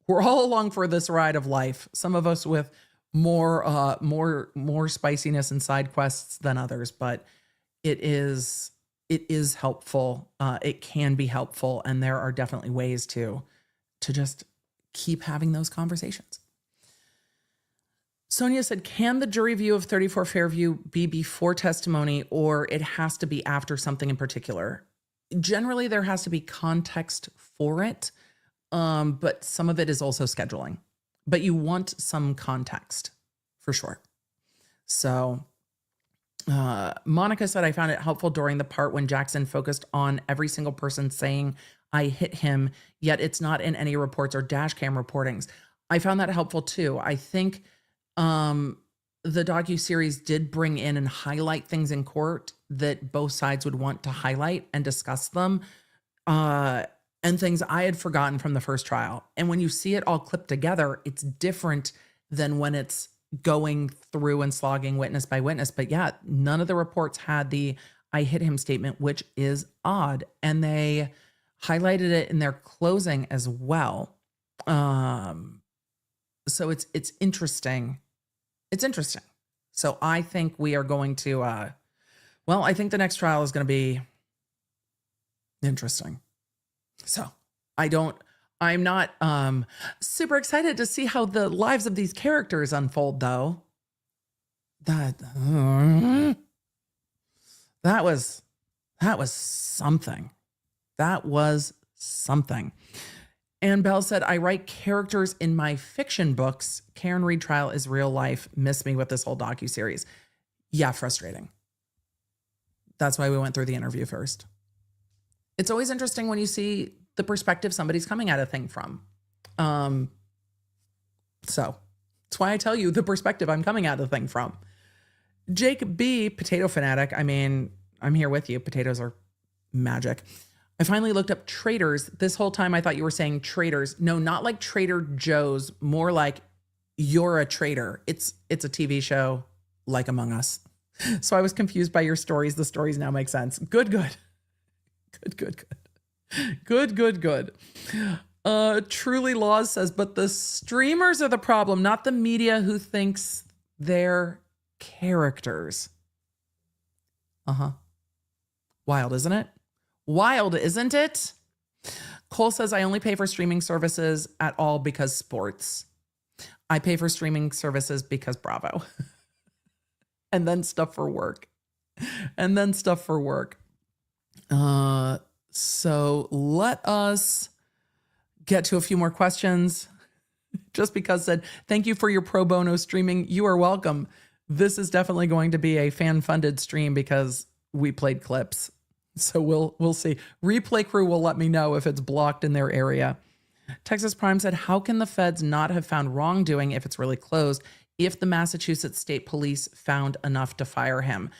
along for this ride of life. Some of us with more spiciness and side quests than others, but it is helpful. It can be helpful. And there are definitely ways to just keep having those conversations. Sonia said, can the jury view of 34 Fairview be before testimony, or it has to be after something in particular? Generally, there has to be context for it, but some of it is also scheduling. But you want some context for sure. So Monica said, I found it helpful during the part when Jackson focused on every single person saying, I hit him, yet it's not in any reports or dash cam reportings. I found that helpful too. I think the docuseries did bring in and highlight things in court that both sides would want to highlight and discuss them, and things I had forgotten from the first trial. And when you see it all clipped together, it's different than when it's going through and slogging witness by witness. But yeah, none of the reports had the I hit him statement, which is odd. And they highlighted it in their closing as well. So it's interesting. It's interesting. So I think we are going to, I think the next trial is going to be interesting. So I'm not super excited to see how the lives of these characters unfold, though. That was something. That was something. And Belle said, I write characters in my fiction books. Karen Reed trial is real life. Miss me with this whole docuseries. Yeah, frustrating. That's why we went through the interview first. It's always interesting when you see the perspective somebody's coming at a thing from. So that's why I tell you the perspective I'm coming at a thing from. Jake B, potato fanatic. I mean, I'm here with you. Potatoes are magic. I finally looked up traders. This whole time I thought you were saying traders. No, not like Trader Joe's, more like you're a traitor. It's a TV show like Among Us. So I was confused by your stories. The stories now make sense. Good. Truly Laws says, but the streamers are the problem, not the media who thinks they're characters. Wild, isn't it? Wild, isn't it? Cole says, I only pay for streaming services at all because sports. I pay for streaming services because Bravo. And then stuff for work. So let us get to a few more questions. Just because said, thank you for your pro bono streaming. You are welcome. This is definitely going to be a fan-funded stream because we played clips. So we'll see. Replay crew will let me know if it's blocked in their area. Texas Prime said, how can the feds not have found wrongdoing if it's really closed, if the Massachusetts State Police found enough to fire him?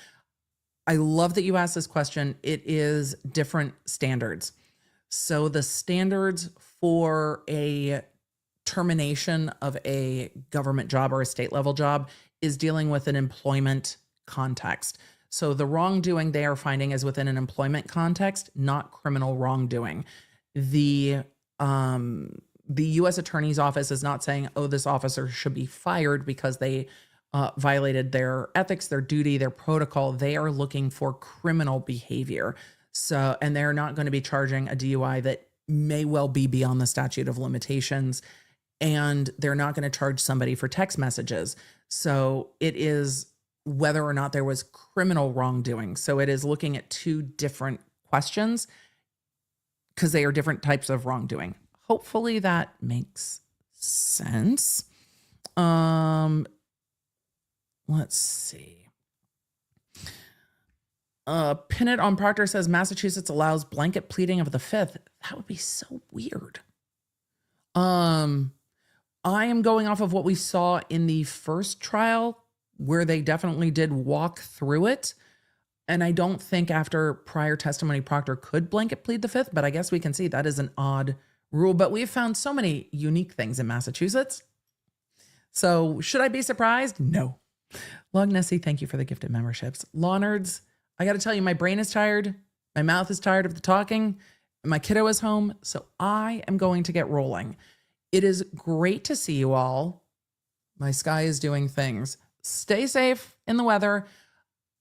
I love that you asked this question. It is different standards. So the standards for a termination of a government job or a state level job is dealing with an employment context. So the wrongdoing they are finding is within an employment context, not criminal wrongdoing. The U.S. Attorney's Office is not saying, oh, this officer should be fired because they violated their ethics, their duty, their protocol. They are looking for criminal behavior. So, and they're not going to be charging a DUI that may well be beyond the statute of limitations. And they're not going to charge somebody for text messages. So it is whether or not there was criminal wrongdoing. So it is looking at two different questions because they are different types of wrongdoing. Hopefully that makes sense. Let's see. Pin It on Proctor says Massachusetts allows blanket pleading of the fifth. That would be so weird. I am going off of what we saw in the first trial, where they definitely did walk through it. And I don't think after prior testimony, Proctor could blanket plead the fifth, but I guess we can see that is an odd rule. But we've found so many unique things in Massachusetts. So should I be surprised? No. Log Nessie, thank you for the gifted memberships. Law Nerds, I got to tell you, my brain is tired. My mouth is tired of the talking. My kiddo is home. So I am going to get rolling. It is great to see you all. My sky is doing things. Stay safe in the weather.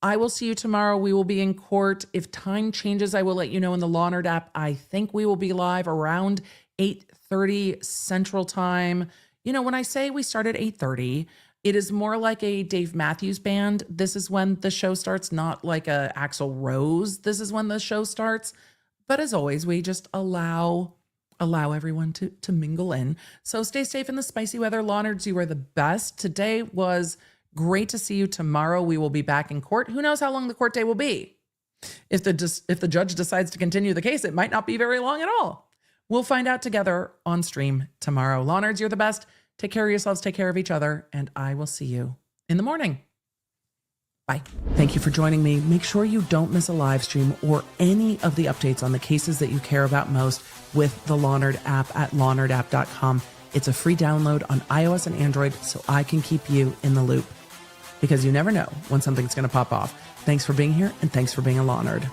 I will see you tomorrow. We will be in court. If time changes, I will let you know in the Law Nerd app. I think we will be live around 8:30 Central Time. You know, when I say we start at 8:30, It is more like a Dave Matthews Band. This is when the show starts, not like a Axl Rose. This is when the show starts. But as always, we just allow everyone to mingle in. So stay safe in the spicy weather. Law Nerds, you are the best. Today was great to see you. Tomorrow we will be back in court. Who knows how long the court day will be? If the judge decides to continue the case, it might not be very long at all. We'll find out together on stream tomorrow. Law Nerds, you're the best. Take care of yourselves, take care of each other, and I will see you in the morning. Bye. Thank you for joining me. Make sure you don't miss a live stream or any of the updates on the cases that you care about most with the Law Nerd app at lawnerdapp.com. It's a free download on iOS and Android, so I can keep you in the loop, because you never know when something's going to pop off. Thanks for being here, and thanks for being a Law Nerd.